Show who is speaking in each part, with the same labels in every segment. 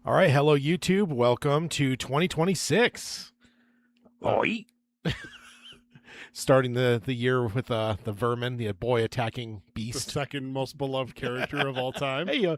Speaker 1: All right, hello YouTube. Welcome to 2026.
Speaker 2: Oi.
Speaker 1: Starting the year with the vermin, the boy attacking
Speaker 2: The
Speaker 1: beast.
Speaker 2: second most beloved character of all time.
Speaker 1: Hey, you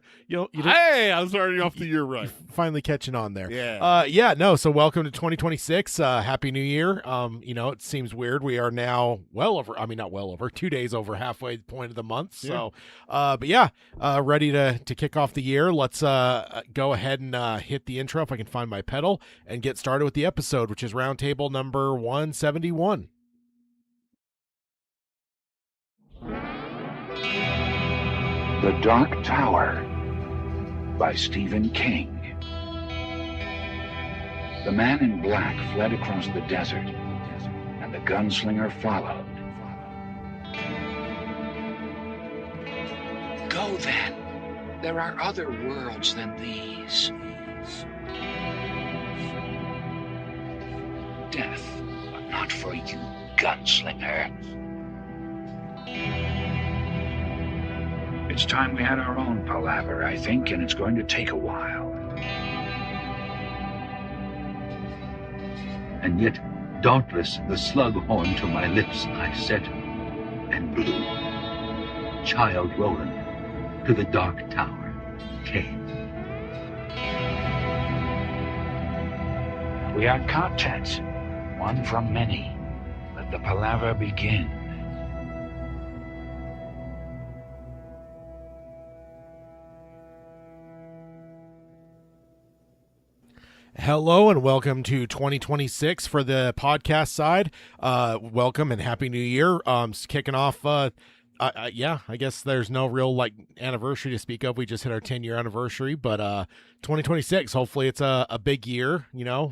Speaker 2: Hey, I'm starting off the year right.
Speaker 1: finally catching on there.
Speaker 2: Yeah.
Speaker 1: So welcome to 2026. Happy New Year. It seems weird. We are now not well over, 2 days over halfway point of the month. So, ready to kick off the year. Let's go ahead and hit the intro if I can find my pedal and get started with the episode, which is roundtable number 171.
Speaker 3: The Dark Tower by Stephen King. The man in black fled across the desert, and the gunslinger followed. Go then. There are other worlds than these. Death, but not for you, gunslinger. It's time we had our own Palaver, I think, and it's going to take a while.
Speaker 4: And yet, doubtless, the slug horn to my lips I set, and blew. Child Roland, to the Dark Tower came.
Speaker 3: We are content, one from many. Let the Palaver begin.
Speaker 1: Hello and welcome to 2026 for the podcast side. Welcome and Happy New Year. Kicking off, I guess there's no real anniversary to speak of. We just hit our 10-year anniversary, but 2026, hopefully it's a big year,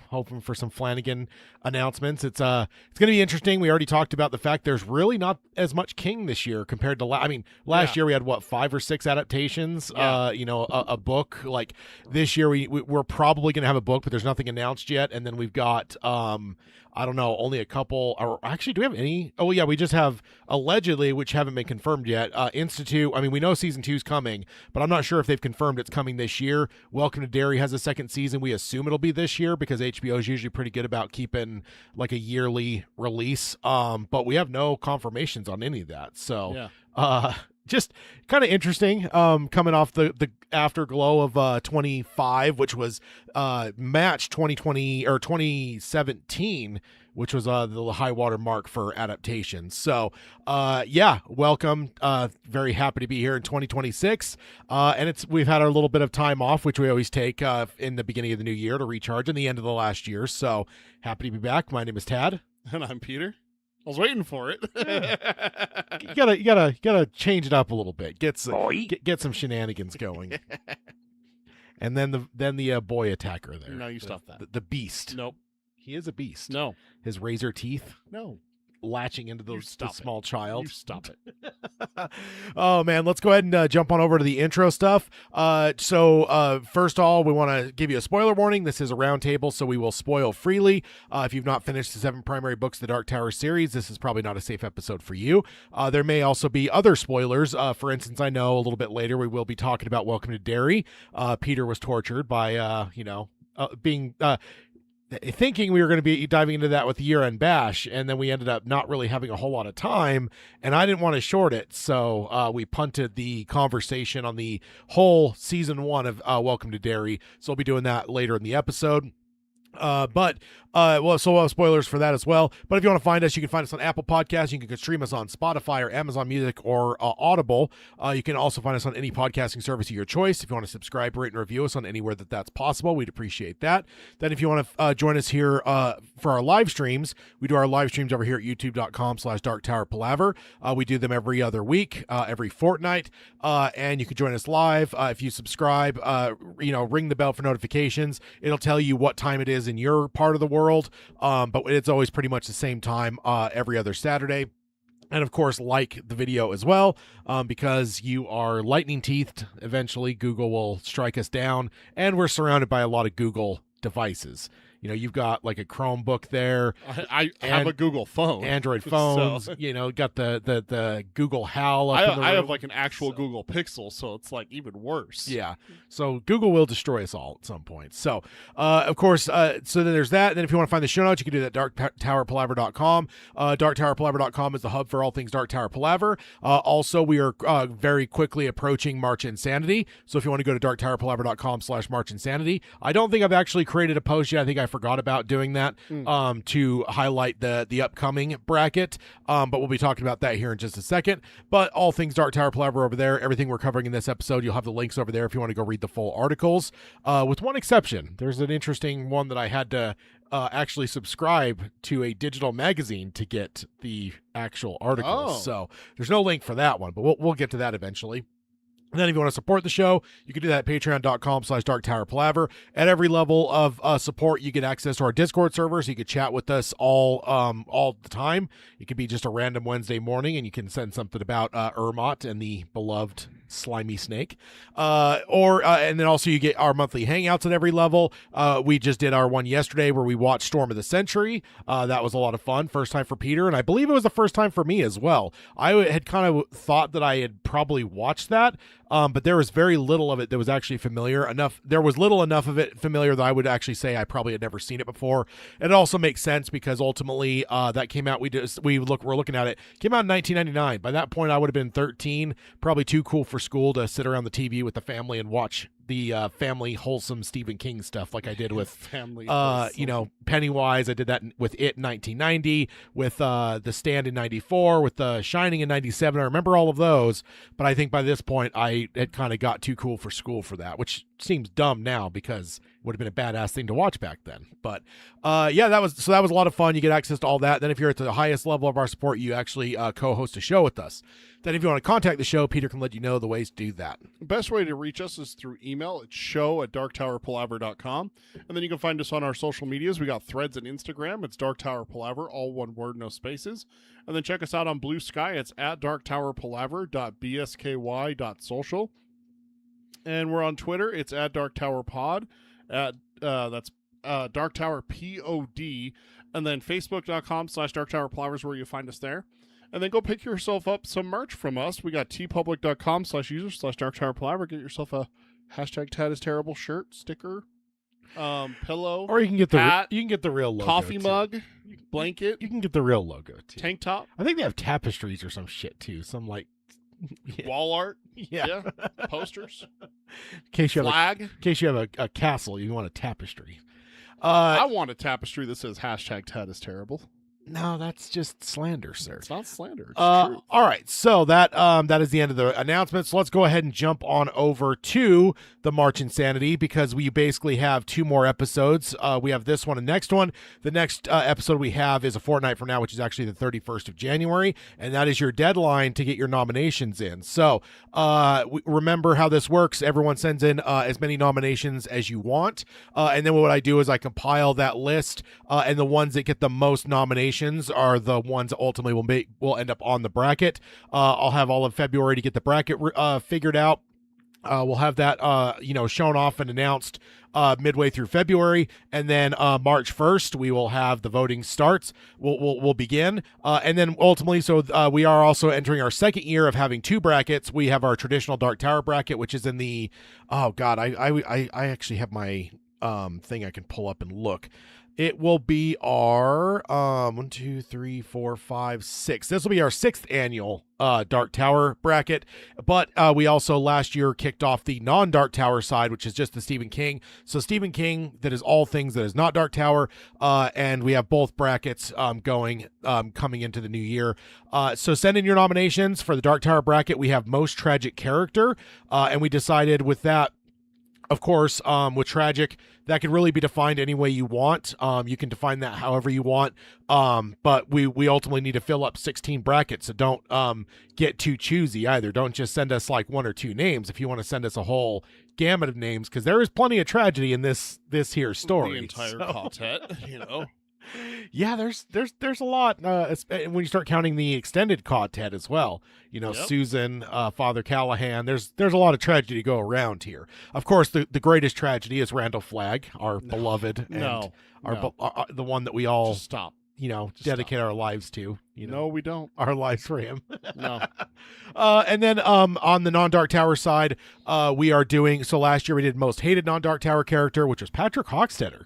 Speaker 1: hoping for some Flanagan announcements. It's going to be interesting. We already talked about the fact there's really not as much King this year compared to last year we had 5 or 6 adaptations, a book. Like this year we're probably going to have a book, but there's nothing announced yet. And then we've got I don't know, only a couple, or actually, do we have any? Oh, yeah, we just have, allegedly, which haven't been confirmed yet, Institute. I mean, we know season 2's coming, but I'm not sure if they've confirmed it's coming this year. Welcome to Derry has a second season. We assume it'll be this year because HBO is usually pretty good about keeping like a yearly release, but we have no confirmations on any of that. So, just kind of interesting, coming off the afterglow of 25, which was match 2020 or 2017, which was the high water mark for adaptations. So welcome. Very happy to be here in 2026, and we've had our little bit of time off, which we always take in the beginning of the new year to recharge in the end of the last year. So happy to be back. My name is Tad.
Speaker 2: And I'm Peter. I was waiting for it.
Speaker 1: You gotta change it up a little bit. Get some shenanigans going. And then the boy attacker there.
Speaker 2: No, you stop that.
Speaker 1: The beast.
Speaker 2: Nope.
Speaker 1: He is a beast.
Speaker 2: No.
Speaker 1: His razor teeth
Speaker 2: No.
Speaker 1: latching into the small child.
Speaker 2: You stop it.
Speaker 1: Oh man, let's go ahead and jump on over to the intro stuff. So first of all, we want to give you a spoiler warning. This is a roundtable, so we will spoil freely. If you've not finished the 7 primary books of the Dark Tower series, this is probably not a safe episode for you. There may also be other spoilers. For instance, I know a little bit later we will be talking about Welcome to Derry. Peter was tortured by being thinking we were going to be diving into that with the year-end bash, and then we ended up not really having a whole lot of time, and I didn't want to short it, so we punted the conversation on the whole season 1 of Welcome to Derry, so we'll be doing that later in the episode. Spoilers for that as well. But if you want to find us, you can find us on Apple Podcasts. You can stream us on Spotify or Amazon Music or Audible. You can also find us on any podcasting service of your choice. If you want to subscribe, rate, and review us on anywhere that's possible, we'd appreciate that. Then if you want to join us here for our live streams, we do our live streams over here at youtube.com/darktowerpalaver. We do them every other week, every fortnight, and you can join us live. If you subscribe, ring the bell for notifications. It'll tell you what time it is in your part of the world, but it's always pretty much the same time every other Saturday. And of course, like the video as well, because you are lightning teethed. Eventually Google will strike us down, and we're surrounded by a lot of Google devices. you've got like a Chromebook there,
Speaker 2: I have a Google phone.
Speaker 1: Android phones,
Speaker 2: So-
Speaker 1: got the Google Hal up in the
Speaker 2: I have
Speaker 1: room.
Speaker 2: like an actual Google Pixel, so it's like even worse.
Speaker 1: Yeah. So Google will destroy us all at some point. So, of course, so then there's that. And then if you want to find the show notes, you can do that at darktowerpalaver.com. Darktowerpalaver.com is the hub for all things Dark Tower Palaver. Also, we are very quickly approaching March Insanity. So if you want to go to darktowerpalaver.com/March Insanity, I don't think I've actually created a post yet. I think I forgot about doing that to highlight the upcoming bracket. But we'll be talking about that here in just a second. But all things Dark Tower Palaver over there, everything we're covering in this episode, you'll have the links over there if you want to go read the full articles. With one exception, there's an interesting one that I had to actually subscribe to a digital magazine to get the actual articles.
Speaker 2: Oh.
Speaker 1: So there's no link for that one, but we'll get to that eventually. And then if you want to support the show, you can do that at patreon.com/darktowerpalaver. At every level of support, you get access to our Discord server, so you can chat with us all the time. It could be just a random Wednesday morning, and you can send something about Ermot and the beloved slimy snake. And then also you get our monthly hangouts at every level. We just did our one yesterday where we watched Storm of the Century. That was a lot of fun. First time for Peter, and I believe it was the first time for me as well. I had kind of thought that I had probably watched that, but there was very little of it that was actually familiar enough. There was little enough of it familiar that I would actually say I probably had never seen it before. And it also makes sense because ultimately that came out. We're looking at it. Came out in 1999. By that point, I would have been 13, probably too cool for school to sit around the TV with the family and watch the family wholesome Stephen King stuff like I did with
Speaker 2: Family.
Speaker 1: Pennywise. I did that with It in 1990, with The Stand in 94, with The Shining in 97. I remember all of those, but I think by this point I had kind of got too cool for school for that, which seems dumb now because it would have been a badass thing to watch back then. But that was a lot of fun. You get access to all that. Then if you're at the highest level of our support, you actually co-host a show with us. Then if you want to contact the show, Peter can let you know the ways to do that.
Speaker 2: The best way to reach us is through email. It's show@darktowerpalaver.com. And then you can find us on our social medias. We got Threads and Instagram. It's Dark Tower Palaver, all one word, no spaces. And then check us out on Blue Sky. It's at darktowerpalaver.bsky.social. And we're on Twitter. It's at darktowerpod. That's Dark Tower POD. And then facebook.com/darktowerpalaver is where you find us there. And then go pick yourself up some merch from us. We got tpublic.com/user/darktowerpalaver. Get yourself a #TadIsTerrible shirt, sticker, pillow,
Speaker 1: Or you can get
Speaker 2: hat,
Speaker 1: the real logo,
Speaker 2: coffee
Speaker 1: too.
Speaker 2: mug, blanket,
Speaker 1: You can get the real logo too.
Speaker 2: tank top,
Speaker 1: I think they have tapestries or some shit too. Some like
Speaker 2: wall art,
Speaker 1: yeah.
Speaker 2: posters,
Speaker 1: In case you have
Speaker 2: flag.
Speaker 1: a castle, you want a tapestry.
Speaker 2: I want a tapestry that says #TadIsTerrible.
Speaker 1: No, that's just slander, sir.
Speaker 2: It's not slander. It's true.
Speaker 1: All right, so that is the end of the announcements. So let's go ahead and jump on over to the March Insanity because we basically have two more episodes. We have this one and next one. The next episode we have is a fortnight from now, which is actually the 31st of January, and that is your deadline to get your nominations in. So remember how this works. Everyone sends in as many nominations as you want, and then what I do is I compile that list, and the ones that get the most nominations are the ones that ultimately will end up on the bracket. I'll have all of February to get the bracket figured out. We'll have that shown off and announced midway through February, and then March 1st we will have the voting starts. We'll begin, and then ultimately, so we are also entering our second year of having two brackets. We have our traditional Dark Tower bracket, which is in the I actually have my thing I can pull up and look. It will be our 1, 2, 3, 4, 5, 6. This will be our 6th annual Dark Tower bracket. But we also last year kicked off the non-Dark Tower side, which is just the Stephen King. So Stephen King, that is all things that is not Dark Tower. And we have both brackets coming into the new year. So send in your nominations for the Dark Tower bracket. We have most tragic character. And we decided with that, of course, with tragic, that could really be defined any way you want. You can define that however you want. But we ultimately need to fill up 16 brackets. So don't get too choosy either. Don't just send us like 1 or 2 names. If you want to send us a whole gamut of names, because there is plenty of tragedy in this here story.
Speaker 2: The entire quartet,
Speaker 1: Yeah, there's a lot when you start counting the extended content as well. You know,
Speaker 2: Yep.
Speaker 1: Susan, Father Callahan. There's a lot of tragedy to go around here. Of course, the greatest tragedy is Randall Flagg, our beloved, and
Speaker 2: No. No.
Speaker 1: the one that we all
Speaker 2: Just stop. Just
Speaker 1: dedicate
Speaker 2: stop.
Speaker 1: our lives to.
Speaker 2: No, we don't.
Speaker 1: Our lives for him.
Speaker 2: No.
Speaker 1: And then on the non-Dark Tower side, we are doing, so last year we did most hated non-Dark Tower character, which was Patrick Hockstetter.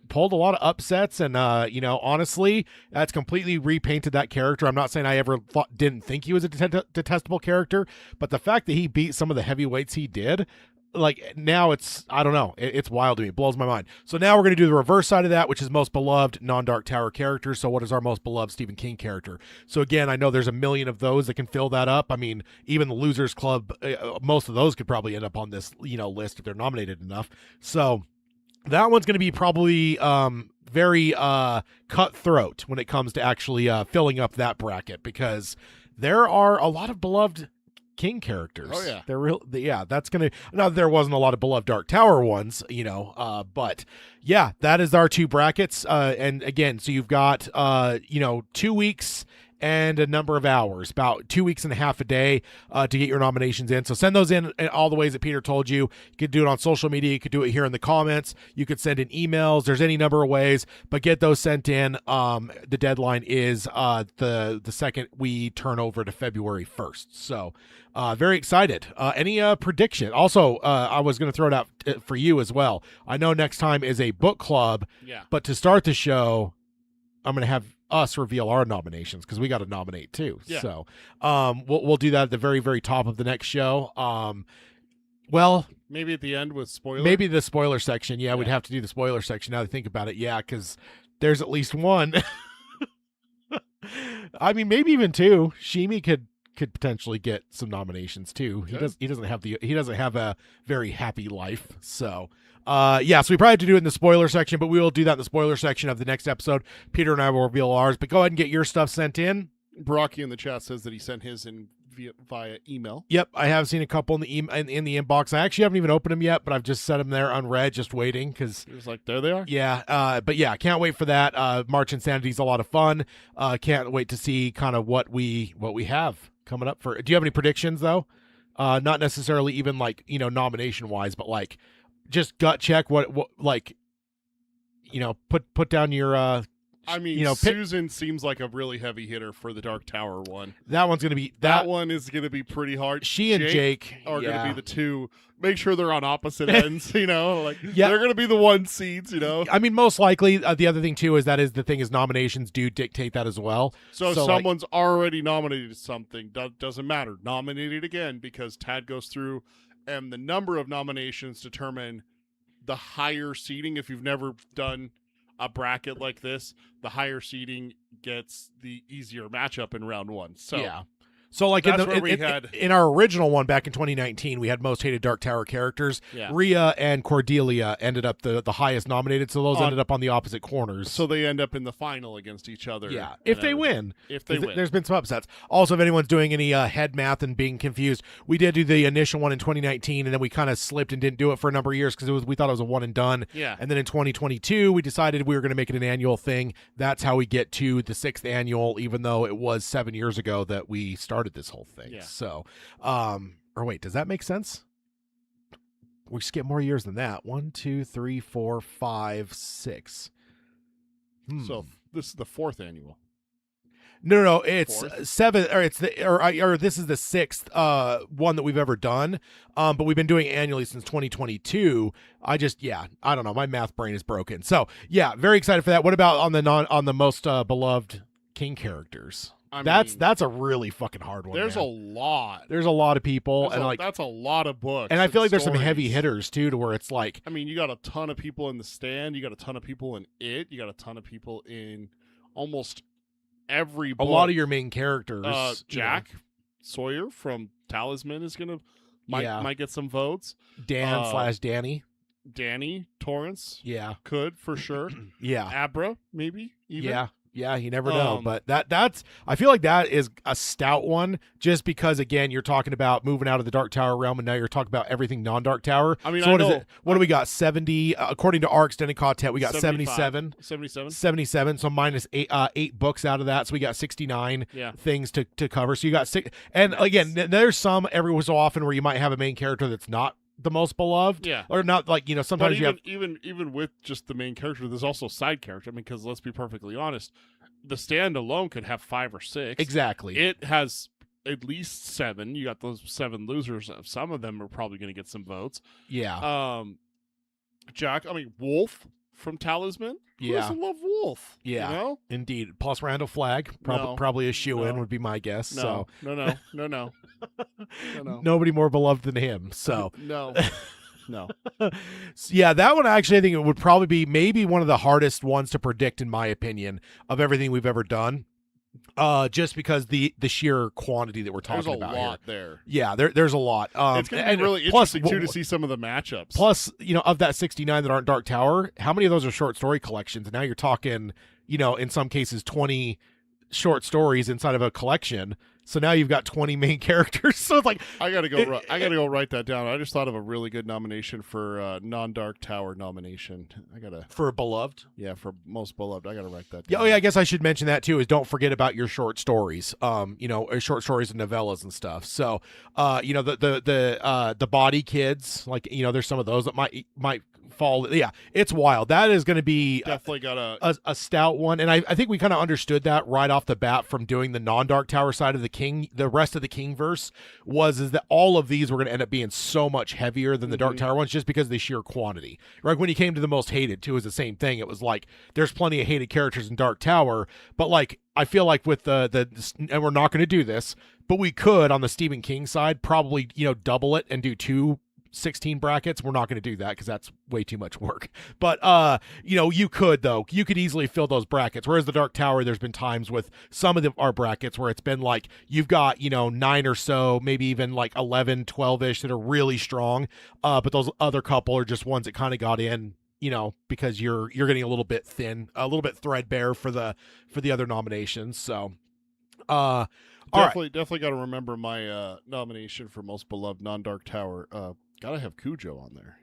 Speaker 1: Pulled a lot of upsets, and honestly, that's completely repainted that character. I'm not saying I ever didn't think he was a detestable character, but the fact that he beat some of the heavyweights he did, like, now it's, I don't know, it's wild to me. It blows my mind. So now we're going to do the reverse side of that, which is most beloved non-Dark Tower character. So what is our most beloved Stephen King character? So again, I know there's a million of those that can fill that up. I mean, even the Losers Club, most of those could probably end up on this list if they're nominated enough. So that one's going to be probably very cutthroat when it comes to actually filling up that bracket, because there are a lot of beloved King characters.
Speaker 2: Oh, yeah.
Speaker 1: That's going to, now there wasn't a lot of beloved Dark Tower ones, but yeah, that is our two brackets. And again, so you've got 2 weeks and a number of hours, about 2 weeks and a half a day to get your nominations in. So send those in all the ways that Peter told you. You could do it on social media. You could do it here in the comments. You could send in emails. There's any number of ways, but get those sent in. The deadline is the second we turn over to February 1st. So very excited. Any prediction? Also, I was going to throw it out for you as well. I know next time is a book club,
Speaker 2: Yeah.
Speaker 1: but to start the show, I'm going to have us reveal our nominations, because we got to nominate too.
Speaker 2: Yeah.
Speaker 1: So we'll do that at the very, very top of the next show. Well,
Speaker 2: Maybe at the end with spoilers.
Speaker 1: maybe the spoiler section. Yeah, we'd
Speaker 2: Yeah.
Speaker 1: have to do the spoiler section now that I think about it. Yeah, because there's at least one. I mean, maybe even two. Shimi could potentially get some nominations too.
Speaker 2: Good.
Speaker 1: He doesn't have a very happy life. So so we probably have to do it in the spoiler section, but we will do that in the spoiler section of the next episode. Peter and I will reveal ours, but go ahead and get your stuff sent in.
Speaker 2: Brocky in the chat says that he sent his in via email.
Speaker 1: Yep, I have seen a couple in the in the inbox. I actually haven't even opened them yet, but I've just set them there unread, just waiting, because
Speaker 2: He was like, there they are.
Speaker 1: yeah. But yeah, can't wait for that. March Insanity is a lot of fun. Can't wait to see kind of what we have coming up for. Do you have any predictions though? Not necessarily even like nomination wise, but like just gut check what like put down your
Speaker 2: I mean,
Speaker 1: pick,
Speaker 2: Susan seems like a really heavy hitter for the Dark Tower one.
Speaker 1: that one's gonna be
Speaker 2: That one is going to be pretty hard.
Speaker 1: She and Jake
Speaker 2: are going to
Speaker 1: yeah.
Speaker 2: be the two. Make sure they're on opposite ends, like
Speaker 1: Yeah.
Speaker 2: they're going to be the one seeds,
Speaker 1: I mean, most likely. The other thing too is nominations do dictate that as well.
Speaker 2: So if
Speaker 1: like,
Speaker 2: someone's already nominated something, doesn't matter. Nominate it again, because Tad goes through, and the number of nominations determine the higher seeding. If you've never done a bracket like this, the higher seeding gets the easier matchup in round one. So
Speaker 1: yeah. So like
Speaker 2: That's where we had-
Speaker 1: in our original one back in 2019, we had most hated Dark Tower characters.
Speaker 2: Yeah.
Speaker 1: Rhea and Cordelia ended up the highest nominated, so those
Speaker 2: On-
Speaker 1: ended up on the opposite corners.
Speaker 2: so they end up in the final against each other.
Speaker 1: yeah,
Speaker 2: and
Speaker 1: if they
Speaker 2: everything.
Speaker 1: win.
Speaker 2: If they win.
Speaker 1: There's been some upsets. Also, if anyone's doing any head math and being confused, we did do the initial one in 2019, and then we kind of slipped and didn't do it for a number of years because we thought it was a one and done.
Speaker 2: Yeah.
Speaker 1: And then in 2022, we decided we were going to make it an annual thing. That's how we get to the 6th annual, even though it was 7 years ago that we started this whole thing.
Speaker 2: Yeah.
Speaker 1: So, or wait, does that make sense? We skip more years than that. 1, 2, 3, 4, 5, 6.
Speaker 2: So this is the 4th annual.
Speaker 1: No, it's
Speaker 2: Fourth?
Speaker 1: 7, or this is the 6th one that we've ever done. But we've been doing it annually since 2022. I don't know. My math brain is broken. So yeah, very excited for that. What about on the most beloved King characters? That's a really fucking hard one.
Speaker 2: There's
Speaker 1: man.
Speaker 2: a lot.
Speaker 1: There's a lot of people, and
Speaker 2: That's a lot of books.
Speaker 1: and I feel like there's some
Speaker 2: stories.
Speaker 1: heavy hitters too, to where it's like,
Speaker 2: I mean, you got a ton of people in The Stand. You got a ton of people in It. You got a ton of people in almost every
Speaker 1: a
Speaker 2: book.
Speaker 1: lot of your main characters.
Speaker 2: Jack Sawyer from Talisman is gonna might get some votes.
Speaker 1: Dan / Danny.
Speaker 2: Danny Torrance
Speaker 1: Yeah,
Speaker 2: could for sure.
Speaker 1: yeah,
Speaker 2: Abra maybe even.
Speaker 1: Yeah, you never know.
Speaker 2: Um,
Speaker 1: But that's I feel like that is a stout one, just because again you're talking about moving out of the Dark Tower realm, and now you're talking about everything non-Dark Tower.
Speaker 2: I mean,
Speaker 1: so
Speaker 2: I
Speaker 1: what is
Speaker 2: know-
Speaker 1: it? What do we got? 70 according to our extended content, we got 77.
Speaker 2: 77.
Speaker 1: 77, so minus eight books out of that, so we got 69
Speaker 2: Yeah.
Speaker 1: things to cover. So you got six, and again, there's some every so often where you might have a main character that's not the most beloved,
Speaker 2: Yeah.
Speaker 1: or not, like,
Speaker 2: But
Speaker 1: sometimes you have
Speaker 2: even with just the main character, there's also side character. I mean, because let's be perfectly honest, the stand alone could have 5 or 6.
Speaker 1: exactly.
Speaker 2: It has at least 7. You got those 7 losers. Some of them are probably going to get some votes.
Speaker 1: Yeah,
Speaker 2: Jack, I mean, Wolf from Talisman. Who
Speaker 1: Yeah.
Speaker 2: doesn't love Wolf?
Speaker 1: Yeah.
Speaker 2: You know?
Speaker 1: indeed. Plus Randall Flagg,
Speaker 2: No.
Speaker 1: probably a shoe in
Speaker 2: No.
Speaker 1: would be my guess.
Speaker 2: No,
Speaker 1: So
Speaker 2: no.
Speaker 1: nobody more beloved than him. So
Speaker 2: No. No.
Speaker 1: yeah, that one actually I think it would probably be maybe one of the hardest ones to predict in my opinion of everything we've ever done. Just because the sheer quantity that we're
Speaker 2: There's
Speaker 1: talking
Speaker 2: a
Speaker 1: about
Speaker 2: lot
Speaker 1: here.
Speaker 2: there.
Speaker 1: Yeah, there's a lot.
Speaker 2: It's going to
Speaker 1: and
Speaker 2: be really
Speaker 1: plus,
Speaker 2: interesting, too, to see some of the matchups.
Speaker 1: Plus, of that 69 that aren't Dark Tower, how many of those are short story collections? And now you're talking, in some cases 20 short stories inside of a collection. So now you've got 20 main characters. So it's like
Speaker 2: I gotta go. I gotta go write that down. I just thought of a really good nomination for non-Dark Tower nomination.
Speaker 1: for beloved.
Speaker 2: For most beloved. I gotta write that
Speaker 1: Yeah,
Speaker 2: down.
Speaker 1: oh yeah, I guess I should mention that too. Is don't forget about your short stories. Short stories and novellas and stuff. So, the body kids, like there's some of those that might fall. Yeah, it's wild. That is going to be
Speaker 2: Definitely got
Speaker 1: a stout one, and I think we kind of understood that right off the bat from doing the non-Dark Tower side of the King. The rest of the King verse is that all of these were going to end up being so much heavier than the Dark Tower ones, just because of the sheer quantity. Right when you came to the most hated too, is the same thing. It was like there's plenty of hated characters in Dark Tower, but like I feel like with the and we're not going to do this, but we could on the Stephen King side probably double it and do 2 16 brackets. We're not going to do that because that's way too much work. But you could easily fill those brackets. Whereas the Dark Tower, there's been times with some of our brackets where it's been like you've got 9 or so, maybe even like 11, 12ish that are really strong. But those other couple are just ones that kind of got in. Because you're getting a little bit thin, a little bit threadbare for the other nominations. So, all right.
Speaker 2: definitely got to remember my nomination for most beloved non-Dark Tower. Gotta have Cujo on there.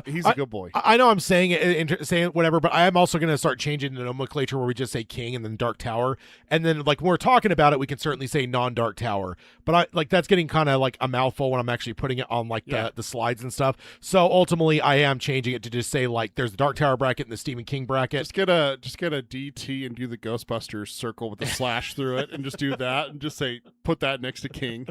Speaker 2: He's a good boy.
Speaker 1: I know I'm saying it, saying whatever, but I am also going to start changing the nomenclature where we just say King and then Dark Tower, and then like when we're talking about it, we can certainly say non-Dark Tower. But that's getting kind of like a mouthful when I'm actually putting it on like the slides and stuff. So ultimately, I am changing it to just say like there's the Dark Tower bracket and the Stephen King bracket.
Speaker 2: Just get a DT and do the Ghostbusters circle with a slash through it, and just do that, and just say put that next to King.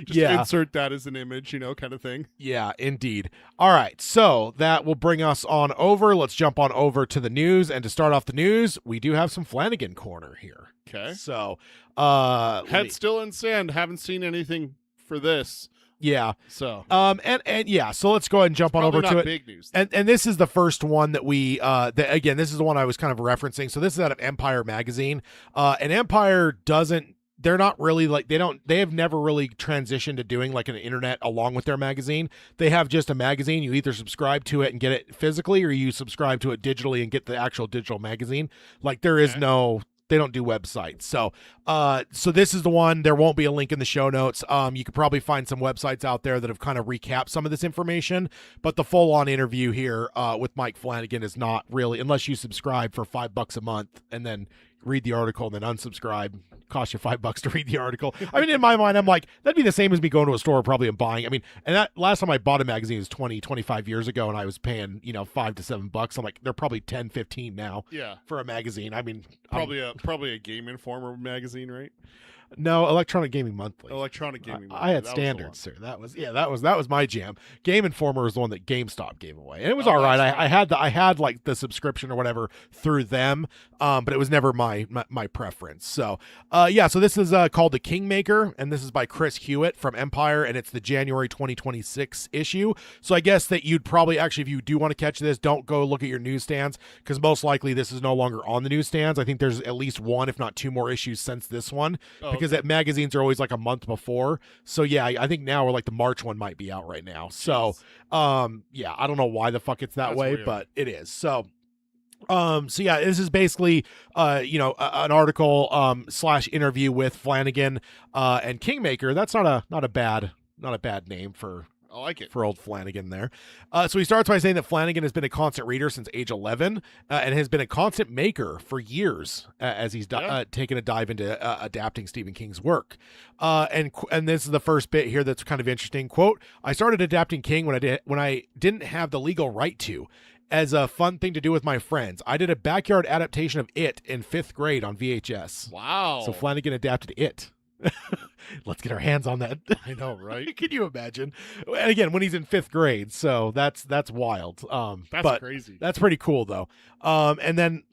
Speaker 2: Just insert that as an image, kind of thing.
Speaker 1: Yeah, indeed. All right, so that will bring us on over. Let's jump on over to the news, and to start off the news, we do have some Flanagan corner here.
Speaker 2: Okay.
Speaker 1: So,
Speaker 2: head still in sand. Haven't seen anything for this.
Speaker 1: Yeah.
Speaker 2: So.
Speaker 1: And yeah. So let's go ahead and jump on over to it.
Speaker 2: Big news.
Speaker 1: And this is the first one that we again, this is the one I was kind of referencing. So this is out of Empire magazine. And Empire doesn't. They're not really like they have never really transitioned to doing like an internet along with their magazine. They have just a magazine. You either subscribe to it and get it physically, or you subscribe to it digitally and get the actual digital magazine. Like there is they don't do websites. So this is the one. There won't be a link in the show notes. You could probably find some websites out there that have kind of recapped some of this information, but the full on interview here with Mike Flanagan is not really, unless you subscribe for $5 a month and then read the article and then unsubscribe. Cost you $5 to read the article. I mean, in my mind, I'm like, that'd be the same as me going to a store probably and buying. I mean, and that last time I bought a magazine was 25 years ago, and I was paying, $5 to $7. I'm like, they're probably 10, 15 now.
Speaker 2: Yeah.
Speaker 1: For a magazine. I mean,
Speaker 2: probably a Game Informer magazine, right?
Speaker 1: No, Electronic Gaming Monthly.
Speaker 2: Electronic Gaming Monthly.
Speaker 1: I had standards, sir. That was my jam. Game Informer was the one that GameStop gave away, and it was all right. I had like the subscription or whatever through them, but it was never my preference. So, so this is called The Kingmaker, and this is by Chris Hewitt from Empire, and it's the January 2026 issue. So I guess that you'd probably actually, if you do want to catch this, don't go look at your newsstands, because most likely this is no longer on the newsstands. I think there's at least one, if not two more issues since this one. Because that magazines are always like a month before. So yeah, I think now we're like the March one might be out right now. So I don't know why the fuck it's that way,
Speaker 2: weird.
Speaker 1: but it is. So So yeah, this is basically, an article, slash interview with Flanagan, and Kingmaker. That's not a bad name for
Speaker 2: I like it.
Speaker 1: old Flanagan there. So he starts by saying that Flanagan has been a constant reader since age 11, and has been a constant maker for years, as he's taken a dive into adapting Stephen King's work. And this is the first bit here that's kind of interesting. Quote, I started adapting King when I didn't have the legal right to, as a fun thing to do with my friends. I did a backyard adaptation of It in 5th grade on VHS.
Speaker 2: Wow.
Speaker 1: So Flanagan adapted It. Let's get our hands on that.
Speaker 2: I know, right?
Speaker 1: Can you imagine? And again, when he's in 5th grade, so that's wild.
Speaker 2: That's crazy.
Speaker 1: That's pretty cool though. And then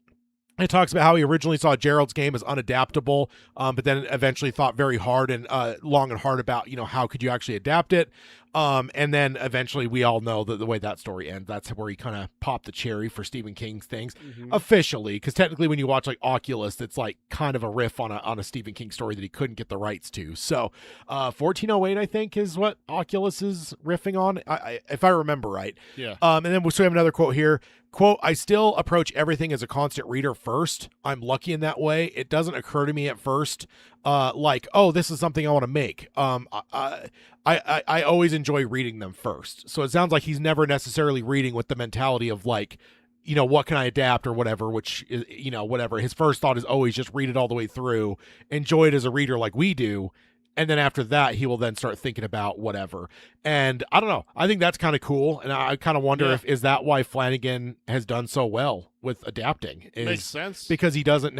Speaker 1: it talks about how he originally saw Gerald's Game as unadaptable, but then eventually thought very hard and long and hard about, how could you actually adapt it. And then eventually we all know that the way that story ends, that's where he kind of popped the cherry for Stephen King's things officially. Because technically when you watch like Oculus, it's like kind of a riff on a Stephen King story that he couldn't get the rights to. So 1408, I think, is what Oculus is riffing on, if I remember right.
Speaker 2: Yeah.
Speaker 1: And then so we have another quote here. Quote, I still approach everything as a constant reader first. I'm lucky in that way. It doesn't occur to me at first, like, oh, this is something I want to make. I always enjoy reading them first. So it sounds like he's never necessarily reading with the mentality of like, what can I adapt or whatever, which is, whatever. His first thought is always just read it all the way through, enjoy it as a reader like we do. And then after that, he will then start thinking about whatever. And I don't know. I think that's kind of cool. And I kind of wonder if, is that why Flanagan has done so well with adapting?
Speaker 2: Makes sense.
Speaker 1: Because he hasn't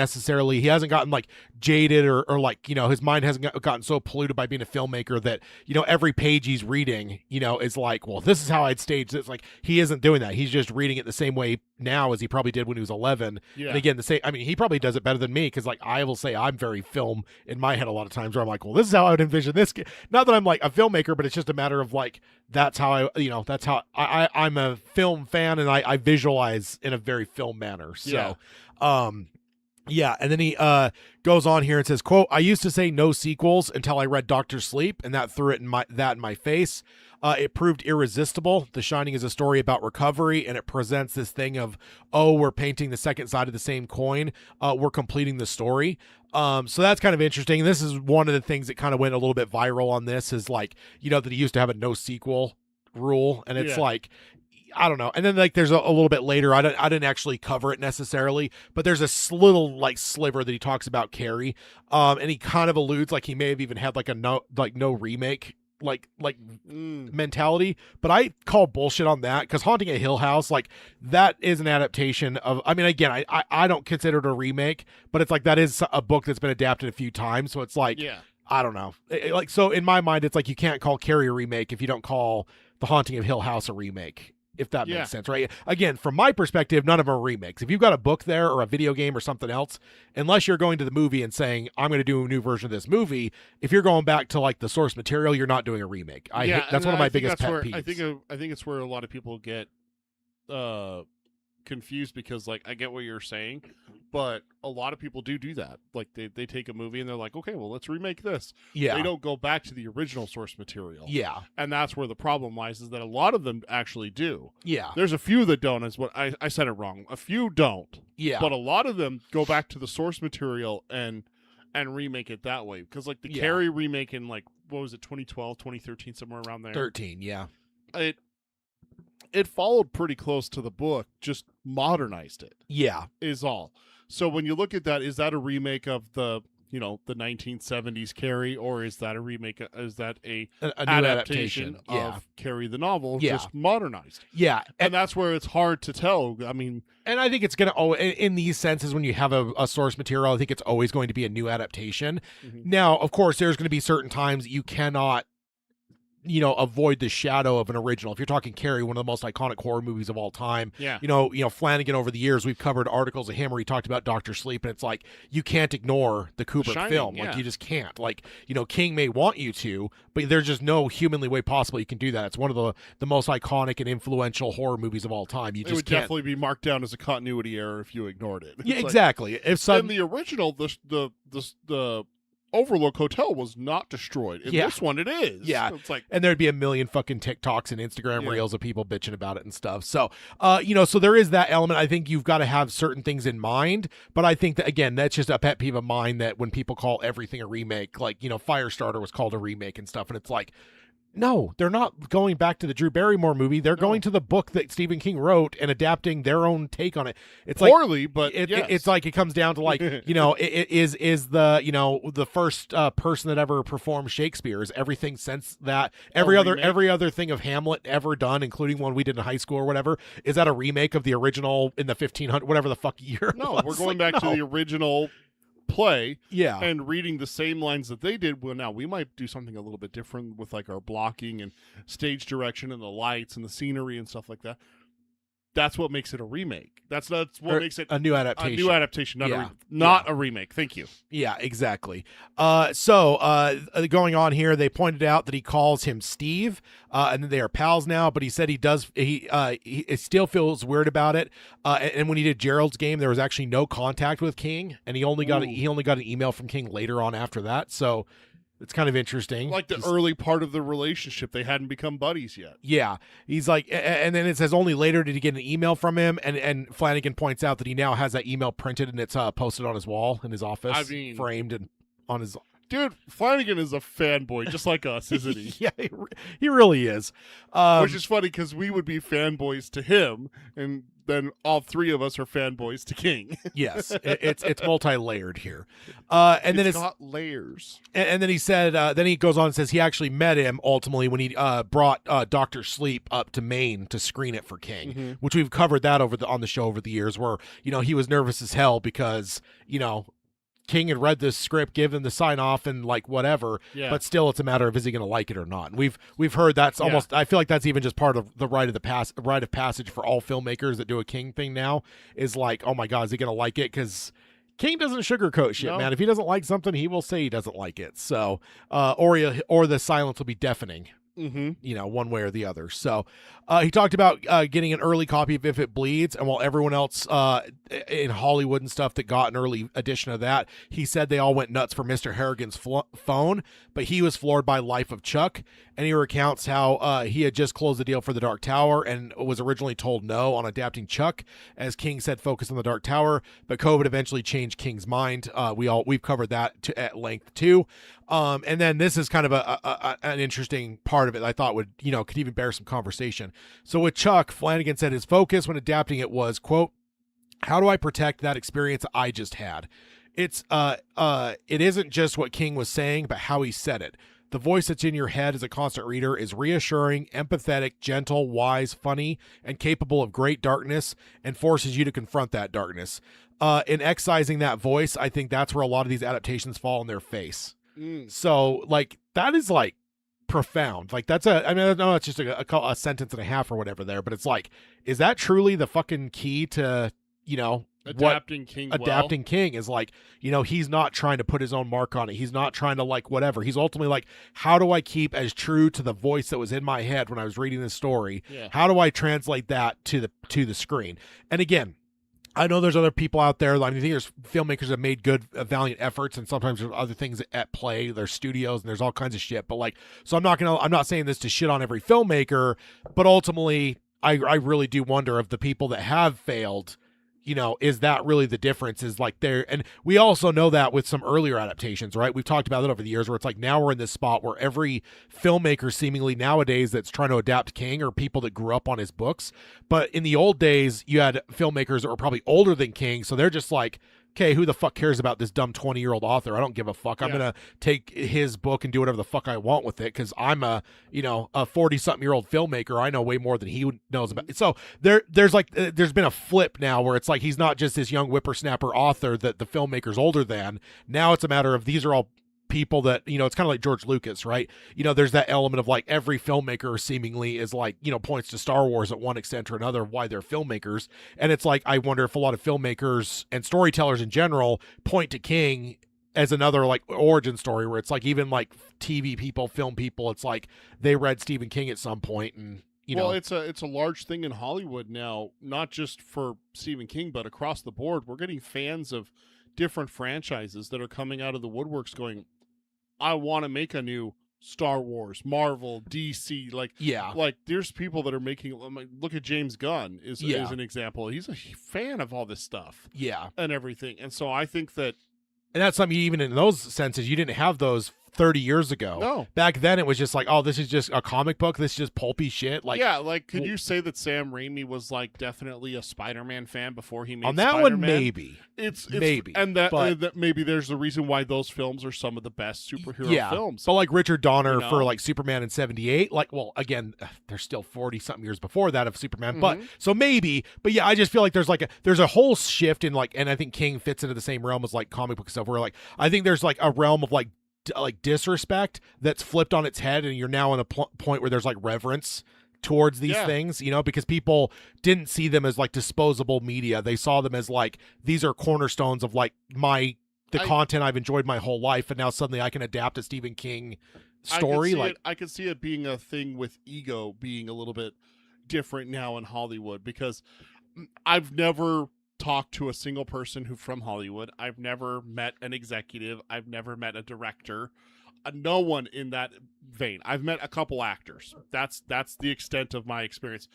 Speaker 1: gotten like jaded or like, his mind hasn't gotten so polluted by being a filmmaker that, every page he's reading, is like, well, this is how I'd stage this. Like, he isn't doing that. He's just reading it the same way now as he probably did when he was 11.
Speaker 2: Yeah.
Speaker 1: And again, he probably does it better than me. Cause like, I will say I'm very film in my head a lot of times where I'm like, well, this is how I would envision this. Not that I'm like a filmmaker, but it's just a matter of like, that's how I'm a film fan and I visualize in a very film manner. So, yeah. And then he goes on here and says, quote, I used to say no sequels until I read Dr. Sleep, and that threw it in my face. It proved irresistible. The Shining is a story about recovery, and it presents this thing of, oh, we're painting the second side of the same coin. We're completing the story. So that's kind of interesting. And this is one of the things that kind of went a little bit viral on this is like, that he used to have a no sequel rule. And it's like, I don't know. And then like there's a little bit later, I didn't actually cover it necessarily, but there's a little like sliver that he talks about Carrie. And he kind of alludes like he may have even had like a no remake mentality, but I call bullshit on that because Haunting a Hill House, like that is an adaptation of, I mean, again, I don't consider it a remake, but it's like that is a book that's been adapted a few times. So it's like, I don't know. So in my mind, it's like you can't call Carrie a remake if you don't call The Haunting of Hill House a remake. If that makes sense, right? Again, from my perspective, none of them are remakes. If you've got a book there or a video game or something else, unless you're going to the movie and saying, I'm going to do a new version of this movie, if you're going back to like the source material, you're not doing a remake. That's one of my biggest pet peeves.
Speaker 2: I think it's where a lot of people get confused because like I get what you're saying, but a lot of people do that. Like they take a movie and they're like, okay, well, let's remake this.
Speaker 1: Yeah.
Speaker 2: They don't go back to the original source material.
Speaker 1: Yeah.
Speaker 2: And that's where the problem lies, is that a lot of them actually do.
Speaker 1: Yeah.
Speaker 2: There's a few that don't, is what I said it wrong. A few don't.
Speaker 1: Yeah.
Speaker 2: But a lot of them go back to the source material and remake it that way. Because like the Carrie remake in like, what was it, 2012, 2013, somewhere around there.
Speaker 1: 13, yeah.
Speaker 2: It followed pretty close to the book, just modernized it.
Speaker 1: Yeah.
Speaker 2: Is all. So when you look at that, is that a remake of the 1970s Carrie, or is that a remake? Is that a new adaptation of Carrie the novel, just modernized?
Speaker 1: Yeah.
Speaker 2: And that's where it's hard to tell. I mean,
Speaker 1: and I think it's going to, in these senses, when you have a source material, I think it's always going to be a new adaptation. Mm-hmm. Now, of course, there's going to be certain times that you cannot avoid the shadow of an original. If you're talking Carrie, one of the most iconic horror movies of all time, Flanagan, over the years, we've covered articles of him where he talked about Dr. Sleep, and it's like, you can't ignore the Kubrick film. Like, you just can't. Like, King may want you to, but there's just no humanly way possible you can do that. It's one of the most iconic and influential horror movies of all time. It
Speaker 2: would definitely be marked down as a continuity error if you ignored it.
Speaker 1: Yeah, exactly.
Speaker 2: In the original, the Overlook Hotel was not destroyed. In
Speaker 1: Yeah.
Speaker 2: this one, it is.
Speaker 1: Yeah.
Speaker 2: It's like,
Speaker 1: And there'd be a million fucking TikToks and Instagram
Speaker 2: Yeah.
Speaker 1: reels of people bitching about it and stuff. So, so there is that element. I think you've got to have certain things in mind, but I think that, again, that's just a pet peeve of mine that when people call everything a remake, like, Firestarter was called a remake and stuff. And it's like, no, they're not going back to the Drew Barrymore movie. They're going to the book that Stephen King wrote and adapting their own take on it. It's
Speaker 2: poorly,
Speaker 1: like,
Speaker 2: but yes.
Speaker 1: it's like it comes down to like, it is the, the first person that ever performed Shakespeare. Is everything since that, every other thing of Hamlet ever done, including one we did in high school or whatever, is that a remake of the original in the 1500, whatever the fuck year?
Speaker 2: No, we're going back to the original play,
Speaker 1: Yeah.
Speaker 2: and reading the same lines that they did. Well, now we might do something a little bit different with like our blocking and stage direction and the lights and the scenery and stuff like that. That's what makes it a remake. That's what makes it
Speaker 1: a new adaptation.
Speaker 2: A new adaptation, not
Speaker 1: Yeah.
Speaker 2: a remake. Thank you.
Speaker 1: Yeah, exactly. So going on here, they pointed out that he calls him Steve, and they are pals now. But he said he still feels weird about it. And when he did Gerald's game, there was actually no contact with King, and he only got an email from King later on after that. So it's kind of interesting.
Speaker 2: Like the early part of the relationship, they hadn't become buddies yet.
Speaker 1: Yeah, he's like, and then it says only later did he get an email from him, and Flanagan points out that he now has that email printed and it's posted on his wall in his office, framed and on his.
Speaker 2: Dude, Flanagan is a fanboy, just like us, isn't he?
Speaker 1: Yeah, he really is.
Speaker 2: Which is funny because we would be fanboys to him, and then all three of us are fanboys to King.
Speaker 1: Yes, it's multi-layered here. And then it's
Speaker 2: got layers.
Speaker 1: And then he said, then he goes on and says he actually met him ultimately when he brought Dr. Sleep up to Maine to screen it for King, which we've covered that on the show over the years, where he was nervous as hell because King had read this script, given the sign off and like whatever, but still it's a matter of is he going to like it or not. And we've heard that's almost, I feel like that's even just part of the rite of passage for all filmmakers that do a King thing now, is like, oh my God, is he going to like it? Because King doesn't sugarcoat shit, man. If he doesn't like something, he will say he doesn't like it. So, or the silence will be deafening. One way or the other. So he talked about getting an early copy of If It Bleeds, and while everyone else in Hollywood and stuff that got an early edition of that, he said they all went nuts for Mr. Harrigan's phone, but he was floored by Life of Chuck, and he recounts how he had just closed the deal for The Dark Tower and was originally told no on adapting Chuck, as King said focus on The Dark Tower, but COVID eventually changed King's mind. We've covered that at length too. And then this is kind of an interesting part of it I thought would, could even bear some conversation. So with Chuck, Flanagan said his focus when adapting it was, quote, how do I protect that experience I just had? It isn't just what King was saying, but how he said it. The voice that's in your head as a constant reader is reassuring, empathetic, gentle, wise, funny, and capable of great darkness, and forces you to confront that darkness. In excising that voice, I think that's where a lot of these adaptations fall on their face. So, like, that is, like, profound. Like, that's I know it's just a sentence and a half or whatever there, but it's like, is that truly the fucking key to,
Speaker 2: adapting King?
Speaker 1: Adapting King is like, he's not trying to put his own mark on it. He's not trying to, like, whatever. He's ultimately like, how do I keep as true to the voice that was in my head when I was reading this story?
Speaker 2: Yeah.
Speaker 1: How do I translate that to the screen? And again, I know there's other people out there. I think there's filmmakers that have made good, valiant efforts, and sometimes there's other things at play. There's studios and there's all kinds of shit. But like, so I'm not saying this to shit on every filmmaker, but ultimately, I really do wonder if the people that have failed, is that really the difference? Is like and we also know that with some earlier adaptations, right? We've talked about it over the years, where it's like now we're in this spot where every filmmaker seemingly nowadays that's trying to adapt King are people that grew up on his books. But in the old days, you had filmmakers that were probably older than King, so they're just like, okay, who the fuck cares about this dumb 20-year-old author? I don't give a fuck. I'm going to take his book and do whatever the fuck I want with it because I'm a 40-something-year-old filmmaker. I know way more than he knows about it. So there's been a flip now where it's like he's not just this young whippersnapper author that the filmmaker's older than. Now it's a matter of these are all people that, it's kind of like George Lucas, right? There's that element of like every filmmaker seemingly is like, points to Star Wars at one extent or another of why they're filmmakers. And it's like, I wonder if a lot of filmmakers and storytellers in general point to King as another like origin story where it's like even like TV people, film people, it's like they read Stephen King at some point and
Speaker 2: it's a large thing in Hollywood now, not just for Stephen King, but across the board. We're getting fans of different franchises that are coming out of the woodworks going, I want to make a new Star Wars, Marvel, DC. Like there's people that are making. Look at James Gunn is an example. He's a fan of all this stuff.
Speaker 1: Yeah,
Speaker 2: and everything. And so I think that,
Speaker 1: and that's something even in those senses you didn't have those 30 years ago.
Speaker 2: No.
Speaker 1: Back then it was just like, oh, this is just a comic book. This is just pulpy shit. Like,
Speaker 2: yeah, like could you say that Sam Raimi was like definitely a Spider-Man fan before he made
Speaker 1: on that
Speaker 2: Spider-Man?
Speaker 1: one? Maybe.
Speaker 2: It's
Speaker 1: maybe,
Speaker 2: and that maybe there's the reason why those films are some of the best superhero films.
Speaker 1: But like Richard Donner for like Superman in 78, like, well, again, they're still 40 something years before that of Superman, but so maybe, but yeah, I just feel like there's a whole shift in like, and I think King fits into the same realm as like comic book stuff where like I think there's like a realm of like disrespect that's flipped on its head, and you're now in a point where there's like reverence towards these things, you know, because people didn't see them as like disposable media. They saw them as like, these are cornerstones of like the content I've enjoyed my whole life, and now suddenly I can adapt a Stephen King story.
Speaker 2: I could see it being a thing with ego being a little bit different now in Hollywood, because I've never talked to a single person who from Hollywood. I've never met an executive. I've never met a director. No one in that vein. I've met a couple actors. That's the extent of my experience.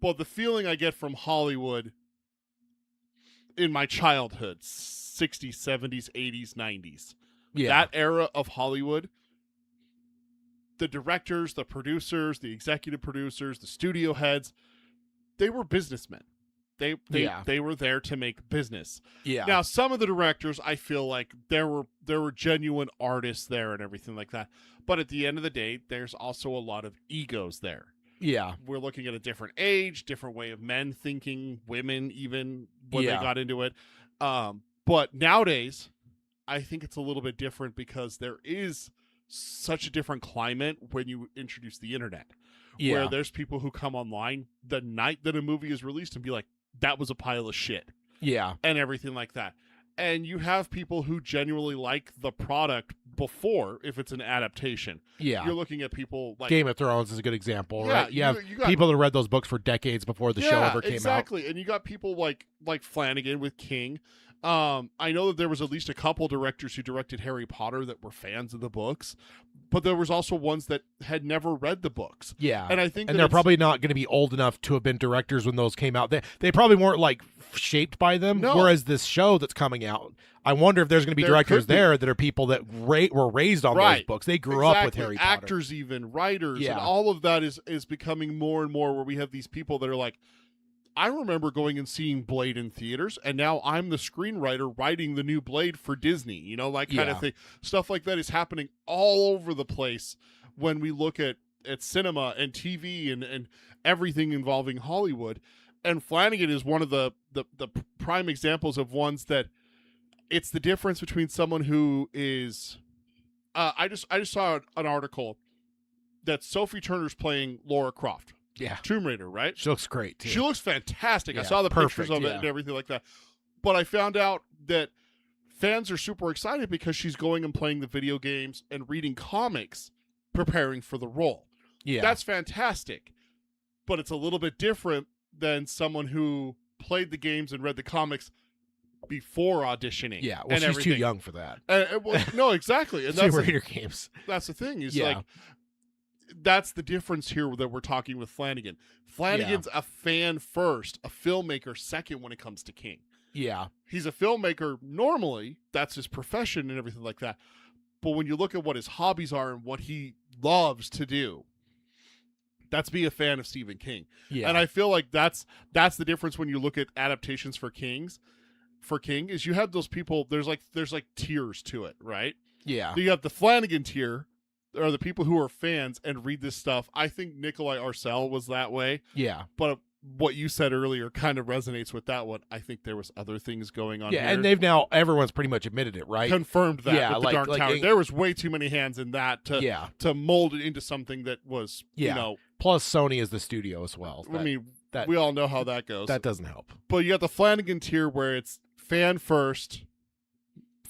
Speaker 2: But the feeling I get from Hollywood in my childhood, 60s, 70s, 80s, 90s, that era of Hollywood, the directors, the producers, the executive producers, the studio heads, they were businessmen. They were there to make business. Yeah. Now, some of the directors, I feel like there were genuine artists there and everything like that. But at the end of the day, there's also a lot of egos there.
Speaker 1: Yeah.
Speaker 2: We're looking at a different age, different way of men thinking, women even when they got into it. But nowadays, I think it's a little bit different because there is such a different climate when you introduce the internet. Yeah. Where there's people who come online the night that a movie is released and be like, that was a pile of shit.
Speaker 1: Yeah.
Speaker 2: And everything like that. And you have people who genuinely like the product before, if it's an adaptation. Yeah. You're looking at people like
Speaker 1: Game of Thrones is a good example, right? You have people that read those books for decades before the show ever came out.
Speaker 2: Exactly. And you got people like Flanagan with King. I know that there was at least a couple directors who directed Harry Potter that were fans of the books, but there was also ones that had never read the books.
Speaker 1: Yeah.
Speaker 2: And I think
Speaker 1: they're probably not going to be old enough to have been directors when those came out. They probably weren't like shaped by them. No. Whereas this show that's coming out, I wonder if there's going to be directors there that are people that were raised on those books. They grew up with Harry Potter.
Speaker 2: Actors, even writers, and all of that is becoming more and more where we have these people that are like, I remember going and seeing Blade in theaters, and now I'm the screenwriter writing the new Blade for Disney, you know, like kind of thing. Stuff like that is happening all over the place when we look at cinema and TV and everything involving Hollywood. And Flanagan is one of the prime examples of ones that it's the difference between someone who is I just saw an article that Sophie Turner's playing Lara Croft.
Speaker 1: Yeah.
Speaker 2: Tomb Raider, right?
Speaker 1: She looks great, too.
Speaker 2: She looks fantastic. Yeah, I saw the pictures of it and everything like that. But I found out that fans are super excited because she's going and playing the video games and reading comics, preparing for the role. Yeah. That's fantastic. But it's a little bit different than someone who played the games and read the comics before auditioning.
Speaker 1: Yeah, well, she's too young for that.
Speaker 2: No, exactly. And
Speaker 1: that's Raider games.
Speaker 2: That's the thing. Is like, that's the difference here that we're talking with Flanagan. Flanagan's a fan first, a filmmaker second when it comes to King.
Speaker 1: Yeah.
Speaker 2: He's a filmmaker normally. That's his profession and everything like that. But when you look at what his hobbies are and what he loves to do, that's be a fan of Stephen King. Yeah. And I feel like that's the difference when you look at adaptations for King is you have those people, there's like tiers to it, right?
Speaker 1: Yeah.
Speaker 2: You have the Flanagan tier, are the people who are fans and read this stuff. I think Nikolai Arcel was that way.
Speaker 1: Yeah.
Speaker 2: But what you said earlier kind of resonates with that one. I think there was other things going on here.
Speaker 1: And everyone's pretty much admitted it, right?
Speaker 2: Confirmed that with the Dark Tower. There was way too many hands in that to mold it into something that was, you know.
Speaker 1: Plus Sony is the studio as well.
Speaker 2: We all know how that goes.
Speaker 1: That doesn't help.
Speaker 2: But you got the Flanagan tier where it's fan first,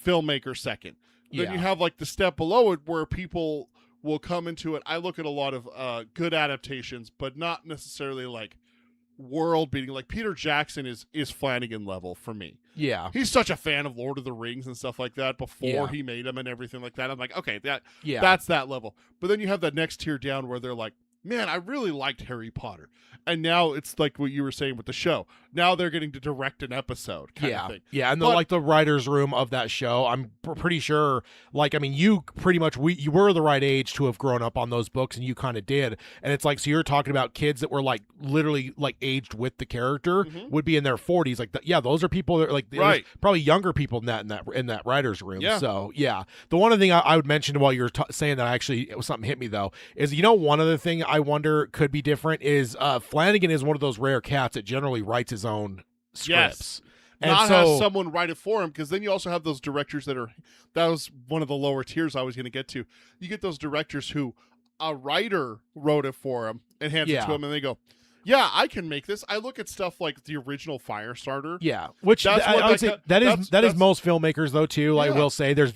Speaker 2: filmmaker second. Then you have like the step below it where people will come into it. I look at a lot of good adaptations, but not necessarily like world beating. Like Peter Jackson is Flanagan level for me.
Speaker 1: Yeah.
Speaker 2: He's such a fan of Lord of the Rings and stuff like that before
Speaker 1: Yeah.
Speaker 2: he made them and everything like that. I'm like, okay,
Speaker 1: Yeah.
Speaker 2: that's that level. But then you have that next tier down where they're like, man, I really liked Harry Potter. And now it's like what you were saying with the show. Now they're getting to direct an episode kind of thing.
Speaker 1: Yeah, and
Speaker 2: But-
Speaker 1: the writer's room of that show, I'm pretty sure, like, I mean, you pretty much, you were the right age to have grown up on those books, and you kind of did. And it's like, so you're talking about kids that were, like, literally, like, aged with the character, would be in their 40s. Like, yeah, those are people that, like, there's
Speaker 2: Right.
Speaker 1: probably younger people in that writer's room.
Speaker 2: Yeah.
Speaker 1: So, yeah. The one other thing I would mention while you're saying that, actually, something hit me, though, is, one other thing I wonder could be different is Flanagan is one of those rare cats that generally writes his own scripts. And
Speaker 2: Not
Speaker 1: so,
Speaker 2: have someone write it for him, because then you also have those directors that was one of the lower tiers I was going to get to. You get those directors who a writer wrote it for him and hands it
Speaker 1: Yeah.
Speaker 2: to him, and they go, yeah, I can make this. I look at stuff like the original Firestarter.
Speaker 1: yeah, which
Speaker 2: That's what
Speaker 1: I would say that is
Speaker 2: that's-
Speaker 1: most filmmakers though too. I
Speaker 2: Yeah.
Speaker 1: will say it's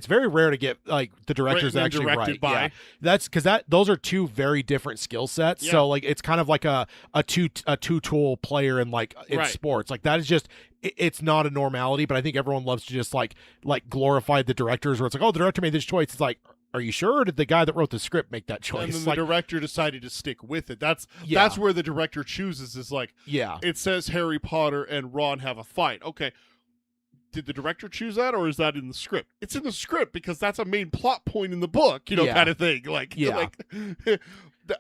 Speaker 1: very rare to get like the directors
Speaker 2: Written and
Speaker 1: actually
Speaker 2: directed
Speaker 1: write.
Speaker 2: by.
Speaker 1: Yeah. That's because those are two very different skill sets.
Speaker 2: Yeah.
Speaker 1: So like it's kind of like a two tool player in like in
Speaker 2: Right.
Speaker 1: sports. Like that is just it's not a normality. But I think everyone loves to just like glorify the directors where it's like, oh, the director made this choice. It's like, are you sure? Or did the guy that wrote the script make that choice?
Speaker 2: And then
Speaker 1: Like,
Speaker 2: the director decided to stick with it. That's
Speaker 1: Yeah.
Speaker 2: where the director chooses is like,
Speaker 1: yeah.
Speaker 2: it says Harry Potter and Ron have a fight. Okay. Did the director choose that, or is that in the script? It's in the script because that's a main plot point in the book,
Speaker 1: Yeah.
Speaker 2: kind of thing. Like,
Speaker 1: Yeah.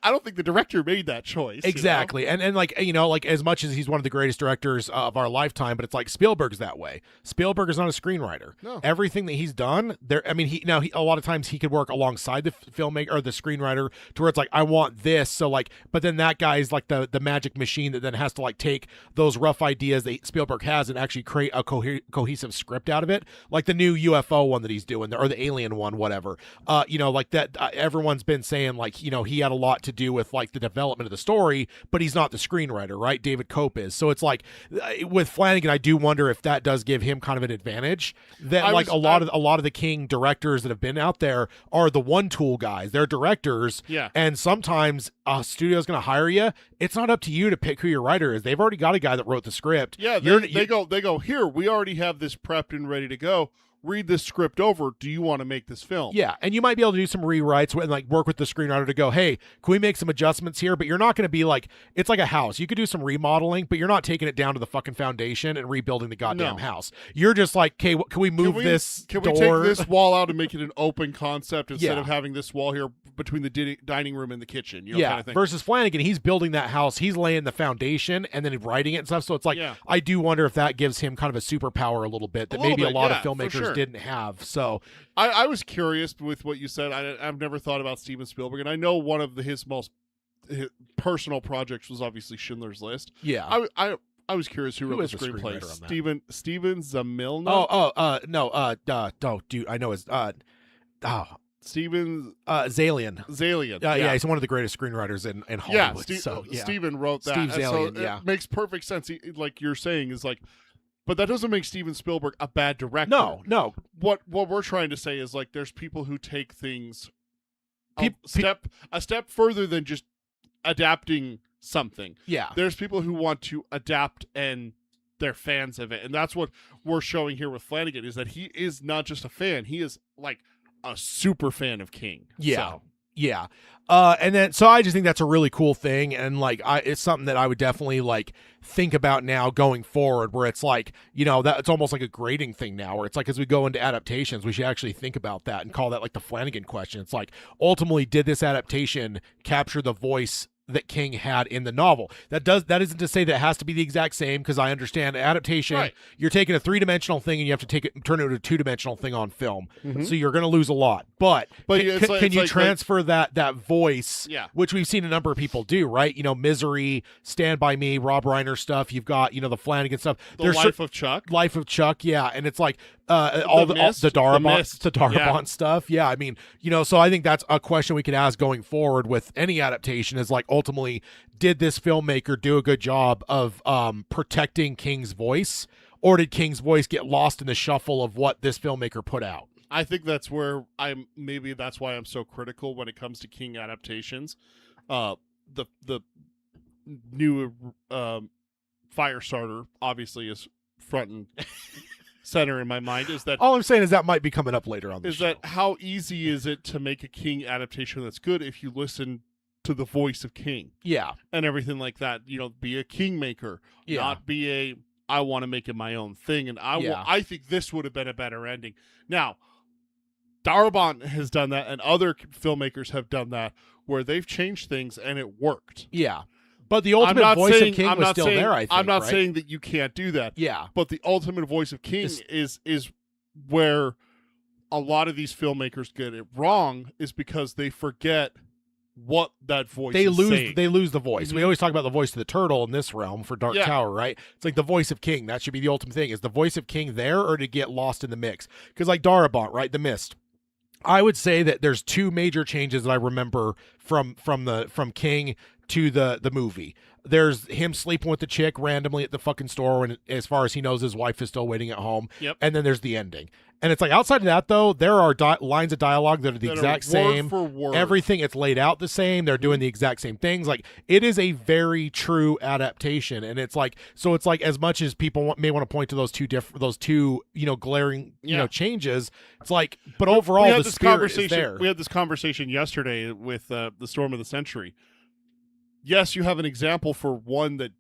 Speaker 2: I don't think the director made that choice.
Speaker 1: Exactly. And like, like as much as he's one of the greatest directors of our lifetime, but it's like Spielberg's that way. Spielberg is not a screenwriter.
Speaker 2: No.
Speaker 1: Everything that he's done there, I mean, he a lot of times he could work alongside the filmmaker or the screenwriter to where it's like, I want this. So like, but then that guy's like the magic machine that then has to like take those rough ideas that Spielberg has and actually create a cohesive script out of it. Like the new UFO one that he's doing or the alien one, whatever. Like that, everyone's been saying like, he had a lot to do with like the development of the story, but he's not the screenwriter, right? David Cope is. So it's like with Flanagan, I do wonder if that does give him kind of an advantage that a lot of the King directors that have been out there are the one tool guys. They're directors.
Speaker 2: Yeah.
Speaker 1: And sometimes a studio's going to hire you. It's not up to you to pick who your writer is. They've already got a guy that wrote the script.
Speaker 2: Yeah. They go, here, we already have this prepped and ready to go. Read this script over. Do you want to make this film?
Speaker 1: Yeah, and you might be able to do some rewrites and like work with the screenwriter to go, hey, can we make some adjustments here? But you're not going to be like, it's like a house. You could do some remodeling, but you're not taking it down to the fucking foundation and rebuilding the goddamn
Speaker 2: No.
Speaker 1: house. You're just like, okay, can we move this
Speaker 2: Can
Speaker 1: door?
Speaker 2: we take this wall out and make it an open concept instead
Speaker 1: Yeah.
Speaker 2: of having this wall here between the dining room and the kitchen?
Speaker 1: Yeah,
Speaker 2: kind of thing.
Speaker 1: versus Flanagan, he's building that house, he's laying the foundation and then writing it and stuff. So it's like,
Speaker 2: Yeah.
Speaker 1: I do wonder if that gives him kind of a superpower a little bit that
Speaker 2: little
Speaker 1: maybe a
Speaker 2: bit,
Speaker 1: lot
Speaker 2: yeah,
Speaker 1: of
Speaker 2: for
Speaker 1: filmmakers
Speaker 2: sure.
Speaker 1: didn't have. So
Speaker 2: I was curious with what you said. I've never thought about Steven Spielberg, and I know one of his most personal projects was obviously Schindler's List.
Speaker 1: yeah.
Speaker 2: I was curious who wrote
Speaker 1: is
Speaker 2: the
Speaker 1: the
Speaker 2: screenplay.
Speaker 1: screenwriter on that?
Speaker 2: Steven Zamilna.
Speaker 1: No, dude, I know his
Speaker 2: Steven
Speaker 1: Zalian.
Speaker 2: Zalian.
Speaker 1: Yeah, he's one of the greatest screenwriters in
Speaker 2: Yeah,
Speaker 1: Hollywood.
Speaker 2: Steven wrote that.
Speaker 1: Steve
Speaker 2: and
Speaker 1: Zalian,
Speaker 2: so
Speaker 1: yeah.
Speaker 2: It makes perfect sense. Like you're saying is like, but that doesn't make Steven Spielberg a bad director.
Speaker 1: No.
Speaker 2: What we're trying to say is like there's people who take things a step further than just adapting something.
Speaker 1: Yeah.
Speaker 2: There's people who want to adapt and they're fans of it. And that's what we're showing here with Flanagan is that he is not just a fan. He is like a super fan of King.
Speaker 1: Yeah.
Speaker 2: So,
Speaker 1: Yeah. And then, so I just think that's a really cool thing. And like, it's something that I would definitely like think about now going forward where it's like, that it's almost like a grading thing now where it's like, as we go into adaptations, we should actually think about that and call that like the Flanagan question. It's like, ultimately, did this adaptation capture the voice that King had in the novel? That isn't to say that it has to be the exact same, because I understand adaptation,
Speaker 2: Right.
Speaker 1: You're taking a 3-dimensional thing and you have to turn it into a 2-dimensional thing on film. So you're going to lose a lot. But can you transfer that voice,
Speaker 2: Yeah.
Speaker 1: which we've seen a number of people do, right? Misery, Stand By Me, Rob Reiner stuff. You've got, the Flanagan stuff.
Speaker 2: The Life of Chuck.
Speaker 1: Life of Chuck, yeah. And it's like all the Darabont stuff. Yeah, I mean, so I think that's a question we could ask going forward with any adaptation is like, ultimately, did this filmmaker do a good job of protecting King's voice, or did King's voice get lost in the shuffle of what this filmmaker put out?
Speaker 2: I think that's where that's why I'm so critical when it comes to King adaptations. The new Firestarter obviously is front and center in my mind, is that
Speaker 1: All I'm saying is that might be coming up later on the
Speaker 2: is
Speaker 1: show.
Speaker 2: that how easy is it to make a King adaptation that's good if you listen to the voice of King
Speaker 1: Yeah.
Speaker 2: and everything like that? You know, be a kingmaker,
Speaker 1: Yeah.
Speaker 2: not be a I want to make it my own thing, and I think this would have been a better ending. Now, Darabont has done that, and other filmmakers have done that, where they've changed things and it worked.
Speaker 1: Yeah. But the ultimate voice of King was still
Speaker 2: saying,
Speaker 1: there, I think.
Speaker 2: I'm not
Speaker 1: right?
Speaker 2: saying that you can't do that.
Speaker 1: Yeah.
Speaker 2: But the ultimate voice of King is where a lot of these filmmakers get it wrong, is because they forget what that voice is saying.
Speaker 1: They lose the voice.
Speaker 2: Mm-hmm.
Speaker 1: We always talk about the voice of the turtle in this realm for Dark Tower, right? It's like the voice of King. That should be the ultimate thing. Is the voice of King there, or to get lost in the mix? Because like Darabont, right? The Mist. I would say that there's two major changes that I remember from King to the movie. There's him sleeping with the chick randomly at the fucking store, and as far as he knows, his wife is still waiting at home.
Speaker 2: Yep.
Speaker 1: And then there's the ending. And it's like, outside of that, though, there are lines of dialogue that are the exact same.
Speaker 2: Word for word.
Speaker 1: Everything, it's laid out the same. They're doing the exact same things. Like, it is a very true adaptation. And it's like, so it's like, as much as people may want to point to those two glaring, changes, it's like, but overall, the spirit is there.
Speaker 2: We had this conversation yesterday with the Storm of the Century. Yes, you have an example for one that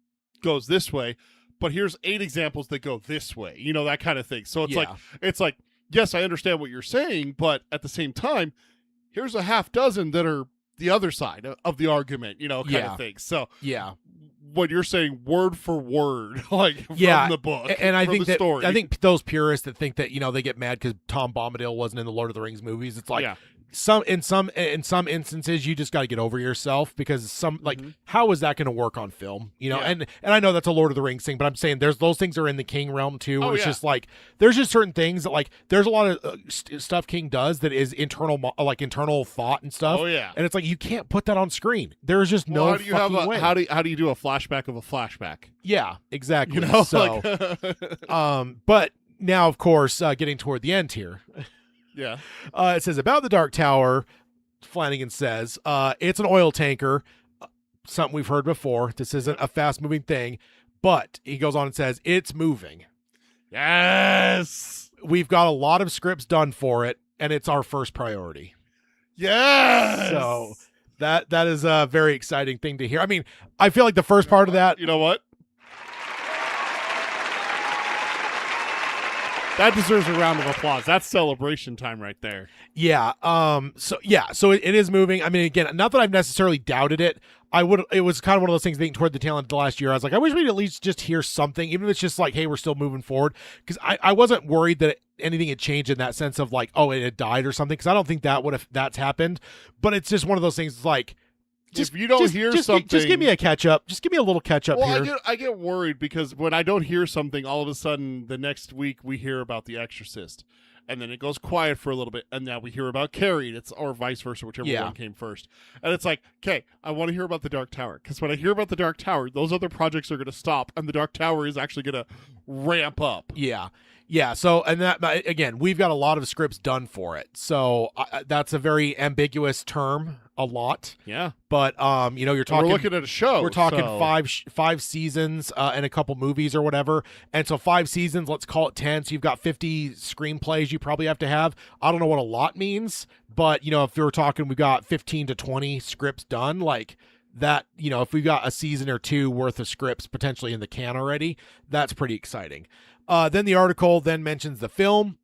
Speaker 2: goes this way, but here's 8 examples that go this way, that kind of thing. So it's like, yes, I understand what you're saying, but at the same time, here's a half dozen that are the other side of the argument, kind of thing. So what you're saying, word for word, like from the book,
Speaker 1: and I
Speaker 2: from
Speaker 1: think
Speaker 2: the
Speaker 1: that
Speaker 2: story.
Speaker 1: I think those purists that think that they get mad because Tom Bombadil wasn't in the Lord of the Rings movies. It's like. In some instances you just got to get over yourself, because how is that going to work on film, and I know that's a Lord of the Rings thing, but I'm saying those things are in the King realm too, where it's just like there's just certain things that like there's a lot of stuff King does that is internal thought and stuff, and it's like you can't put that on screen. There's just no
Speaker 2: how do you
Speaker 1: fucking way.
Speaker 2: How do you do a flashback of a flashback?
Speaker 1: Yeah, exactly.
Speaker 2: So
Speaker 1: but now of course getting toward the end here.
Speaker 2: Yeah.
Speaker 1: It says about the Dark Tower, Flanagan says, it's an oil tanker, something we've heard before. This isn't a fast-moving thing, but he goes on and says, it's moving.
Speaker 2: Yes!
Speaker 1: We've got a lot of scripts done for it, and it's our first priority.
Speaker 2: Yes!
Speaker 1: So that is a very exciting thing to hear. I mean, I feel like the first part of that...
Speaker 2: You know what? That deserves a round of applause. That's celebration time right there.
Speaker 1: Yeah. So it is moving. I mean, again, not that I've necessarily doubted it. It was kind of one of those things being toward the tail end of the last year. I was like, I wish we'd at least just hear something, even if it's just like, hey, we're still moving forward. Because I wasn't worried that anything had changed in that sense of like, oh, it had died or something. Because I don't think that's happened. But it's just one of those things like,
Speaker 2: if you don't hear something,
Speaker 1: just give me a catch up. Just give me a little catch up here.
Speaker 2: I get worried because when I don't hear something, all of a sudden the next week we hear about The Exorcist, and then it goes quiet for a little bit, and now we hear about Carrie. Or vice versa, whichever one came first. And it's like, okay, I want to hear about the Dark Tower, because when I hear about the Dark Tower, those other projects are going to stop, and the Dark Tower is actually going to ramp up.
Speaker 1: Yeah. So, and that again, we've got a lot of scripts done for it. So that's a very ambiguous term. A lot, but you're talking.
Speaker 2: We're looking at a show.
Speaker 1: We're talking five seasons and a couple movies or whatever, and so 5 seasons. Let's call it 10. So you've got 50 screenplays. You probably have to have. I don't know what a lot means, but if you're talking, we've got 15 to 20 scripts done, like that. If we've got a season or 2 worth of scripts potentially in the can already, that's pretty exciting. Then the article then mentions the film.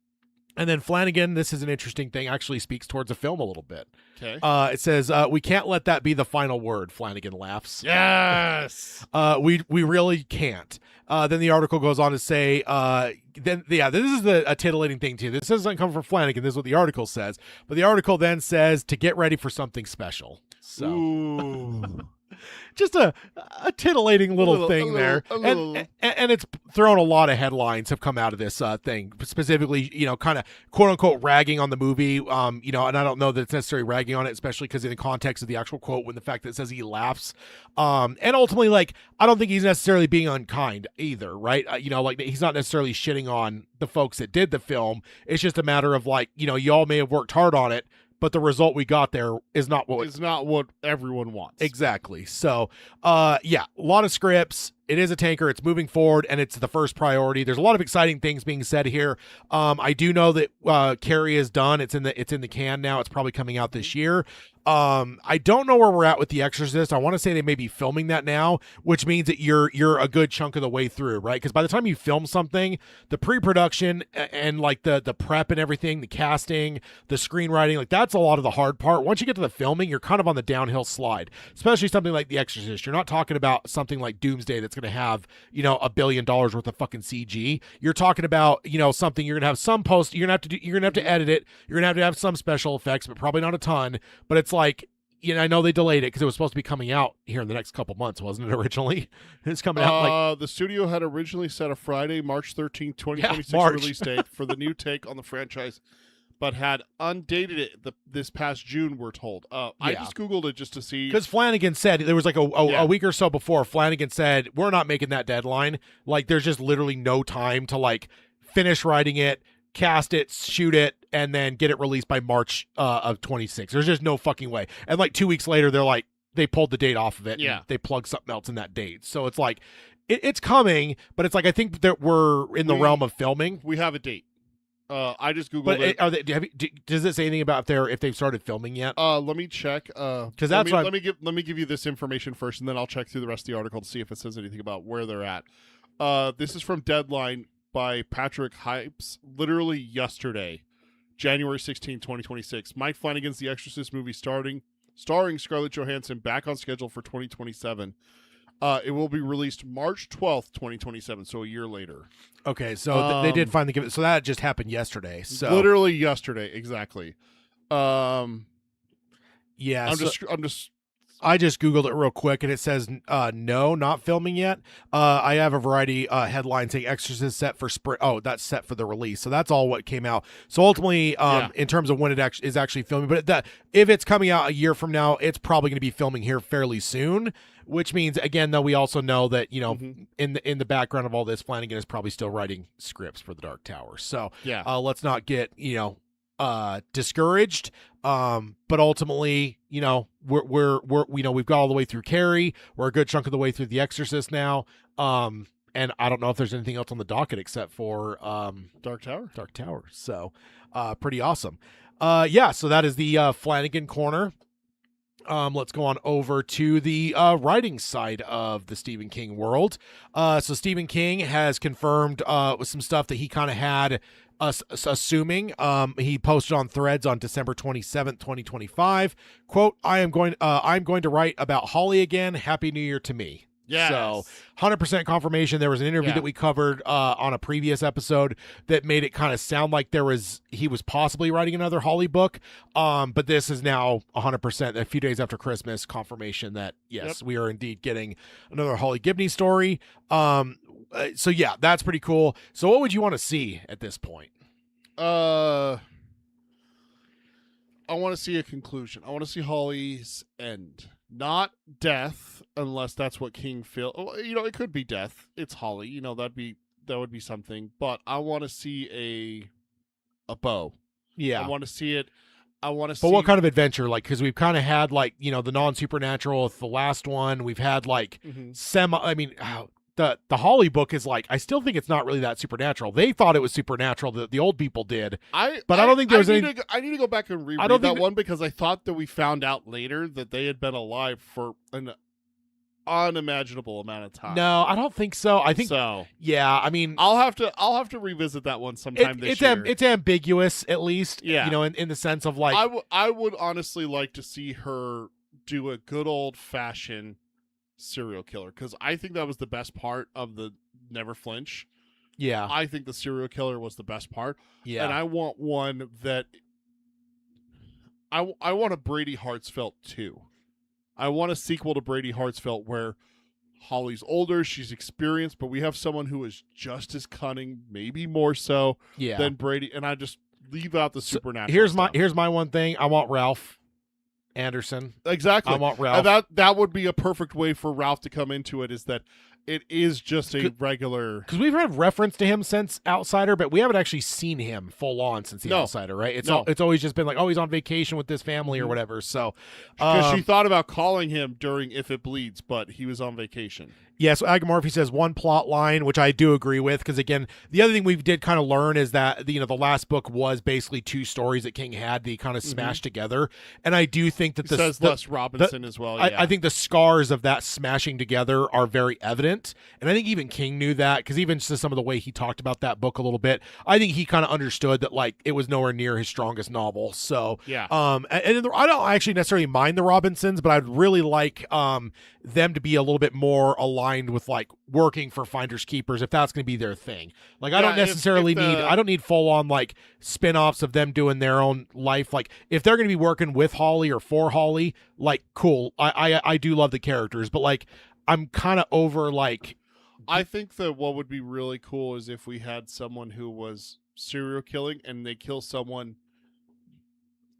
Speaker 1: And then Flanagan, this is an interesting thing, actually speaks towards the film a little bit.
Speaker 2: Okay.
Speaker 1: It says, we can't let that be the final word, Flanagan laughs.
Speaker 2: Yes!
Speaker 1: We really can't. Then the article goes on to say, this is a titillating thing too. This doesn't come from Flanagan, this is what the article says. But the article then says to get ready for something special. So.
Speaker 2: Ooh.
Speaker 1: Just a tittillating little thing there. And it's thrown a lot of headlines have come out of this thing, specifically, kind of quote unquote ragging on the movie. And I don't know that it's necessarily ragging on it, especially because in the context of the actual quote, when the fact that it says he laughs. And ultimately, like, I don't think he's necessarily being unkind either, right? Like he's not necessarily shitting on the folks that did the film. It's just a matter of like, y'all may have worked hard on it, but the result we got there is not what
Speaker 2: It's not what everyone wants.
Speaker 1: exactly. So, yeah, a lot of scripts. It is a tanker. It's moving forward, and it's the first priority. There's a lot of exciting things being said here. I do know that Carrie is done. It's in the can now. It's probably coming out this year. I don't know where we're at with The Exorcist. I want to say they may be filming that now, which means that you're a good chunk of the way through, right? Because by the time you film something, the pre-production and like the prep and everything, the casting, the screenwriting, like that's a lot of the hard part. Once you get to the filming, you're kind of on the downhill slide, especially something like The Exorcist. You're not talking about something like Doomsday that's going to have, $1 billion worth of fucking CG. You're talking about, something you're going to have some post, you're going to have to edit it. You're going to have some special effects, but probably not a ton. But it's like, I know they delayed it because it was supposed to be coming out here in the next couple months, wasn't it, originally? It's coming out
Speaker 2: the studio had originally set a Friday, March 13th, 2026
Speaker 1: March.
Speaker 2: release date for the new take on the franchise, but had undated it this past June, we're told. I just Googled it just to see.
Speaker 1: Because Flanagan said, there was like a week or so before, Flanagan said, we're not making that deadline. Like, there's just literally no time to, like, finish writing it, cast it, shoot it, and then get it released by March of 26. There's just no fucking way. And like 2 weeks later, they're like, they pulled the date off of it.
Speaker 2: Yeah.
Speaker 1: And they plugged something else in that date. So it's like, it's coming, but it's like, I think that we're in the realm of filming.
Speaker 2: We have a date. I just Googled it.
Speaker 1: Does it say anything about if they've started filming yet?
Speaker 2: Let me check.
Speaker 1: Because that's what
Speaker 2: let me give you this information first, and then I'll check through the rest of the article to see if it says anything about where they're at. This is from Deadline by Patrick Hypes, literally yesterday, January 16, 2026. Mike Flanagan's The Exorcist movie starring Scarlett Johansson back on schedule for 2027. It will be released March 12th, 2027, so a year later.
Speaker 1: Okay, so they did finally give it. So that just happened yesterday. So
Speaker 2: literally yesterday, exactly.
Speaker 1: Yeah, I just Googled it real quick, and it says, no, not filming yet. I have a variety headline saying Exorcist set for spring. Oh, that's set for the release. So that's all what came out. So ultimately, in terms of when it is actually filming, but if it's coming out a year from now, it's probably going to be filming here fairly soon, which means, again, though, we also know that, in the background of all this, Flanagan is probably still writing scripts for The Dark Tower. So let's not get, discouraged. But ultimately, we're we've got all the way through Carrie. We're a good chunk of the way through The Exorcist now. And I don't know if there's anything else on the docket except for
Speaker 2: Dark Tower.
Speaker 1: So pretty awesome. So that is the Flanagan corner. Let's go on over to the writing side of the Stephen King world. So Stephen King has confirmed with some stuff that he kind of had us assuming. He posted on Threads on December 27th, 2025. Quote, I'm going to write about Holly again. Happy New Year to me.
Speaker 2: Yes.
Speaker 1: So 100% confirmation. There was an interview that we covered on a previous episode that made it kind of sound like he was possibly writing another Holly book. But this is now 100% a few days after Christmas confirmation that yes, we are indeed getting another Holly Gibney story. So yeah, that's pretty cool. So what would you want to see at this point?
Speaker 2: I want to see a conclusion. I want to see Holly's end. Not death, unless that's what King feel. It could be death. It's Holly. That would be something. But I want to see a bow.
Speaker 1: Yeah,
Speaker 2: I want to see it. I want to see.
Speaker 1: But what kind of adventure? Like, because we've kind of had the non-supernatural with the last one. We've had the Holly book is I still think it's not really that supernatural. They thought it was supernatural. The old people did. I don't think there was any.
Speaker 2: I need to go back and reread that one because I thought that we found out later that they had been alive for an unimaginable amount of time.
Speaker 1: No, I don't think so. I think
Speaker 2: so.
Speaker 1: Yeah, I mean,
Speaker 2: I'll have to revisit that one sometime this year.
Speaker 1: It's ambiguous, at least.
Speaker 2: Yeah,
Speaker 1: in the sense of
Speaker 2: I would honestly like to see her do a good old fashioned serial killer, because I think that was the best part of the Never Flinch.
Speaker 1: Yeah,
Speaker 2: I think the serial killer was the best part.
Speaker 1: Yeah,
Speaker 2: and I want one that I want a Brady Hartsfeld 2. I want a sequel to Brady Hartsfeld where Holly's older, she's experienced, but we have someone who is just as cunning, maybe more so than Brady, and I just leave out the supernatural.
Speaker 1: Here's my one thing. I want Ralph Anderson.
Speaker 2: Exactly.
Speaker 1: I want Ralph.
Speaker 2: And that would be a perfect way for Ralph to come into it, is that it is just a regular.
Speaker 1: Because we've had reference to him since Outsider, but we haven't actually seen him full on since the Outsider, right? It's always just been like, oh, he's on vacation with this family or whatever. So
Speaker 2: because she thought about calling him during If It Bleeds, but he was on vacation.
Speaker 1: Yes, Agamorphy says one plot line, which I do agree with, because again, the other thing we did kind of learn is that the last book was basically 2 stories that King had that he kind of smashed together, and I do think that
Speaker 2: says Les Robinson as well.
Speaker 1: I think the scars of that smashing together are very evident, and I think even King knew that, because even just some of the way he talked about that book a little bit, I think he kind of understood that like it was nowhere near his strongest novel. So
Speaker 2: yeah,
Speaker 1: and I don't actually necessarily mind the Robinsons, but I'd really like them to be a little bit more aligned with like working for Finders Keepers if that's going to be their thing. Like I don't necessarily I don't need full on like spin-offs of them doing their own life. Like if they're going to be working with Holly or for Holly, like cool. I do love the characters, but like I'm kind of over like
Speaker 2: I think that what would be really cool is if we had someone who was serial killing and they kill someone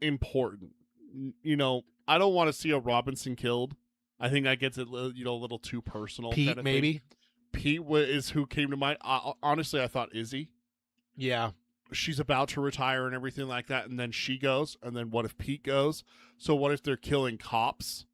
Speaker 2: important. I don't want to see a Robinson killed. I think that gets it, a little too personal.
Speaker 1: Pete,
Speaker 2: kind of
Speaker 1: maybe.
Speaker 2: Pete is who came to mind. Honestly, I thought Izzy.
Speaker 1: Yeah.
Speaker 2: She's about to retire and everything like that, and then she goes, and then what if Pete goes? So what if they're killing cops?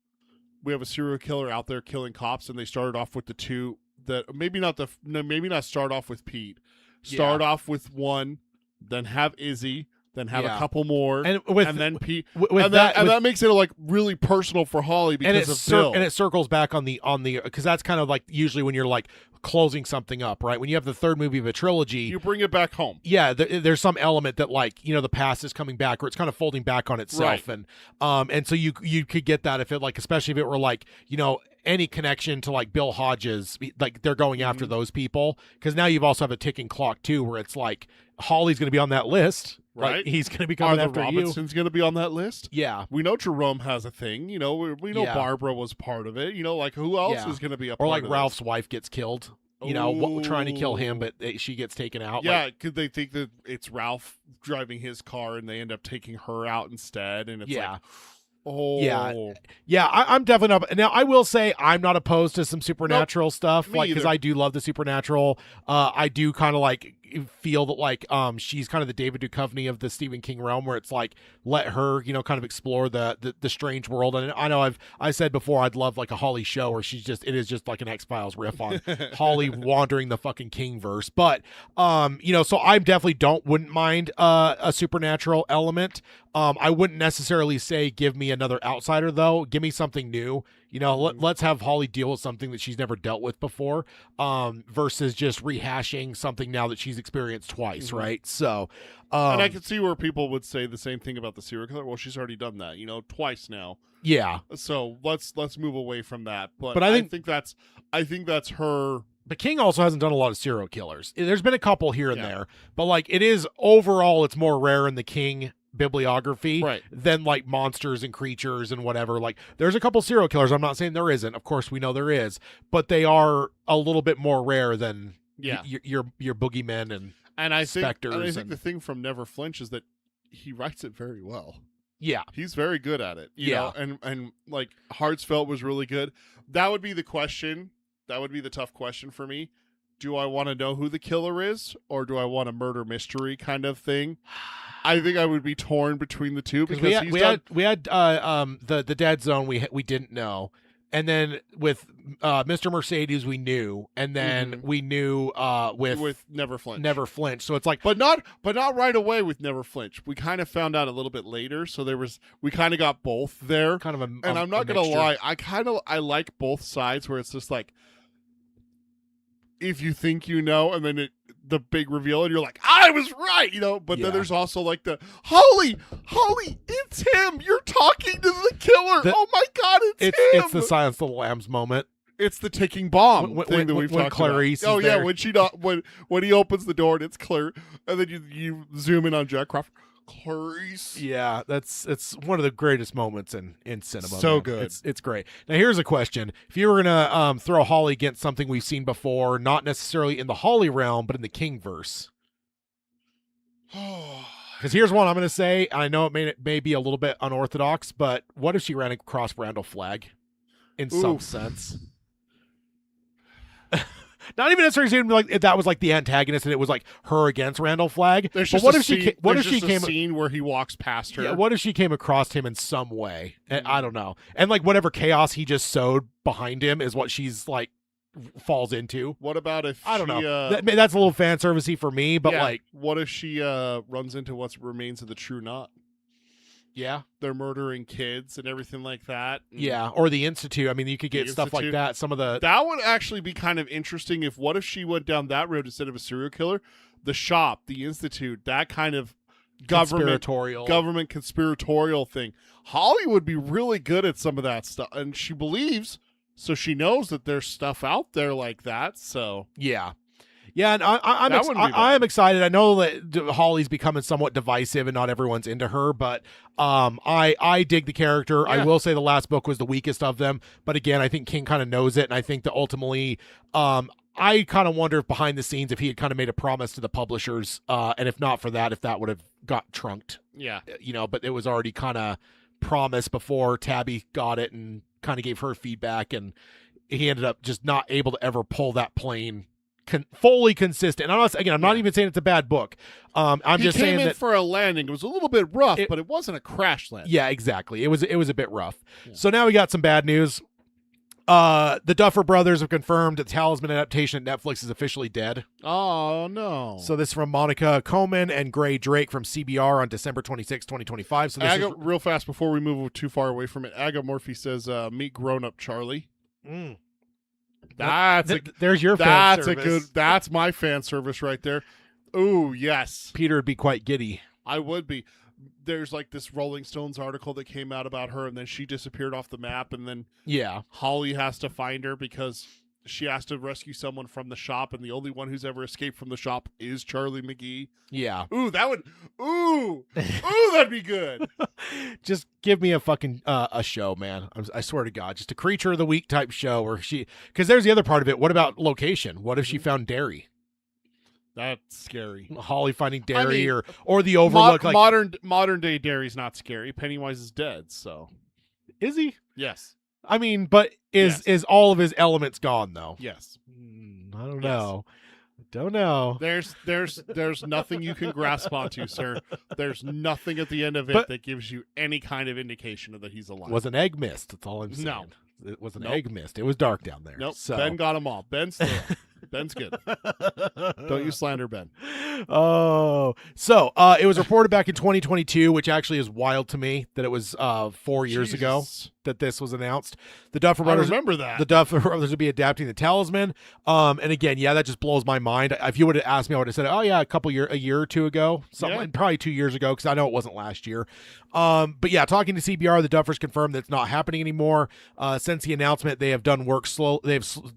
Speaker 2: We have a serial killer out there killing cops, and they started off with the 2 that maybe not start off with Pete. Start off with 1, then have Izzy, then have a couple more, and then Pete, that makes it like really personal for Holly because of Bill.
Speaker 1: And it circles back on the because that's kind of like usually when you're like closing something up, right? When you have the 3rd movie of a trilogy,
Speaker 2: you bring it back home.
Speaker 1: Yeah, there's some element that like the past is coming back, or it's kind of folding back on itself,
Speaker 2: right.
Speaker 1: and so you could get that if it like, especially if it were like any connection to like Bill Hodges, like they're going after those people, because now you've also have a ticking clock too, where it's like Holly's going to be on that list, right? Like, he's going to be coming after
Speaker 2: Robinson's going to be on that list.
Speaker 1: Yeah,
Speaker 2: we know Jerome has a thing. We know Barbara was part of it. Like who else is going to be a part
Speaker 1: or like
Speaker 2: of
Speaker 1: Ralph's
Speaker 2: this?
Speaker 1: Wife gets killed. Trying to kill him, but she gets taken out.
Speaker 2: Yeah, because they think that it's Ralph driving his car, and they end up taking her out instead. And it's like,
Speaker 1: I'm definitely not. Now I will say I'm not opposed to some supernatural stuff, like because I do love the supernatural. I do kind of like feel that like she's kind of the David Duchovny of the Stephen King realm, where it's like let her kind of explore the strange world. And I know I said before I'd love like a Holly show where it is just like an X-Files riff on Holly wandering the fucking King verse. But so I definitely wouldn't mind a supernatural element. I wouldn't necessarily say give me another Outsider though. Give me something new. Let's have Holly deal with something that she's never dealt with before, versus just rehashing something now that she's experienced twice, right? So,
Speaker 2: and I can see where people would say the same thing about the serial killer. Well, she's already done that, twice now.
Speaker 1: Yeah.
Speaker 2: So let's move away from that. But
Speaker 1: I think
Speaker 2: that's her.
Speaker 1: But King also hasn't done a lot of serial killers. There's been a couple here and there, but like it is overall, it's more rare in the King bibliography than like monsters and creatures and whatever. Like there's a couple serial killers. I'm not saying there isn't. Of course we know there is, but they are a little bit more rare than your boogeymen and specters.
Speaker 2: And I think the thing from Never Flinch is that he writes it very well.
Speaker 1: Yeah,
Speaker 2: he's very good at it. You know? And like Heartsfelt was really good. That would be the question. That would be the tough question for me. Do I want to know who the killer is, or do I want a murder mystery kind of thing? I think I would be torn between the two because we
Speaker 1: had the Dead Zone we didn't know, and then with Mr. Mercedes we knew, and then we knew with
Speaker 2: Never Flinch.
Speaker 1: So it's like,
Speaker 2: but not right away with Never Flinch. We kind of found out a little bit later. So we kind of got both there.
Speaker 1: Kind of
Speaker 2: and I'm not gonna lie, I like both sides where it's just like, if you think and then the big reveal, and you're like, I was right, But then there's also like the Holly, it's him. You're talking to the killer. Oh my God, it's him.
Speaker 1: It's the Silence of the Lambs moment.
Speaker 2: It's the ticking bomb thing that we've talked
Speaker 1: Clarice
Speaker 2: about.
Speaker 1: Oh yeah,
Speaker 2: when he opens the door and it's Claire, and then you zoom in on Jack Crawford. Clarice.
Speaker 1: Yeah, it's one of the greatest moments in cinema.
Speaker 2: So
Speaker 1: man.
Speaker 2: good.
Speaker 1: It's great. Now here's a question: if you were gonna throw Holly against something we've seen before, not necessarily in the Holly realm, but in the King verse, because here's one I'm gonna say. I know it may be a little bit unorthodox, but what if she ran across Randall Flagg in some sense? not even necessarily saying like if that was like the antagonist and it was like her against Randall Flagg.
Speaker 2: There's
Speaker 1: But
Speaker 2: just
Speaker 1: what
Speaker 2: a
Speaker 1: if she?
Speaker 2: scene-
Speaker 1: What
Speaker 2: there's
Speaker 1: if she
Speaker 2: just a
Speaker 1: came?
Speaker 2: scene where he walks past her?
Speaker 1: Yeah, what if she came across him in some way? And I don't know. And like whatever chaos he just sowed behind him is what she's like falls into.
Speaker 2: What about if
Speaker 1: I don't
Speaker 2: she,
Speaker 1: know. That's a little fan servicey for me, but
Speaker 2: yeah,
Speaker 1: like,
Speaker 2: what if she runs into what remains of the True Knot?
Speaker 1: yeah,
Speaker 2: They're murdering kids and everything like that. And
Speaker 1: yeah, or the Institute. I mean, you could get
Speaker 2: The
Speaker 1: stuff like
Speaker 2: Institute.
Speaker 1: that. Some of the
Speaker 2: that would actually be kind of interesting. If what if she went down that road instead of a serial killer? The shop, the Institute, that kind of
Speaker 1: conspiratorial.
Speaker 2: government conspiratorial thing. Holly would be really good at some of that stuff, and she believes, so she knows that there's stuff out there like that. So
Speaker 1: Yeah. Yeah, and
Speaker 2: That wouldn't be bad.
Speaker 1: I am excited. I know that Holly's becoming somewhat divisive and not everyone's into her, but I dig the character. I
Speaker 2: Yeah.
Speaker 1: will say the last book was the weakest of them, but again, I think King kind of knows it, and I think that ultimately, I kind of wonder if behind the scenes if he had kind of made a promise to the publishers, and if not for that, if that would have got trunked,
Speaker 2: yeah,
Speaker 1: but it was already kind of promised before Tabby got it and kind of gave her feedback, and he ended up just not able to ever pull that plane fully consistent. And I'm not even saying it's a bad book. I'm
Speaker 2: he
Speaker 1: just
Speaker 2: came
Speaker 1: saying
Speaker 2: in
Speaker 1: that
Speaker 2: for a landing. It was a little bit rough, but it wasn't a crash landing.
Speaker 1: yeah, exactly. It was a bit rough.
Speaker 2: Yeah.
Speaker 1: So now we got some bad news. The Duffer Brothers have confirmed that the Talisman adaptation at Netflix is officially dead.
Speaker 2: Oh no!
Speaker 1: So this is from Monica Coleman and Gray Drake from CBR on December 26, 2025. So this is
Speaker 2: real fast before we move too far away from it. Aga Morphy says, "Meet grown-up Charlie."
Speaker 1: there's your fan
Speaker 2: That's a
Speaker 1: service.
Speaker 2: good. That's my fan service right there. Ooh, yes,
Speaker 1: Peter would be quite giddy.
Speaker 2: I would be. There's like this Rolling Stones article that came out about her, and then she disappeared off the map, and then
Speaker 1: Yeah.
Speaker 2: Holly has to find her because she has to rescue someone from the shop, and the only one who's ever escaped from the shop is Charlie McGee.
Speaker 1: Yeah.
Speaker 2: Ooh, that would. Ooh, that'd be good.
Speaker 1: Just give me a fucking a show, man. I swear to God, just a Creature of the Week type show where because there's the other part of it. What about location? What if she found Derry?
Speaker 2: That's scary.
Speaker 1: Holly finding Derry
Speaker 2: mean,
Speaker 1: or the Overlook. Like,
Speaker 2: modern day Derry's not scary. Pennywise is dead, so
Speaker 1: is he?
Speaker 2: yes,
Speaker 1: I mean, but is all of his elements gone though?
Speaker 2: yes.
Speaker 1: I don't know. Don't know.
Speaker 2: There's nothing you can grasp onto, sir. There's nothing at the end of it
Speaker 1: But-
Speaker 2: that gives you any kind of indication of that he's alive.
Speaker 1: Was an egg mist. That's all I'm saying.
Speaker 2: No.
Speaker 1: It was an
Speaker 2: Nope.
Speaker 1: egg mist. It was dark down there.
Speaker 2: Nope.
Speaker 1: So.
Speaker 2: Ben got them all. Ben's through. Ben's good. Don't you slander Ben.
Speaker 1: Oh, so it was reported back in 2022, which actually is wild to me that it was 4 years ago
Speaker 2: Jesus.
Speaker 1: that this was announced. The Duffer
Speaker 2: I
Speaker 1: Brothers,
Speaker 2: remember that.
Speaker 1: the Duffer Brothers would be adapting the Talisman. And again, yeah, that just blows my mind. If you would have asked me, I would have said, oh yeah, a year or two ago, probably 2 years ago, because I know it wasn't last year. But yeah, talking to CBR, the Duffers confirmed that it's not happening anymore. Since the announcement, they have done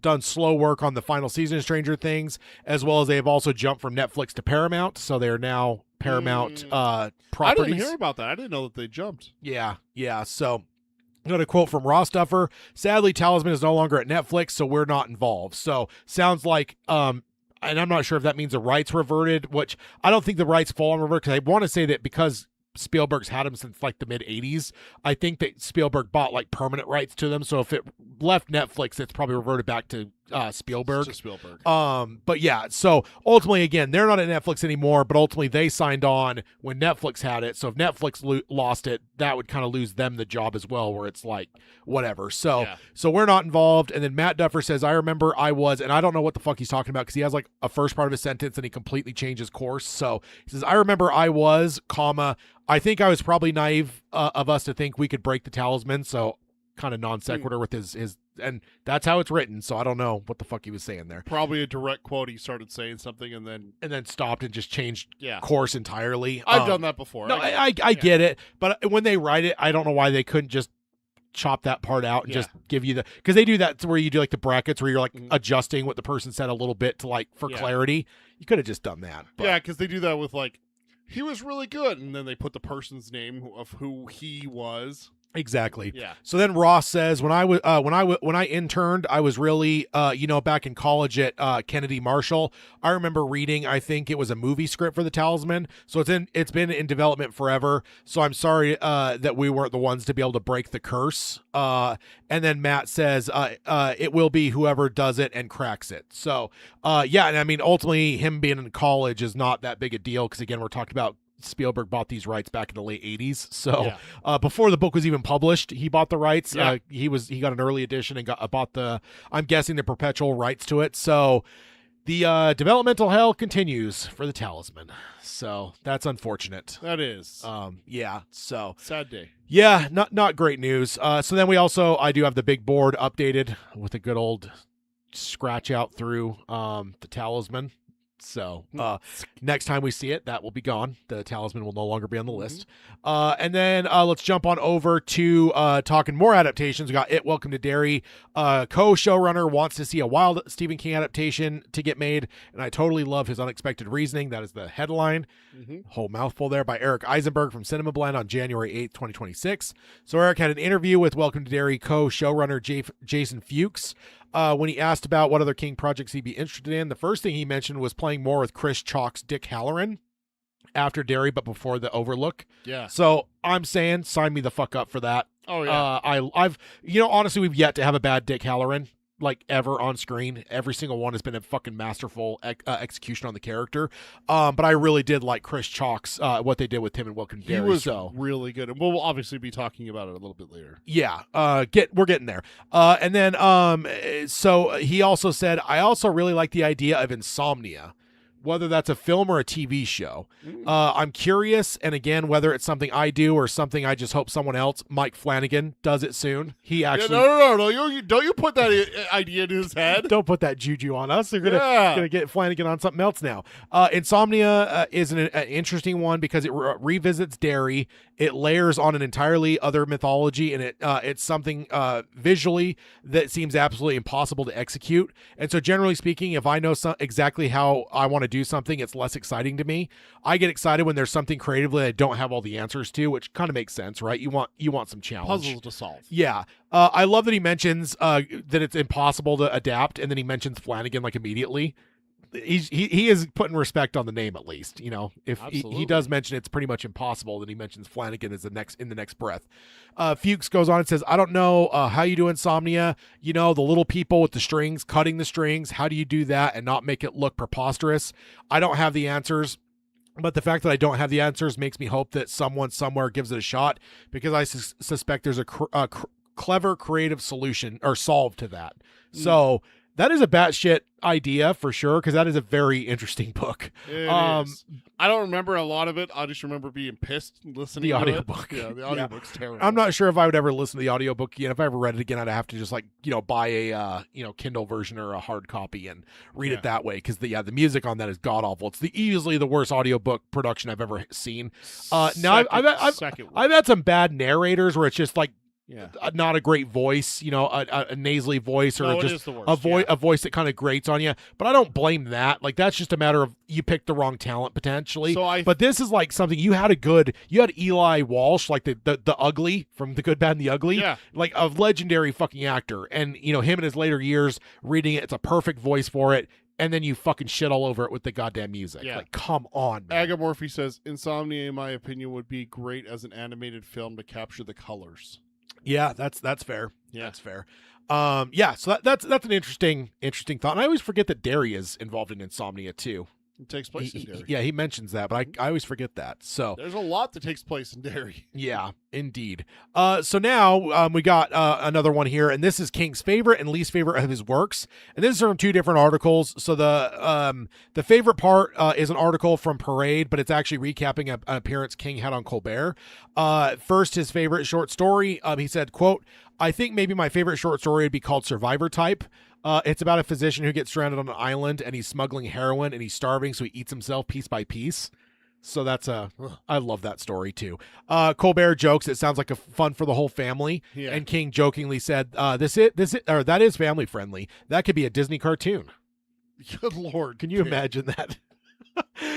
Speaker 1: done slow work on the final season of Stranger Things, as well as they have also jumped from Netflix to Paramount, so they are now Paramount
Speaker 2: I
Speaker 1: properties.
Speaker 2: didn't hear about that. I didn't know that they jumped.
Speaker 1: Yeah. So I'm going to quote from Ross Duffer. Sadly, Talisman is no longer at Netflix, so we're not involved. So sounds like, and I'm not sure if that means the rights reverted, which I don't think the rights fall on revert, because I want to say that because Spielberg's had them since like the mid 80s. I think that Spielberg bought like permanent rights to them. So if it left Netflix, it's probably reverted back to Spielberg.
Speaker 2: To Spielberg.
Speaker 1: But yeah, so ultimately, again, they're not at Netflix anymore, but ultimately they signed on when Netflix had it. So if Netflix lost it, that would kind of lose them the job as well, where it's like, whatever. So,
Speaker 2: Yeah.
Speaker 1: so we're not involved. And then Matt Duffer says, I remember I was, and I don't know what the fuck he's talking about because he has like a first part of his sentence and he completely changes course. So he says, I remember I was, comma, I think I was probably naive of us to think we could break the Talisman. So kind of non sequitur with his, and that's how it's written. So I don't know what the fuck he was saying there.
Speaker 2: Probably a direct quote. He started saying something and then
Speaker 1: Stopped and just changed
Speaker 2: yeah.
Speaker 1: course entirely.
Speaker 2: I've done that before.
Speaker 1: No, I get it, but when they write it, I don't know why they couldn't just chop that part out and
Speaker 2: Yeah.
Speaker 1: just give you because they do that where you do like the brackets where you're like
Speaker 2: Mhm.
Speaker 1: adjusting what the person said a little bit to like for
Speaker 2: Yeah.
Speaker 1: clarity. You could have just done that. But,
Speaker 2: Yeah, because they do that with like, he was really good, and then they put the person's name of who he was.
Speaker 1: Exactly.
Speaker 2: Yeah.
Speaker 1: So then Ross says, when I interned, I was really, back in college at Kennedy Marshall. I remember reading, I think it was a movie script for The Talisman. So it's been in development forever. So I'm sorry that we weren't the ones to be able to break the curse. And then Matt says, it will be whoever does it and cracks it. So and I mean, ultimately, him being in college is not that big a deal because again, we're talking about Spielberg bought these rights back in the late 80s. So before the book was even published, he bought the rights.
Speaker 2: Yeah.
Speaker 1: He got an early edition and bought I'm guessing the perpetual rights to it. So the developmental hell continues for The Talisman. So that's unfortunate.
Speaker 2: That is.
Speaker 1: So
Speaker 2: Sad day.
Speaker 1: yeah, not great news. So then I do have the big board updated with a good old scratch out through The Talisman. So next time we see it, that will be gone. The Talisman will no longer be on the list. And then let's jump on over to talking more adaptations. We got It, Welcome to Derry. Co-showrunner wants to see a wild Stephen King adaptation to get made, and I totally love his unexpected reasoning. That is the headline. Whole mouthful there, by Eric Eisenberg from Cinema Blend on January 8th, 2026. So Eric had an interview with Welcome to Derry co-showrunner Jason Fuchs. When he asked about what other King projects he'd be interested in, the first thing he mentioned was playing more with Chris Chalk's Dick Halloran after Derry, but before The Overlook.
Speaker 2: Yeah.
Speaker 1: So I'm saying, sign me the fuck up for that.
Speaker 2: Oh yeah.
Speaker 1: I've honestly, we've yet to have a bad Dick Halloran like ever on screen. Every single one has been a fucking masterful execution on the character. But I really did like Chris Chalk's what they did with him in Welcome to Derry.
Speaker 2: He was really good, and we'll obviously be talking about it a little bit later.
Speaker 1: Yeah, we're getting there. And then so he also said, I also really like the idea of Insomnia, whether that's a film or a TV show. I'm curious, and again, whether it's something I do or something I just hope someone else, Mike Flanagan, does it soon. He actually...
Speaker 2: No. Don't you put that idea in his head.
Speaker 1: Don't put that juju on us. They're gonna get Flanagan on something else now. Insomnia is an interesting one because it revisits Derry. It layers on an entirely other mythology, and it's something visually that seems absolutely impossible to execute. And so, generally speaking, if I know exactly how I want to do something, it's less exciting to me. I get excited when there's something creatively I don't have all the answers to, which kind of makes sense, right? You want some challenge,
Speaker 2: Puzzles to solve.
Speaker 1: Yeah. I love that he mentions that it's impossible to adapt, and then he mentions Flanagan like immediately. He is putting respect on the name, at least. If he does mention it's pretty much impossible, then he mentions Flanagan as in the next breath. Fuchs goes on and says, I don't know how you do Insomnia. The little people with the strings, cutting the strings. How do you do that and not make it look preposterous? I don't have the answers. But the fact that I don't have the answers makes me hope that someone somewhere gives it a shot, because I suspect there's a clever, creative solution or solve to that. So that is a batshit idea for sure, because that is a very interesting book.
Speaker 2: It is. I don't remember a lot of it. I just remember being pissed listening to
Speaker 1: audiobook.
Speaker 2: it. Yeah, the audiobook's terrible.
Speaker 1: I'm not sure if I would ever listen to the audiobook again. If I ever read it again, I'd have to just buy a Kindle version or a hard copy and read it that way, because the music on that is god awful. It's easily the worst audiobook production I've ever seen. Now I've had some bad narrators where it's just like, not a great voice, a nasally voice, or just a voice that kind of grates on you. But I don't blame that. Like, that's just a matter of you picked the wrong talent potentially. But this is like something you had Eli Walsh, like the ugly from The Good, Bad, and the Ugly, like a legendary fucking actor. And him in his later years reading it's a perfect voice for it. And then you fucking shit all over it with the goddamn music. Like, come on, man.
Speaker 2: Agamorphy says, Insomnia, in my opinion, would be great as an animated film to capture the colors.
Speaker 1: Yeah, that's fair. Yeah, that's fair. So that's an interesting thought. And I always forget that Derry is involved in Insomnia too.
Speaker 2: It takes place in Derry.
Speaker 1: Yeah, he mentions that, but I always forget that. So
Speaker 2: there's a lot that takes place in Derry.
Speaker 1: Yeah, indeed. So now we got another one here, and this is King's favorite and least favorite of his works. And this is from two different articles. So the favorite part is an article from Parade, but it's actually recapping an appearance King had on Colbert. First, his favorite short story. He said, quote, I think maybe my favorite short story would be called Survivor Type. It's about a physician who gets stranded on an island, and he's smuggling heroin, and he's starving, so he eats himself piece by piece. So I love that story too. Colbert jokes it sounds like a fun for the whole family, and King jokingly said, that is family friendly. That could be a Disney cartoon.
Speaker 2: Good Lord.
Speaker 1: Can you imagine that?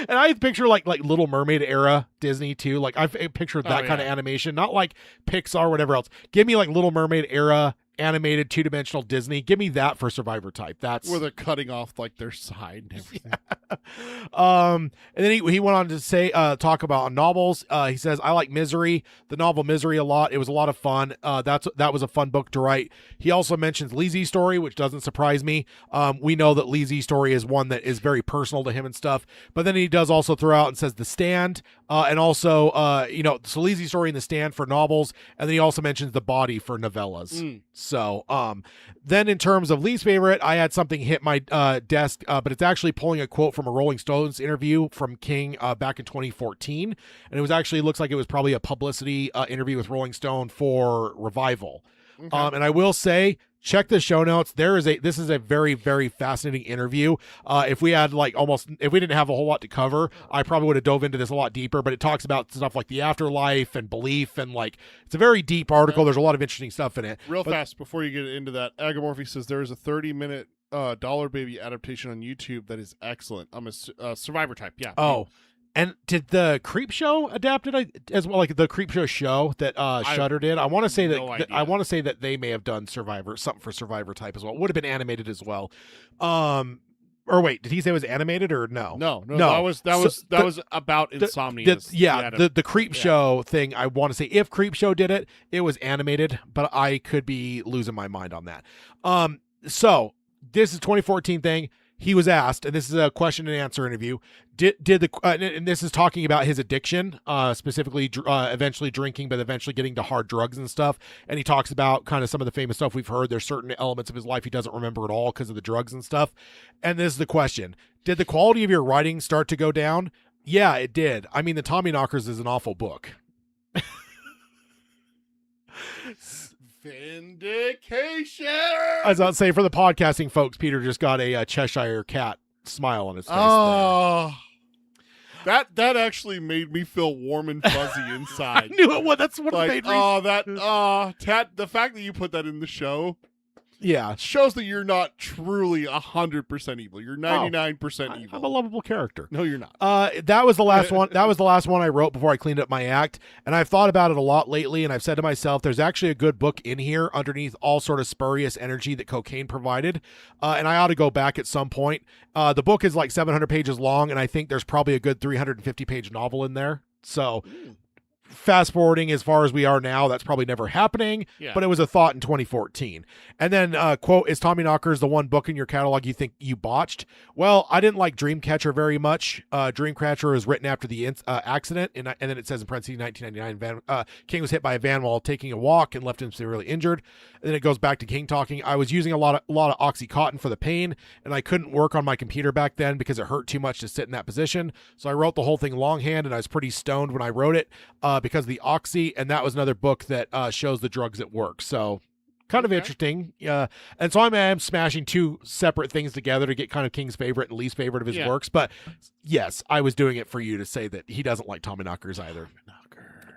Speaker 1: And I picture like Little Mermaid era Disney too. Like I've pictured that kind of animation, not like Pixar or whatever else. Give me like Little Mermaid era animated 2-dimensional Disney. Give me that for Survivor type. That's
Speaker 2: where they're cutting off like their side and everything.
Speaker 1: And then he went on to say talk about novels. He says, I like Misery, the novel Misery, a lot. It was a lot of fun. That was a fun book to write. He also mentions Lee's Story, which doesn't surprise me. We know that Lee's Story is one that is very personal to him and stuff. But then he does also throw out and says The Stand, and also so Lee's Story and The Stand for novels, and then he also mentions The Body for novellas. So then in terms of least favorite, I had something hit my desk, but it's actually pulling a quote from a Rolling Stones interview from King back in 2014, and it was actually looks like it was probably a publicity interview with Rolling Stone for Revival.
Speaker 2: Okay.
Speaker 1: And I will say, check the show notes. This is a very, very fascinating interview. If we didn't have a whole lot to cover, I probably would have dove into this a lot deeper, but it talks about stuff like the afterlife and belief, and like, it's a very deep article. There's a lot of interesting stuff in it.
Speaker 2: Fast before you get into that, Agamorphy says there is a 30-minute Dollar Baby adaptation on YouTube that is excellent. I'm a Survivor type. Yeah.
Speaker 1: Oh, and did the Creep Show adapt it as well? Like the Creep Show that Shudder did. I want to say that they may have done something for Survivor type as well. It would have been animated as well. Or wait, did he say it was animated or no?
Speaker 2: No. That was about insomnia.
Speaker 1: The Creep Show thing. I want to say if Creep Show did it, it was animated, but I could be losing my mind on that. So this is 2014 thing. He was asked, and this is a question and answer interview. And this is talking about his addiction, specifically eventually drinking, but eventually getting to hard drugs and stuff. And he talks about kind of some of the famous stuff we've heard. There's certain elements of his life he doesn't remember at all because of the drugs and stuff. And this is the question: did the quality of your writing start to go down? Yeah, it did. I mean, the Tommyknockers is an awful book.
Speaker 2: Vindication.
Speaker 1: I was about to say, for the podcasting folks, Peter just got a Cheshire cat smile on his face.
Speaker 2: Oh, that actually made me feel warm and fuzzy inside.
Speaker 1: I knew it would. That's what it made me.
Speaker 2: The fact that you put that in the show, shows that you're not truly 100% evil. You're 99% evil.
Speaker 1: I'm a lovable character.
Speaker 2: No, you're not.
Speaker 1: That was the last one. That was the last one I wrote before I cleaned up my act. And I've thought about it a lot lately. And I've said to myself, there's actually a good book in here underneath all sort of spurious energy that cocaine provided. And I ought to go back at some point. The book is like 700 pages long, and I think there's probably a good 350-page novel in there. So fast forwarding as far as we are now, that's probably never happening, but it was a thought in 2014. And then quote, is Tommyknockers the one book in your catalog you think you botched? Well, I didn't like Dreamcatcher very much. Dreamcatcher was written after the accident, and then it says in parentheses 1999 King was hit by a van while taking a walk and left him severely injured. And then it goes back to King talking, I was using a lot of Oxycontin for the pain, and I couldn't work on my computer back then because it hurt too much to sit in that position, so I wrote the whole thing longhand, and I was pretty stoned when I wrote it because of the oxy, and that was another book that shows the drugs at work. So kind of interesting. And so I'm smashing two separate things together to get kind of King's favorite and least favorite of his works. But yes, I was doing it for you to say that he doesn't like Tommyknockers either.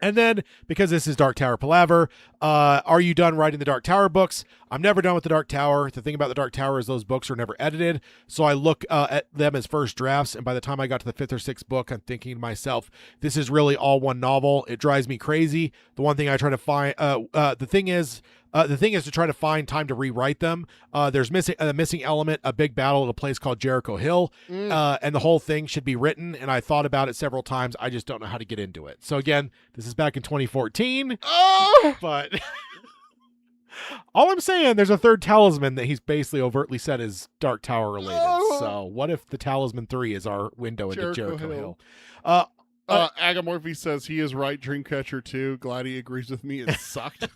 Speaker 1: And then, because this is Dark Tower Palaver, are you done writing the Dark Tower books? I'm never done with the Dark Tower. The thing about the Dark Tower is those books are never edited, so I look at them as first drafts, and by the time I got to the 5th or 6th book, I'm thinking to myself, this is really all one novel. It drives me crazy. The one thing I try to find, the thing is to try to find time to rewrite them. There's a missing element, a big battle at a place called Jericho Hill, and the whole thing should be written, and I thought about it several times. I just don't know how to get into it. So again, this is back in 2014, but all I'm saying, there's a third talisman that he's basically overtly said is Dark Tower related. So what if the Talisman 3 is our window into Jericho Hill?
Speaker 2: Agamorphy says he is right. Dreamcatcher 2. Glad he agrees with me. It sucked.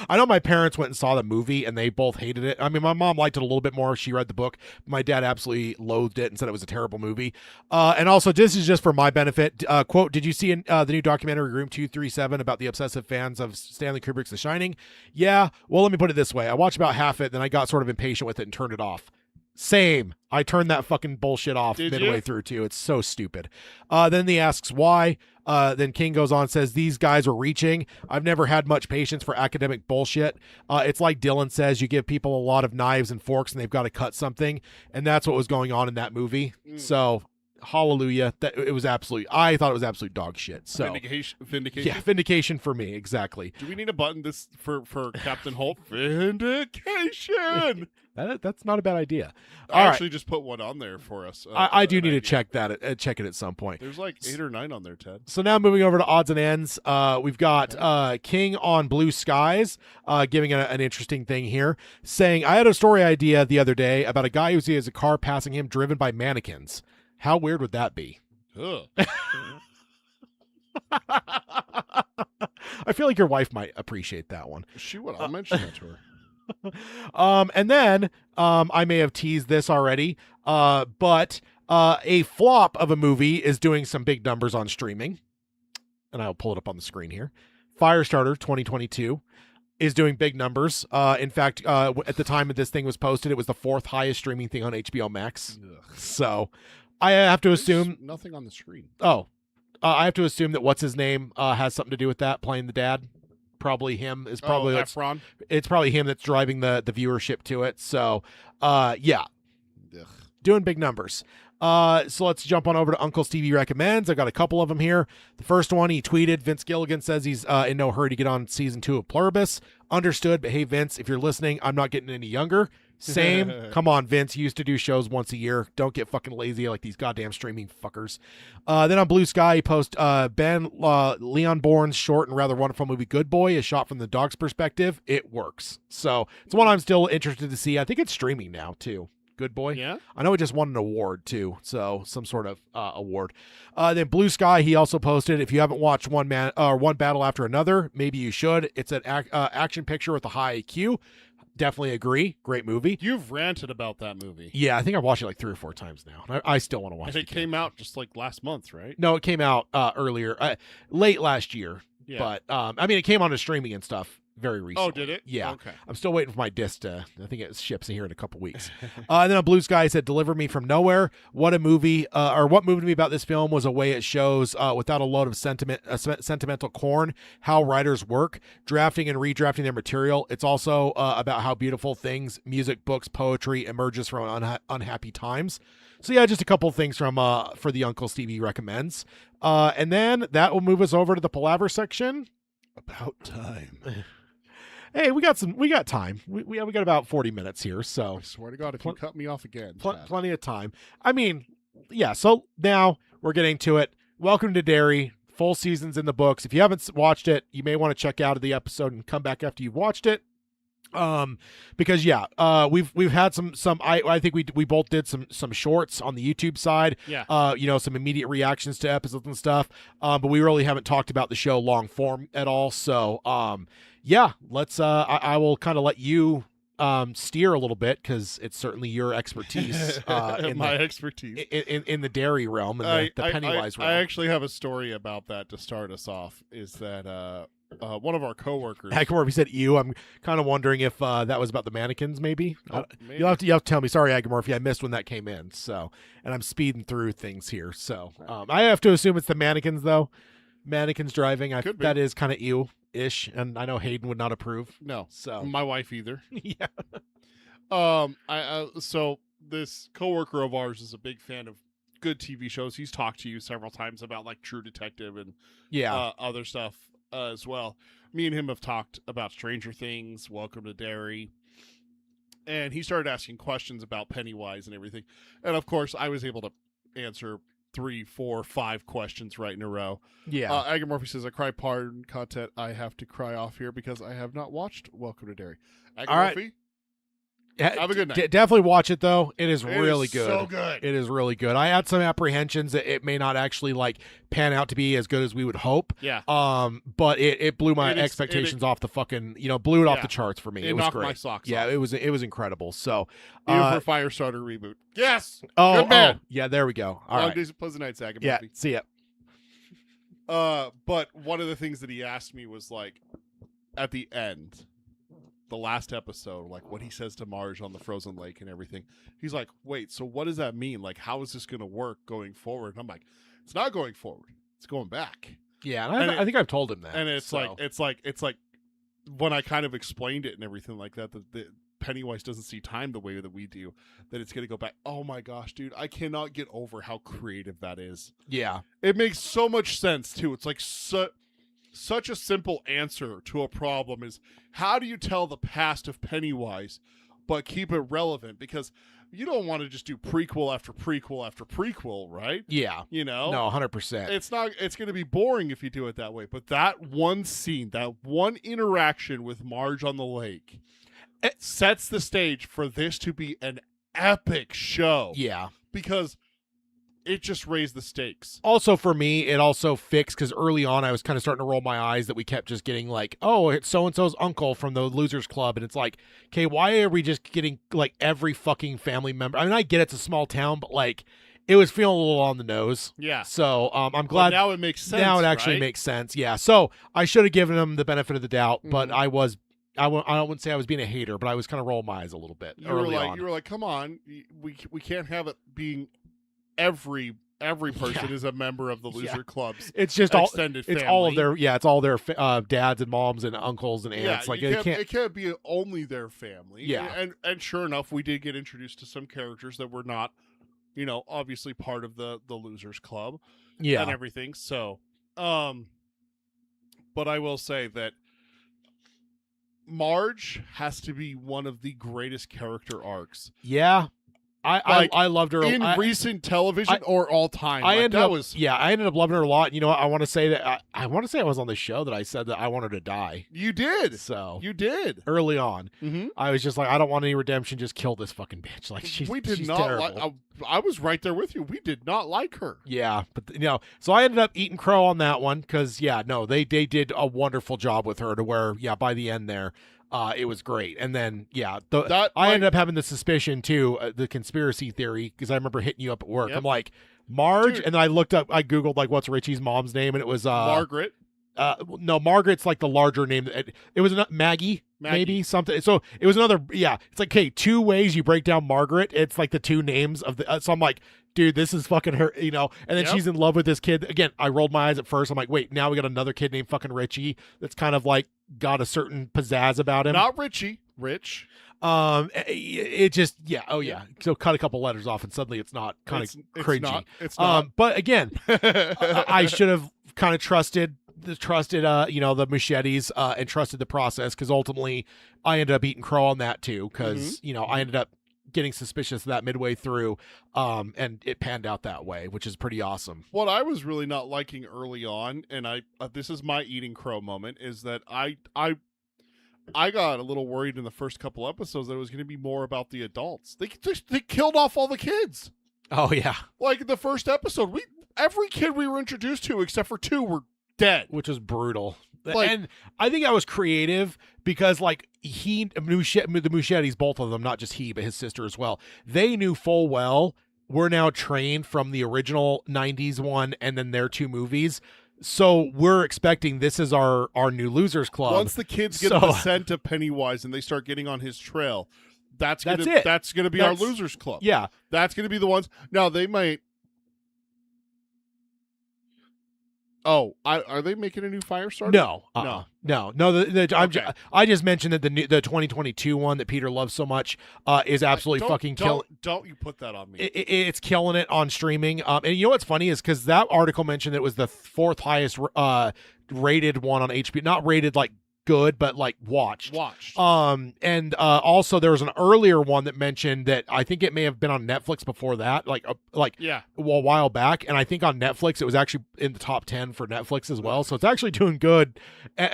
Speaker 1: I know my parents went and saw the movie, and they both hated it. I mean, my mom liked it a little bit more. She read the book. My dad absolutely loathed it and said it was a terrible movie. And also, this is just for my benefit. Quote, did you see the new documentary Room 237 about the obsessive fans of Stanley Kubrick's The Shining? Yeah. Well, let me put it this way. I watched about half it, then I got sort of impatient with it and turned it off. Same. I turned that fucking bullshit off midway through too. It's so stupid. Then he asks why. Then King goes on and says, these guys are reaching. I've never had much patience for academic bullshit. It's like Dylan says, you give people a lot of knives and forks and they've got to cut something. And that's what was going on in that movie. So hallelujah. That it was I thought it was absolute dog shit. So
Speaker 2: Vindication.
Speaker 1: yeah, vindication for me, exactly.
Speaker 2: Do we need a button this for Captain Holt? Vindication.
Speaker 1: That's not a bad idea.
Speaker 2: I
Speaker 1: All right.
Speaker 2: actually just put one on there for us.
Speaker 1: I do
Speaker 2: an
Speaker 1: need to
Speaker 2: idea.
Speaker 1: check that. Check it at some point.
Speaker 2: There's like 8 or 9 on there, Ted.
Speaker 1: So now moving over to odds and ends, we've got King on Blue Skies giving an interesting thing here, saying, I had a story idea the other day about a guy who sees a car passing him driven by mannequins. How weird would that be?
Speaker 2: Ugh.
Speaker 1: I feel like your wife might appreciate that one.
Speaker 2: She would. I'll mention that to her.
Speaker 1: And then I may have teased this already, but a flop of a movie is doing some big numbers on streaming, and I'll pull it up on the screen here. Firestarter 2022 is doing big numbers. In fact, at the time that this thing was posted, it was the 4th highest streaming thing on HBO Max.
Speaker 2: Ugh.
Speaker 1: So I have to assume.
Speaker 2: There's nothing on the screen.
Speaker 1: I have to assume that what's his name has something to do with that, playing the dad. Probably him is probably
Speaker 2: Efron.
Speaker 1: it's probably him that's driving the viewership to it. So yeah,
Speaker 2: Ugh.
Speaker 1: doing big numbers. So let's jump on over to Uncle's TV Recommends. I got a couple of them here. The first one, he tweeted, Vince Gilligan says he's in no hurry to get on season 2 of Pluribus. Understood, but hey, Vince, if you're listening, I'm not getting any younger. Same. Come on, Vince. You used to do shows once a year. Don't get fucking lazy like these goddamn streaming fuckers. Then on Blue Sky, he posts Ben Leon Bourne's short and rather wonderful movie Good Boy is shot from the dog's perspective. It works. So it's one I'm still interested to see. I think it's streaming now, too. Good Boy.
Speaker 2: Yeah.
Speaker 1: I know it just won an award, too. So some sort of award. Then Blue Sky, he also posted, if you haven't watched One Battle After Another, maybe you should. It's an action picture with a high IQ. Definitely agree. Great movie.
Speaker 2: You've ranted about that movie.
Speaker 1: Yeah, I think I've watched it like 3 or 4 times now. I still want to watch
Speaker 2: And
Speaker 1: it.
Speaker 2: it came out just like last month, right?
Speaker 1: No, it came out earlier, late last year.
Speaker 2: Yeah.
Speaker 1: But I mean, it came onto streaming and stuff very recently.
Speaker 2: Oh, did it?
Speaker 1: Yeah.
Speaker 2: Okay.
Speaker 1: I'm still waiting for my disc to. I think it ships here in a couple weeks. And then on Blue Sky said, "Deliver Me from Nowhere." What a movie! Or what moved me about this film was a way it shows, without a load of sentimental corn, how writers work, drafting and redrafting their material. It's also about how beautiful things, music, books, poetry emerges from unhappy times. So yeah, just a couple things from for the Uncle Stevie Recommends, and then that will move us over to the Palaver section.
Speaker 2: About time.
Speaker 1: Hey, we got time. We got about 40 minutes here, so
Speaker 2: I swear to God, if you cut me off again, Chad.
Speaker 1: plenty of time. I mean, yeah. So now we're getting to it. Welcome to Derry. Full season's in the books. If you haven't watched it, you may want to check out the episode and come back after you've watched it. Because yeah, we've had some I think we both did some shorts on the YouTube side.
Speaker 2: Yeah.
Speaker 1: Some immediate reactions to episodes and stuff. But we really haven't talked about the show long form at all. So yeah, let's I will kind of let you steer a little bit, because it's certainly your expertise in
Speaker 2: my expertise
Speaker 1: in the Derry realm and the Pennywise realm.
Speaker 2: I actually have a story about that to start us off. Is that one of our coworkers?
Speaker 1: Agamorph, you said you. I'm kind of wondering if that was about the mannequins, maybe.
Speaker 2: Maybe.
Speaker 1: You'll have to tell me. Sorry, Agamorphy, I missed when that came in. So, and I'm speeding through things here. So, I have to assume it's the mannequins, though. Mannequins driving.
Speaker 2: Could be.
Speaker 1: That is kind of ew-ish, and I know Hayden would not approve.
Speaker 2: No.
Speaker 1: So,
Speaker 2: My wife either.
Speaker 1: yeah.
Speaker 2: So this coworker of ours is a big fan of good TV shows. He's talked to you several times about like True Detective and other stuff as well. Me and him have talked about Stranger Things, Welcome to Derry, and he started asking questions about Pennywise and everything. And of course, I was able to answer 3, 4, 5 questions right in a row.
Speaker 1: Yeah.
Speaker 2: Agamorphy says, "I cry pardon content. I have to cry off here because I have not watched Welcome to Derry." Agamorphy,
Speaker 1: All right.
Speaker 2: Have a good night.
Speaker 1: Definitely watch it, though. It is
Speaker 2: It
Speaker 1: really
Speaker 2: is
Speaker 1: good.
Speaker 2: so good.
Speaker 1: It is really good. I had some apprehensions that it may not actually like pan out to be as good as we would hope.
Speaker 2: Yeah.
Speaker 1: But it blew my
Speaker 2: It is-
Speaker 1: expectations off the fucking, blew it off
Speaker 2: Yeah.
Speaker 1: the charts for me.
Speaker 2: It
Speaker 1: It was
Speaker 2: knocked
Speaker 1: great.
Speaker 2: my socks
Speaker 1: Yeah,
Speaker 2: off.
Speaker 1: it was incredible. So,
Speaker 2: Even for Firestarter reboot. Yes.
Speaker 1: oh,
Speaker 2: Good man.
Speaker 1: yeah, there we go. All
Speaker 2: Long
Speaker 1: right.
Speaker 2: days of pleasant nights, Agamorphy.
Speaker 1: Yeah, see ya.
Speaker 2: But one of the things that he asked me was like, at the end, the last episode, like what he says to Marge on the frozen lake and everything. He's like, "Wait, so what does that mean? Like, how is this going to work going forward?" And I'm like, "It's not going forward. It's going back."
Speaker 1: Yeah,
Speaker 2: And
Speaker 1: I think I've told him that.
Speaker 2: And it's
Speaker 1: so.
Speaker 2: like when I kind of explained it and everything like that, Pennywise doesn't see time the way that we do, that it's going to go back. Oh my gosh, dude, I cannot get over how creative that is.
Speaker 1: Yeah.
Speaker 2: It makes so much sense too. It's like such a simple answer to a problem is, how do you tell the past of Pennywise but keep it relevant? Because you don't want to just do prequel after prequel after prequel, right?
Speaker 1: Yeah.
Speaker 2: You know?
Speaker 1: No, 100%.
Speaker 2: It's going to be boring if you do it that way. But that one scene, that one interaction with Marge on the lake, it sets the stage for this to be an epic show.
Speaker 1: Yeah.
Speaker 2: Because it just raised the stakes.
Speaker 1: Also, for me, it also fixed, because early on I was kind of starting to roll my eyes that we kept just getting like, oh, it's so-and-so's uncle from the Losers Club. And it's like, okay, why are we just getting like every fucking family member? I mean, I get it's a small town, but like it was feeling a little on the nose.
Speaker 2: Yeah.
Speaker 1: So I'm glad.
Speaker 2: But now it makes sense.
Speaker 1: Now it actually
Speaker 2: right?
Speaker 1: makes sense. Yeah. So I should have given him the benefit of the doubt, but
Speaker 2: Mhm.
Speaker 1: I wouldn't say I was being a hater, but I was kind of rolling my eyes a little bit early on.
Speaker 2: You were like, come on, we can't have it being every person is a member of the Loser Club's
Speaker 1: It's just all
Speaker 2: extended
Speaker 1: it's
Speaker 2: family.
Speaker 1: all of their it's all their dads and moms and uncles and aunts. Like
Speaker 2: it can't be only their family.
Speaker 1: Yeah.
Speaker 2: And sure enough, we did get introduced to some characters that were not, obviously part of the Losers Club.
Speaker 1: Yeah.
Speaker 2: And everything. So, but I will say that Marge has to be one of the greatest character arcs.
Speaker 1: Yeah. I loved her
Speaker 2: in recent television or all time.
Speaker 1: I ended up loving her a lot. You know, I want to say that I want to say I was on the show that I said that I want her to die.
Speaker 2: You did.
Speaker 1: So
Speaker 2: you did
Speaker 1: early on.
Speaker 2: Mm-hmm.
Speaker 1: I was just like, I don't want any redemption. Just kill this fucking bitch. Like she's
Speaker 2: not
Speaker 1: terrible.
Speaker 2: I was right there with you. We did not like her.
Speaker 1: Yeah, but so I ended up eating crow on that one because they did a wonderful job with her to where by the end there. It was great. And then, I ended up having the suspicion, too, the conspiracy theory, because I remember hitting you up at work.
Speaker 2: Yep.
Speaker 1: I'm like, Marge?
Speaker 2: Dude.
Speaker 1: And then I Googled, like, what's Richie's mom's name? And it was...
Speaker 2: Margaret.
Speaker 1: No, Margaret's, like, the larger name. It was Maggie, maybe, something. So it was another... Yeah, it's like, okay, two ways you break down Margaret. It's, like, the two names of the... so I'm like... Dude, this is fucking her, And then she's in love with this kid. Again, I rolled my eyes at first. I'm like, wait, now we got another kid named fucking Richie that's kind of like got a certain pizzazz about him.
Speaker 2: Not Richie. Rich.
Speaker 1: It just, So cut a couple letters off and suddenly it's not kind of cringy.
Speaker 2: It's not.
Speaker 1: But again, I should have kind of trusted the machetes and trusted the process, because ultimately I ended up eating crow on that too, because, I ended up getting suspicious of that midway through, and it panned out that way, which is pretty awesome.
Speaker 2: What I was really not liking early on, and this is my eating crow moment, is that I got a little worried in the first couple episodes that it was going to be more about the adults. They killed off all the kids.
Speaker 1: Oh yeah,
Speaker 2: like in the first episode, every kid we were introduced to except for two were dead,
Speaker 1: which was brutal.
Speaker 2: Like,
Speaker 1: and I think I was creative because, like, the Muschettis, both of them, not just he, but his sister as well, they knew full well we're now trained from the original 90s one and then their two movies. So we're expecting this is our new Losers Club.
Speaker 2: Once the kids get the scent of Pennywise and they start getting on his trail, that's gonna be our Losers Club.
Speaker 1: Yeah.
Speaker 2: That's gonna be the ones. Now they might. Oh, are they making a new Firestarter?
Speaker 1: No.
Speaker 2: Okay.
Speaker 1: I just mentioned that the 2022 one that Peter loves so much is absolutely fucking killing.
Speaker 2: Don't you put that on me?
Speaker 1: It's killing it on streaming. And you know what's funny is because that article mentioned it was the fourth highest rated one on HBO. Not rated like good, but like watched. And also there was an earlier one that mentioned that I think it may have been on Netflix before that, a while back, and I think on Netflix it was actually in the top 10 for Netflix as well, so it's actually doing good.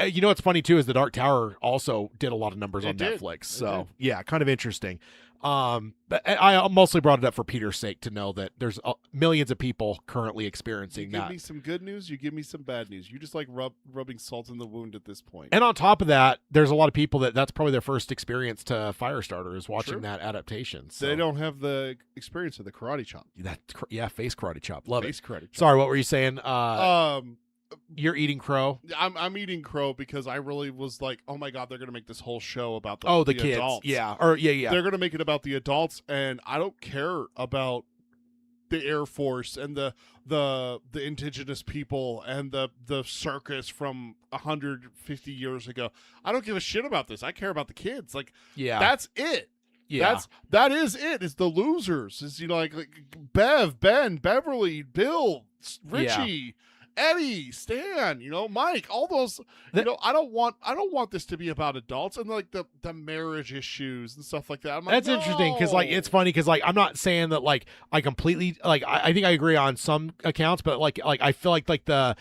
Speaker 1: You know what's funny too is the Dark Tower also did a lot of numbers on Netflix, so yeah, kind of interesting. But I mostly brought it up for Peter's sake to know that there's millions of people currently experiencing that.
Speaker 2: You give me some good news, you give me some bad news. You just like rubbing salt in the wound at this point.
Speaker 1: And on top of that, there's a lot of people that's probably their first experience to Firestarter is watching that adaptation. So.
Speaker 2: They don't have the experience of the karate chop.
Speaker 1: Face karate chop. Love
Speaker 2: face
Speaker 1: it.
Speaker 2: Karate chop.
Speaker 1: Sorry, what were you saying? You're eating crow.
Speaker 2: I'm eating crow because I really was like, oh my god, they're gonna make this whole show about the
Speaker 1: kids.
Speaker 2: adults.
Speaker 1: Yeah,
Speaker 2: They're gonna make it about the adults, and I don't care about Air Force and the indigenous people and the circus from 150 years ago. I don't give a shit about this. I care about the kids. Like,
Speaker 1: Yeah.
Speaker 2: that's it.
Speaker 1: Yeah.
Speaker 2: That is it. Is the losers. Is, you know, like Bev, Ben, Beverly, Bill, Richie, Eddie, Stan, you know, Mike, all those, you know, I don't want this to be about adults and like the marriage issues and stuff like that. I'm like,
Speaker 1: That's interesting because like it's funny because like I'm not saying that like I completely like I think I agree on some accounts, but like I feel like the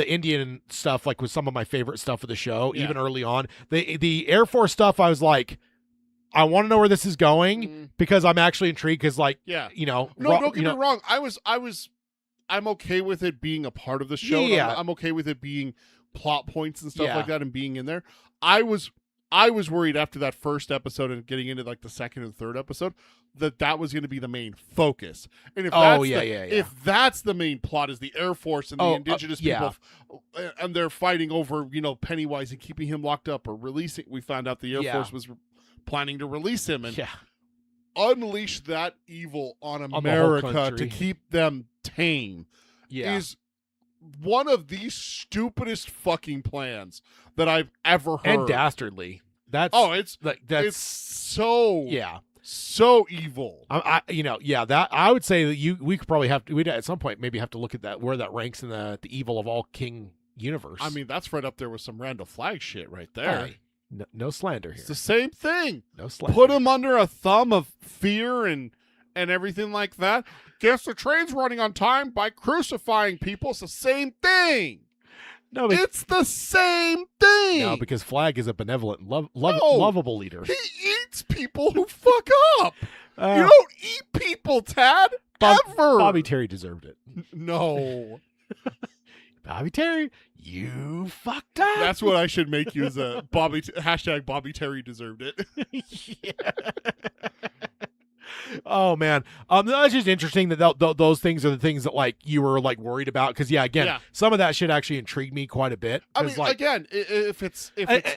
Speaker 1: Indian stuff like was some of my favorite stuff of the show even early on. The Air Force stuff I was like, I want to know where this is going because I'm actually intrigued because like you know
Speaker 2: don't get me wrong, I'm okay with it being a part of the show.
Speaker 1: Yeah.
Speaker 2: I'm okay with it being plot points and stuff like that and being in there. I was worried after that first episode and getting into like the second and third episode that was going to be the main focus. And if if that's the main plot is the Air Force and the indigenous people and they're fighting over, you know, Pennywise and keeping him locked up or releasing, we found out the Air Force was planning to release him and unleash that evil on America to keep them tame is one of the stupidest fucking plans that I've ever heard.
Speaker 1: And dastardly. That's
Speaker 2: it's so evil.
Speaker 1: That I would say that we could probably we'd at some point maybe have to look at that where that ranks in the evil of all king universe.
Speaker 2: I mean, that's right up there with some Randall Flagg shit right there.
Speaker 1: No slander here.
Speaker 2: It's the same thing.
Speaker 1: No slander.
Speaker 2: Put him under a thumb of fear and everything like that. Guess the train's running on time by crucifying people. It's the same thing.
Speaker 1: No,
Speaker 2: it's the same thing.
Speaker 1: No, because Flagg is a benevolent, lovable leader.
Speaker 2: He eats people who fuck up. You don't eat people, Tad. Ever.
Speaker 1: Bobby Terry deserved it.
Speaker 2: No.
Speaker 1: Bobby Terry, you fucked up.
Speaker 2: That's what I should make you as a hashtag Bobby Terry deserved it.
Speaker 1: Oh man, that's just interesting that those things are the things that like you were like worried about because some of that shit actually intrigued me quite a bit.
Speaker 2: I mean, like, again, if it's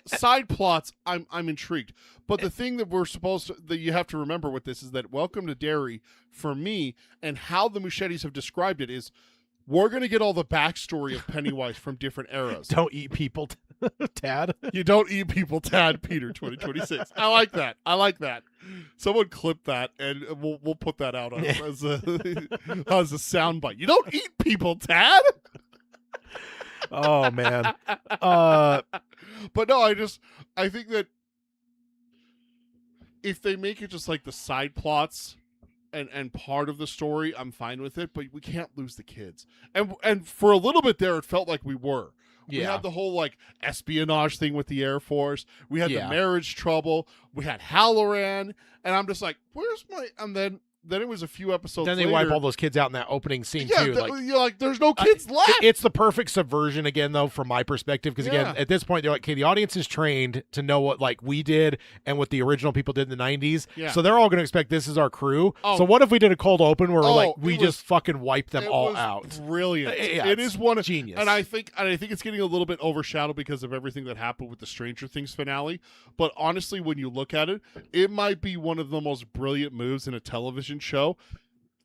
Speaker 2: side plots, I'm intrigued. But the thing that you have to remember with this is that Welcome to Derry for me and how the Muschettis have described it is we're going to get all the backstory of Pennywise from different eras.
Speaker 1: Don't eat people, Tad.
Speaker 2: You don't eat people, Tad, Peter 2026. I like that. Someone clip that and we'll put that out as a soundbite. You don't eat people, Tad.
Speaker 1: Oh man.
Speaker 2: But no, I think that if they make it just like the side plots and part of the story, I'm fine with it, but we can't lose the kids. And for a little bit there, it felt like we were. We had the whole like espionage thing with the Air Force. We had the marriage trouble. We had Halloran, and I'm just like, where's my? And then it was a few episodes.
Speaker 1: Then they wipe all those kids out in that opening scene too.
Speaker 2: You're like, there's no kids left.
Speaker 1: It's the perfect subversion again, though, from my perspective. Because again, at this point, they're like, okay, the audience is trained to know what like we did and what the original people did in the '90s. Yeah. So they're all going to expect this is our crew. So what if we did a cold open where we just fucking wipe them all out?
Speaker 2: Brilliant. It is one of
Speaker 1: genius.
Speaker 2: And I think it's getting a little bit overshadowed because of everything that happened with the Stranger Things finale. But honestly, when you look at it, it might be one of the most brilliant moves in a television show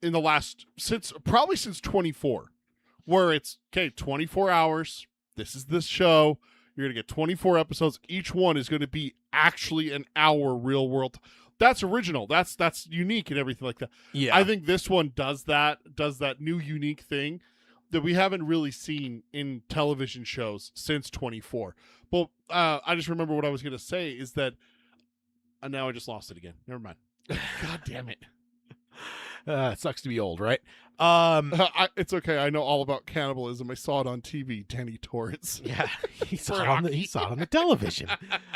Speaker 2: in the since 24, where it's 24 hours. This is this show. You're going to get 24 episodes. Each one is going to be actually an hour real world. That's original. That's unique and everything like that. Yeah. I think this one does that new unique thing that we haven't really seen in television shows since 24. But I just remember what I was going to say is that and now I just lost it again. Never mind. God damn it.
Speaker 1: It sucks to be old, right?
Speaker 2: It's okay. I know all about cannibalism. I saw it on TV. Danny Torrance.
Speaker 1: Yeah, he saw it on the television.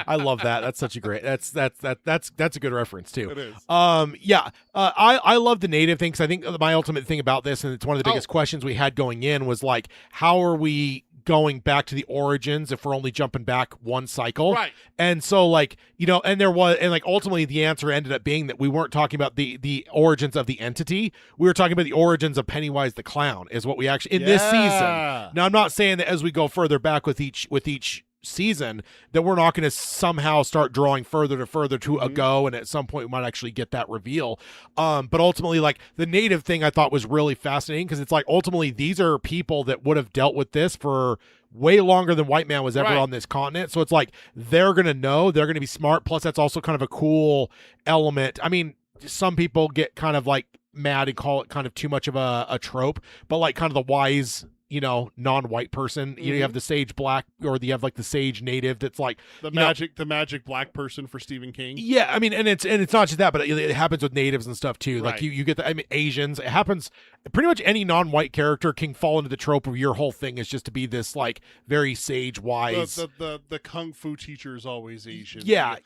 Speaker 1: I love that. That's such a great. That's a good reference too.
Speaker 2: It is.
Speaker 1: I love the native thing because I think my ultimate thing about this, and it's one of the biggest questions we had going in, was like, how are we going back to the origins if we're only jumping back one cycle?
Speaker 2: Right.
Speaker 1: And so like, ultimately the answer ended up being that we weren't talking about the origins of the entity. We were talking about the origins of Pennywise the Clown is what we actually in this season. Now I'm not saying that as we go further back with each season, that we're not going to somehow start drawing further to a go, and at some point we might actually get that reveal. But ultimately, like, the native thing I thought was really fascinating, because it's like, ultimately these are people that would have dealt with this for way longer than white man was ever on this continent. So it's like, they're going to know, they're going to be smart. Plus that's also kind of a cool element. I mean, some people get kind of like mad and call it kind of too much of a trope, but like kind of the wise, you know, non-white person, you know, you have the sage black, or you have like the sage native that's like
Speaker 2: the magic black person for Stephen King.
Speaker 1: Yeah, I mean, and it's not just that, but it happens with natives and stuff too. Like you get I mean, Asians. It happens. Pretty much any non-white character can fall into the trope of your whole thing is just to be this like very sage, wise.
Speaker 2: The kung fu teacher is always Asian.
Speaker 1: Yeah,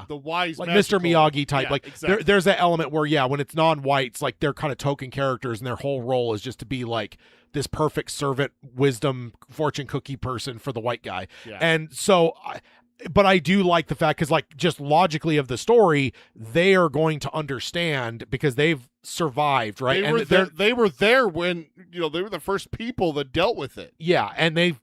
Speaker 2: The wise,
Speaker 1: like
Speaker 2: magical,
Speaker 1: Mr. Miyagi type.
Speaker 2: Yeah,
Speaker 1: like
Speaker 2: exactly.
Speaker 1: there's that element where when it's non-whites, like they're kind of token characters, and their whole role is just to be like this perfect servant, wisdom, fortune cookie person for the white guy.
Speaker 2: Yeah.
Speaker 1: And so, but I do like the fact, because like just logically of the story, they are going to understand because they've survived, right?
Speaker 2: They were there when, you know, they were the first people that dealt with it.
Speaker 1: Yeah, and they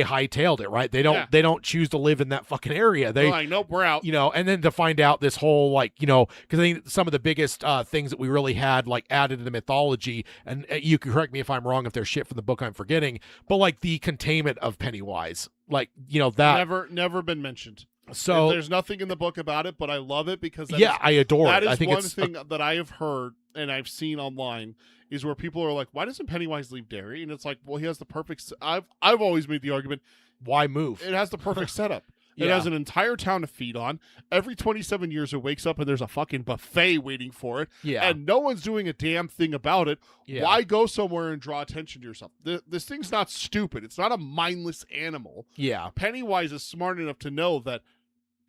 Speaker 1: hightailed it, right? They don't choose to live in that fucking area. They're
Speaker 2: like, nope, we're out.
Speaker 1: You know, and then to find out this whole, like, you know, because I think some of the biggest things that we really had like added to the mythology, and you can correct me if I'm wrong, if there's shit from the book I'm forgetting, but like the containment of Pennywise, like, you know, that
Speaker 2: never been mentioned.
Speaker 1: So
Speaker 2: there's nothing in the book about it, but I love it because
Speaker 1: I adore
Speaker 2: that
Speaker 1: it.
Speaker 2: is
Speaker 1: I think
Speaker 2: one
Speaker 1: it's
Speaker 2: thing that I have heard and I've seen online is where people are like, why doesn't Pennywise leave Derry? And it's like, well, he has the perfect I've always made the argument,
Speaker 1: why move?
Speaker 2: It has the perfect setup.
Speaker 1: Yeah.
Speaker 2: It has an entire town to feed on. Every 27 years it wakes up and there's a fucking buffet waiting for it.
Speaker 1: Yeah.
Speaker 2: And no one's doing a damn thing about it.
Speaker 1: Yeah.
Speaker 2: Why go somewhere and draw attention to yourself? This thing's not stupid. It's not a mindless animal.
Speaker 1: Yeah.
Speaker 2: Pennywise is smart enough to know that,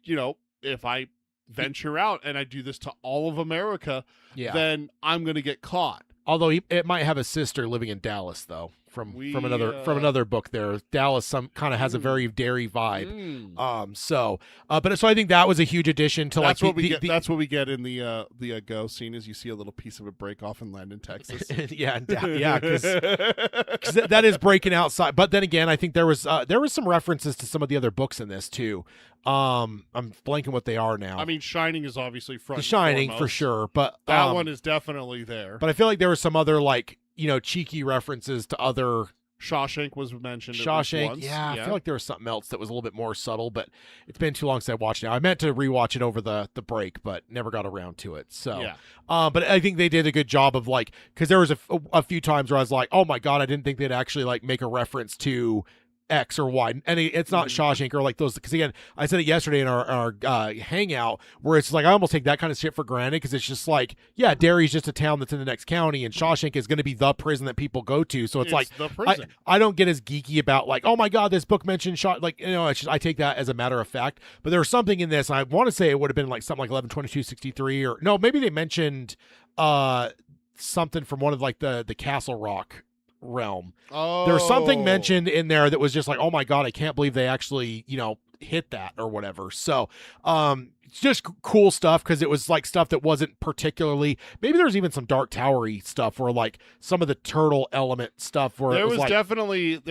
Speaker 2: you know, if I venture out and I do this to all of America, then I'm going to get caught.
Speaker 1: Although it might have a sister living in Dallas, though, from another book. There, Dallas some kind of has a very Derry vibe. So I think that was a huge addition to
Speaker 2: that's
Speaker 1: like
Speaker 2: what we get. That's what we get in the go scene. Is you see a little piece of it break off and land in Texas.
Speaker 1: because that is breaking outside. But then again, I think there was some references to some of the other books in this too. I'm blanking what they are now.
Speaker 2: I mean, Shining is obviously front.
Speaker 1: The Shining
Speaker 2: and
Speaker 1: for sure, but
Speaker 2: that one is definitely there.
Speaker 1: But I feel like there were some other, like, you know, cheeky references to other.
Speaker 2: Shawshank was mentioned.
Speaker 1: Shawshank,
Speaker 2: once.
Speaker 1: I feel like there was something else that was a little bit more subtle, but it's been too long since I watched it. I meant to rewatch it over the break, but never got around to it. So, but I think they did a good job of, like, because there was a few times where I was like, oh my god, I didn't think they'd actually like make a reference to X or Y, and it's not Shawshank or like those, because again, I said it yesterday in our hangout, where it's like I almost take that kind of shit for granted, because it's just like, yeah, Derry's just a town that's in the next county, and Shawshank is going to be the prison that people go to, so it's like
Speaker 2: the prison.
Speaker 1: I don't get as geeky about like, oh my god, this book mentioned like, you know, it's just, I take that as a matter of fact. But there was something in this, and I want to say it would have been like something like 11/22/63, or no, maybe they mentioned something from one of like the Castle Rock realm. There was something mentioned in there that was just like, oh my god, I can't believe they actually, you know, hit that or whatever. So it's just cool stuff, because it was like stuff that wasn't particularly, maybe there's even some Dark Towery stuff, or like some of the turtle element stuff where
Speaker 2: there was
Speaker 1: like,
Speaker 2: definitely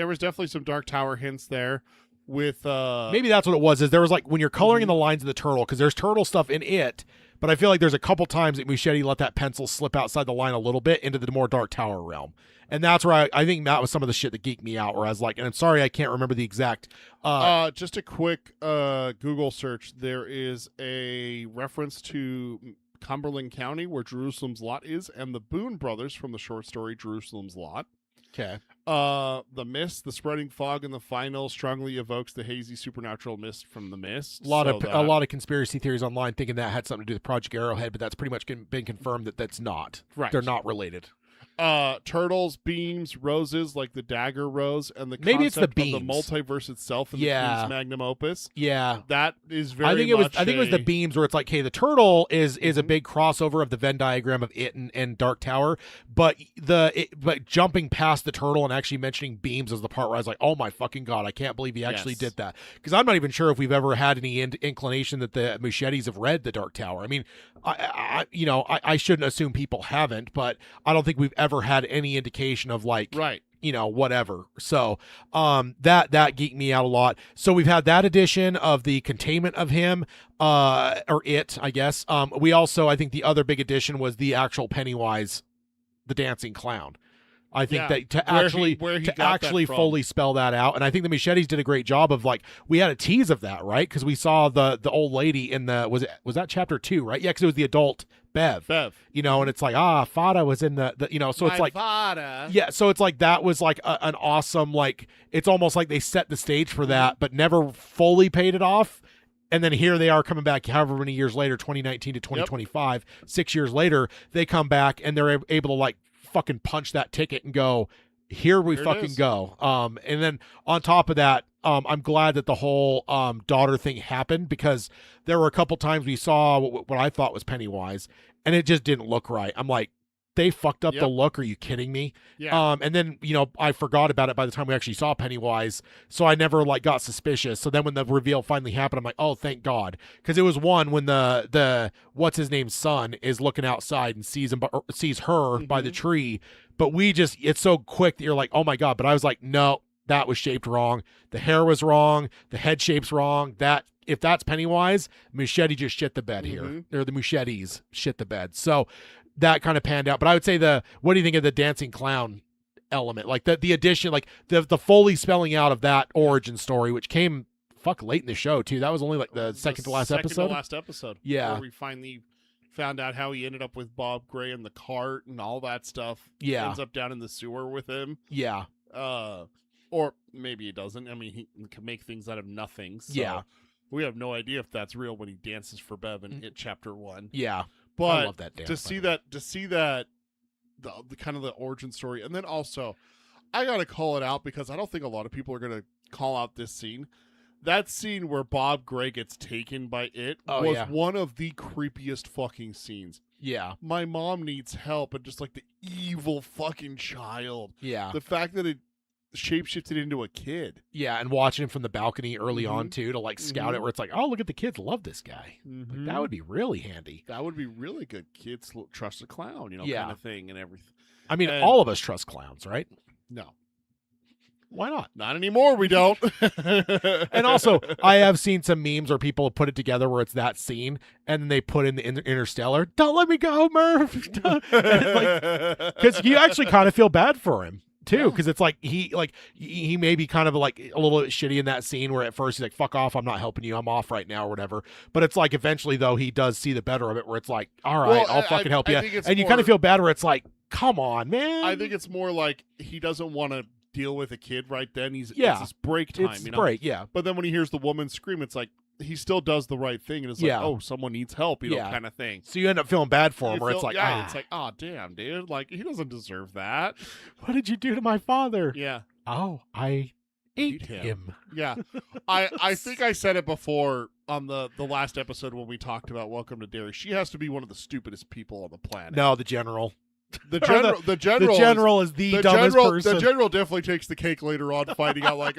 Speaker 2: some Dark Tower hints there with
Speaker 1: maybe that's what it was, is there was like when you're coloring in the lines of the turtle, because there's turtle stuff in it, but I feel like there's a couple times that Muschietti let that pencil slip outside the line a little bit into the more Dark Tower realm. And that's where I think that was some of the shit that geeked me out, where I was like, and I'm sorry I can't remember the exact.
Speaker 2: Just a quick Google search. There is a reference to Cumberland County, where Jerusalem's Lot is, and the Boone brothers from the short story Jerusalem's Lot.
Speaker 1: Okay.
Speaker 2: The mist, the spreading fog in the final strongly evokes the hazy supernatural mist from the mist.
Speaker 1: A lot of conspiracy theories online thinking that had something to do with Project Arrowhead, but that's pretty much been confirmed that that's not.
Speaker 2: Right.
Speaker 1: They're not related.
Speaker 2: Turtles, beams, roses, like the dagger rose, and the
Speaker 1: maybe it's the
Speaker 2: concept
Speaker 1: beams.
Speaker 2: of the multiverse itself in the King's magnum opus.
Speaker 1: Yeah,
Speaker 2: that is very.
Speaker 1: I think it was the beams, where it's like, hey, the turtle is a big crossover of the Venn diagram of it and Dark Tower, but jumping past the turtle and actually mentioning beams is the part where I was like, oh my fucking god, I can't believe he actually did that, because I'm not even sure if we've ever had any inclination that the Muschiettis have read the Dark Tower. I mean, I shouldn't assume people haven't, but I don't think we've ever had any indication of like,
Speaker 2: right.
Speaker 1: whatever. So that geeked me out a lot. So we've had that edition of the containment of him, or it, I guess. We also, I think the other big addition was the actual Pennywise, the dancing clown. I think that to actually fully spell that out, and I think the Machetes did a great job of, like, we had a tease of that, right? Because we saw the old lady in the was that chapter 2, right? Yeah, because it was the adult Bev, and it's like, Fada was in the so it's like
Speaker 2: Fada.
Speaker 1: Yeah, so it's like that was like an awesome, like, it's almost like they set the stage for that, but never fully paid it off. And then here they are coming back however many years later, 2019 to 2025, 6 years later, they come back and they're able to, like, fucking punch that ticket and go, here we fucking go. And then on top of that, I'm glad that the whole daughter thing happened, because there were a couple times we saw what I thought was Pennywise, and it just didn't look right. I'm like, they fucked up the look. Are you kidding me?
Speaker 2: Yeah.
Speaker 1: And then, I forgot about it by the time we actually saw Pennywise, so I never, like, got suspicious. So then when the reveal finally happened, I'm like, oh, thank God. Because it was one when the what's his name's son is looking outside and sees her by the tree, but it's so quick that you're like, oh my God. But I was like, no, that was shaped wrong. The hair was wrong. The head shape's wrong. If that's Pennywise, Machete just shit the bed here. Or the Machetes shit the bed. So that kind of panned out. But I would say what do you think of the dancing clown element? Like the addition, like the fully spelling out of that origin story, which came late in the show too. That was only like the second to last episode. Yeah.
Speaker 2: Where we finally found out how he ended up with Bob Gray in the cart and all that stuff.
Speaker 1: Yeah.
Speaker 2: Ends up down in the sewer with him.
Speaker 1: Yeah.
Speaker 2: Or maybe he doesn't. I mean, he can make things out of nothing. So
Speaker 1: yeah.
Speaker 2: We have no idea if that's real when he dances for Bev in It Chapter 1.
Speaker 1: Yeah.
Speaker 2: But
Speaker 1: I love that dance,
Speaker 2: to see that the kind of the origin story, and then also I gotta call it out because I don't think a lot of people are gonna call out this scene. That scene where Bob Gray gets taken by it was one of the creepiest fucking scenes.
Speaker 1: Yeah.
Speaker 2: My mom needs help, and just like the evil fucking child.
Speaker 1: Yeah.
Speaker 2: The fact that it shapeshifted into a kid.
Speaker 1: Yeah, and watching him from the balcony early on too, to like scout it, where it's like, oh, look at the kids love this guy. Like, that would be really handy.
Speaker 2: That would be really good. Kids trust a clown, kind of thing and everything.
Speaker 1: I mean, all of us trust clowns, right?
Speaker 2: No.
Speaker 1: Why not?
Speaker 2: Not anymore, we don't.
Speaker 1: And also, I have seen some memes where people have put it together where it's that scene, and then they put in the Interstellar, don't let me go, Murph. Because you actually kind of feel bad for him too, because it's like he may be kind of like a little bit shitty in that scene, where at first he's like, fuck off, I'm not helping you, I'm off right now or whatever, but it's like eventually though he does see the better of it, where it's like, all right, I'll fucking help you, and you kind of feel bad where it's like, come on, man.
Speaker 2: I think it's more like he doesn't want to deal with a kid right then. It's his break time,
Speaker 1: it's break,
Speaker 2: but then when he hears the woman scream, it's like he still does the right thing, and it's like, oh, someone needs help, kind of thing.
Speaker 1: So you end up feeling bad for him, where it's like,
Speaker 2: it's like, oh, damn, dude, like, he doesn't deserve that.
Speaker 1: What did you do to my father?
Speaker 2: Yeah.
Speaker 1: Oh, I ate him.
Speaker 2: Yeah. I think I said it before on the last episode when we talked about Welcome to Derry. She has to be one of the stupidest people on the planet.
Speaker 1: No, the general.
Speaker 2: The general is
Speaker 1: the dumbest person.
Speaker 2: The general definitely takes the cake later on, finding out like,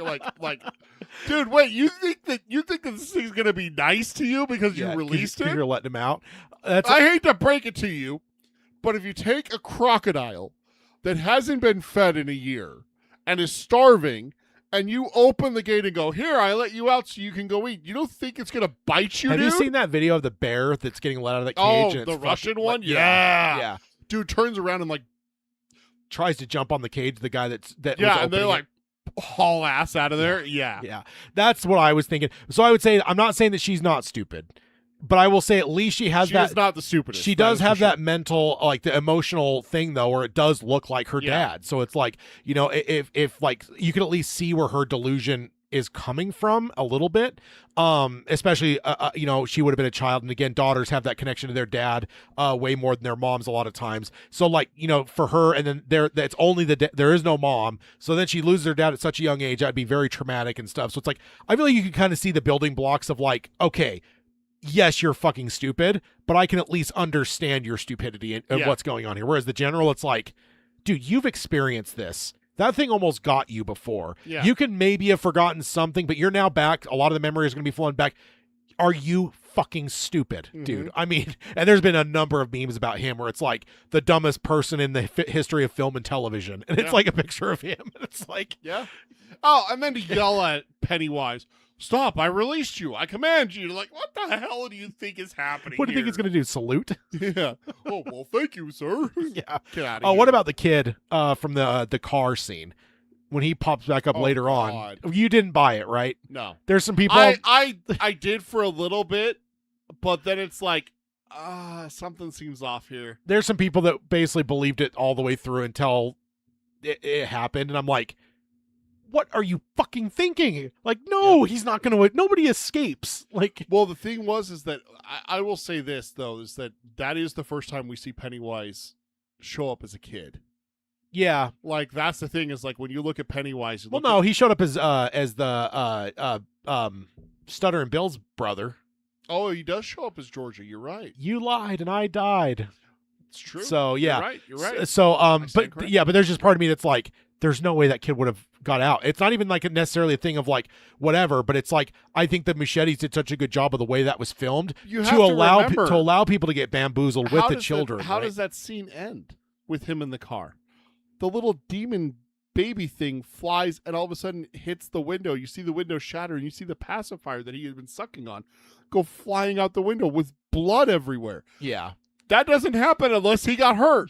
Speaker 2: dude, wait, you think that this thing's gonna be nice to you because you released it?
Speaker 1: You're letting him out.
Speaker 2: I hate to break it to you, but if you take a crocodile that hasn't been fed in a year and is starving, and you open the gate and go, here, I let you out so you can go eat, you don't think it's gonna bite you?
Speaker 1: Have
Speaker 2: dude?
Speaker 1: you seen that video of the bear that's getting let out of the cage?
Speaker 2: Oh, the Russian one?
Speaker 1: Yeah.
Speaker 2: Dude turns around and like
Speaker 1: tries to jump on the cage. The guy that
Speaker 2: and they're like haul ass out of there.
Speaker 1: Yeah. That's what I was thinking. So I would say, I'm not saying that she's not stupid, but I will say at least she has that.
Speaker 2: She's not the stupidest.
Speaker 1: She does have that mental, like the emotional thing though, where it does look like her dad. So it's like, if like you can at least see where her delusion is coming from a little bit, especially she would have been a child, and again, daughters have that connection to their dad way more than their moms a lot of times. So like, for her, and then that's only there is no mom, so then she loses her dad at such a young age. That'd be very traumatic and stuff. So it's like, I feel like you can kind of see the building blocks of like, okay, yes, you're fucking stupid, but I can at least understand your stupidity and what's going on here. Whereas the general, it's like, dude, you've experienced this. That thing almost got you before. Yeah. You can maybe have forgotten something, but you're now back. A lot of the memory is going to be flowing back. Are you fucking stupid, dude. I mean, and there's been a number of memes about him where it's like the dumbest person in the history of film and television, and it's like a picture of him. And it's like,
Speaker 2: Oh, and then to yell at Pennywise, "Stop! I released you. I command you." Like, what the hell do you think is happening?
Speaker 1: what do you think he's gonna do? Salute?
Speaker 2: Yeah. Oh well, thank you, sir.
Speaker 1: Yeah.
Speaker 2: Get out of
Speaker 1: Oh,
Speaker 2: here.
Speaker 1: what about the kid from the car scene when he pops back up later
Speaker 2: God.
Speaker 1: on? You didn't buy it, right?
Speaker 2: No.
Speaker 1: There's some people.
Speaker 2: I did for a little bit, but then it's like, something seems off here.
Speaker 1: There's some people that basically believed it all the way through until it happened, and I'm like, what are you fucking thinking? Like, no, he's not going to. Nobody escapes. Like,
Speaker 2: Well, the thing is that I will say this though, is that is the first time we see Pennywise show up as a kid.
Speaker 1: yeah.
Speaker 2: Like, that's the thing, is like when you look at Pennywise.
Speaker 1: Well, no, he showed up as the Stutter and Bill's brother.
Speaker 2: Oh, he does show up as Georgia. You're right.
Speaker 1: You lied and I died.
Speaker 2: It's true.
Speaker 1: So yeah,
Speaker 2: You're right.
Speaker 1: So
Speaker 2: stand
Speaker 1: but
Speaker 2: corrected.
Speaker 1: yeah, but there's just part of me that's like, there's no way that kid would have got out. It's not even like necessarily a thing of like whatever, but it's like I think the Machetes did such a good job of the way that was filmed
Speaker 2: You have
Speaker 1: to
Speaker 2: to
Speaker 1: allow
Speaker 2: remember,
Speaker 1: to allow people to get bamboozled with
Speaker 2: how
Speaker 1: the
Speaker 2: does
Speaker 1: children.
Speaker 2: How
Speaker 1: right?
Speaker 2: does that scene end with him in the car? The little demon baby thing flies and all of a sudden hits the window. You see the window shatter, and you see the pacifier that he had been sucking on go flying out the window with blood everywhere.
Speaker 1: Yeah.
Speaker 2: That doesn't happen unless he got hurt.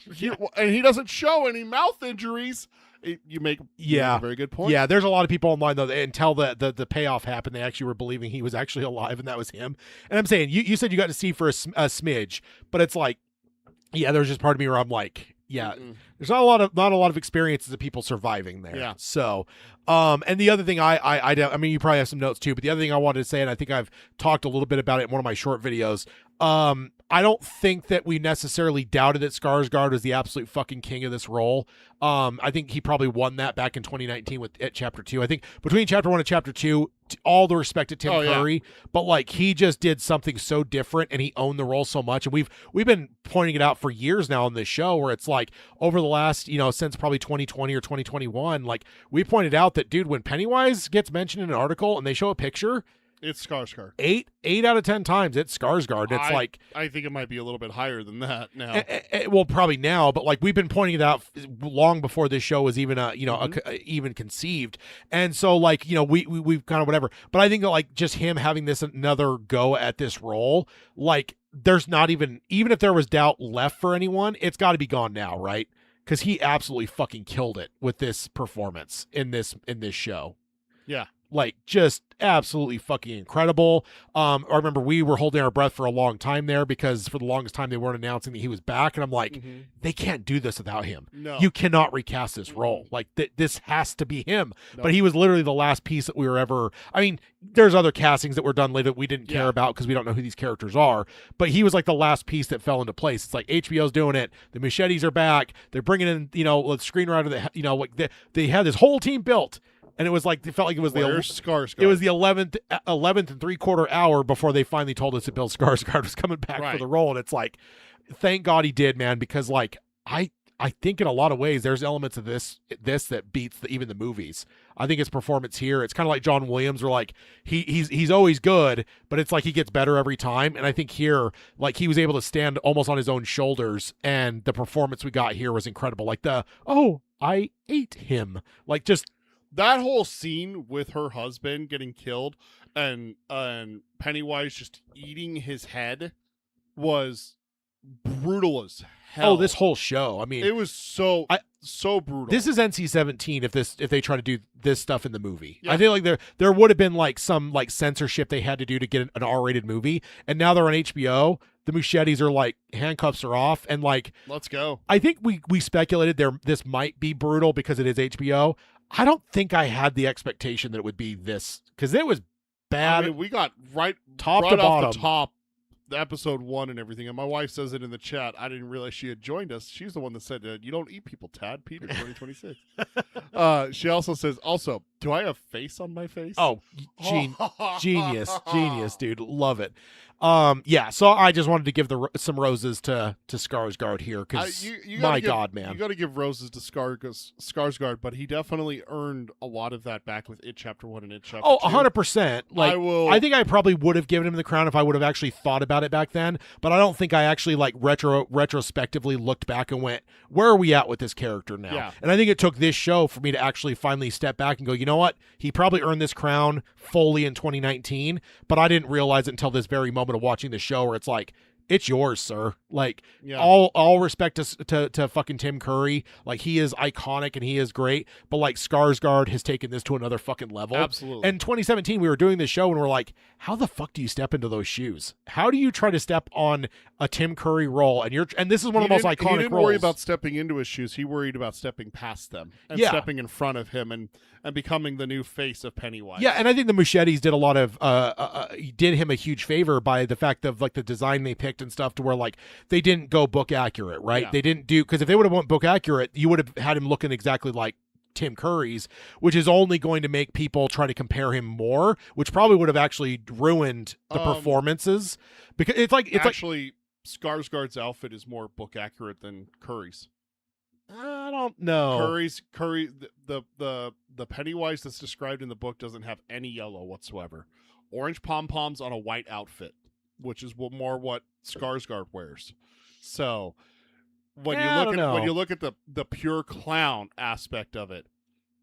Speaker 2: And he doesn't show any mouth injuries. You make a very good point.
Speaker 1: Yeah, there's a lot of people online though that until the payoff happened, they actually were believing he was actually alive and that was him. And I'm saying you said you got to see for a smidge, but it's like, yeah, there's just part of me where I'm like, yeah, there's not a lot of experiences of people surviving there.
Speaker 2: Yeah.
Speaker 1: So, and the other thing I mean, you probably have some notes too, but the other thing I wanted to say, and I think I've talked a little bit about it in one of my short videos. I don't think that we necessarily doubted that Skarsgård was the absolute fucking king of this role. I think he probably won that back in 2019 at Chapter 2. I think between Chapter 1 and Chapter 2, all the respect to Tim Curry, but like he just did something so different and he owned the role so much. And we've been pointing it out for years now on this show, where it's like over the last, since probably 2020 or 2021, like we pointed out that, dude, when Pennywise gets mentioned in an article and they show a picture,
Speaker 2: It's Skarsgård.
Speaker 1: 8 out of 10 times it's Skarsgård. It's like,
Speaker 2: I think it might be a little bit higher than that now.
Speaker 1: well, probably now, but like we've been pointing it out long before this show was even even conceived. And so like, we've kind of whatever, but I think that like just him having this another go at this role, like there's not even if there was doubt left for anyone, it's got to be gone now, right? Because he absolutely fucking killed it with this performance in this show.
Speaker 2: Yeah.
Speaker 1: Like just absolutely fucking incredible. I remember we were holding our breath for a long time there because for the longest time they weren't announcing that he was back, and I'm like, they can't do this without him.
Speaker 2: No.
Speaker 1: You cannot recast this role. Like this has to be him.
Speaker 2: No.
Speaker 1: But he was literally the last piece that we were ever. I mean, there's other castings that were done later that we didn't care about because we don't know who these characters are. But he was like the last piece that fell into place. It's like HBO's doing it. The Machetes are back. They're bringing in the screenwriter that like they had this whole team built. And it was like, it felt like it was
Speaker 2: Skarsgård?
Speaker 1: It was the 11th and 3/4 hour before they finally told us that Bill Skarsgård was coming back for the role. And it's like, thank God he did, man, because like I think in a lot of ways there's elements of this that beats even the movies. I think his performance here, it's kind of like John Williams, where like he's always good, but it's like he gets better every time. And I think here, like he was able to stand almost on his own shoulders, and the performance we got here was incredible. Like I ate him, like just.
Speaker 2: That whole scene with her husband getting killed and Pennywise just eating his head was brutal as hell.
Speaker 1: Oh, this whole show. I mean,
Speaker 2: it was so brutal.
Speaker 1: This is NC-17 if they try to do this stuff in the movie.
Speaker 2: Yeah.
Speaker 1: I feel like there would have been like some like censorship they had to do to get an R-rated movie, and now they're on HBO. The Machetes are like, handcuffs are off, and like,
Speaker 2: let's go.
Speaker 1: I think we speculated this might be brutal because it is HBO. I don't think I had the expectation that it would be this, because it was bad.
Speaker 2: I mean, we got
Speaker 1: top
Speaker 2: right
Speaker 1: to
Speaker 2: off
Speaker 1: bottom.
Speaker 2: the top, the episode 1 and everything. And my wife says it in the chat. I didn't realize she had joined us. She's the one that said, "You don't eat people, Tad." Peter 2026. She also says, do I have face on my face?
Speaker 1: Oh, genius, dude. Love it. Yeah, so I just wanted to give some roses to Skarsgård here because my God, man,
Speaker 2: you got to give roses to Skarsgård, but he definitely earned a lot of that back with It Chapter 1 and It Chapter 2.
Speaker 1: 100%. Like, I think I probably would have given him the crown if I would have actually thought about it back then, but I don't think I actually like retrospectively looked back and went, where are we at with this character now?
Speaker 2: Yeah.
Speaker 1: And I think it took this show for me to actually finally step back and go, you know what? He probably earned this crown fully in 2019, but I didn't realize it until this very moment of watching the show where it's like, it's yours, sir. Like, all respect to fucking Tim Curry. Like, he is iconic and he is great, but like Skarsgård has taken this to another fucking level.
Speaker 2: Absolutely.
Speaker 1: And 2017, we were doing this show and we're like, how the fuck do you step into those shoes? How do you try to step on a Tim Curry role? And this is one of the most iconic roles.
Speaker 2: He didn't worry about stepping into his shoes. He worried about stepping past them and stepping in front of him and becoming the new face of Pennywise.
Speaker 1: Yeah, and I think the Muschietis did a lot of did him a huge favor by the fact of like the design they picked and stuff, to where like they didn't go book accurate, right?
Speaker 2: Yeah.
Speaker 1: They didn't do, because if they would have went book accurate, you would have had him looking exactly like Tim Curry's, which is only going to make people try to compare him more, which probably would have actually ruined the performances, because it's
Speaker 2: actually Skarsgård's outfit is more book accurate than Curry's.
Speaker 1: I don't know.
Speaker 2: The Pennywise that's described in the book doesn't have any yellow whatsoever. Orange pom-poms on a white outfit, which is more what Skarsgård wears. So when you look at the pure clown aspect of it,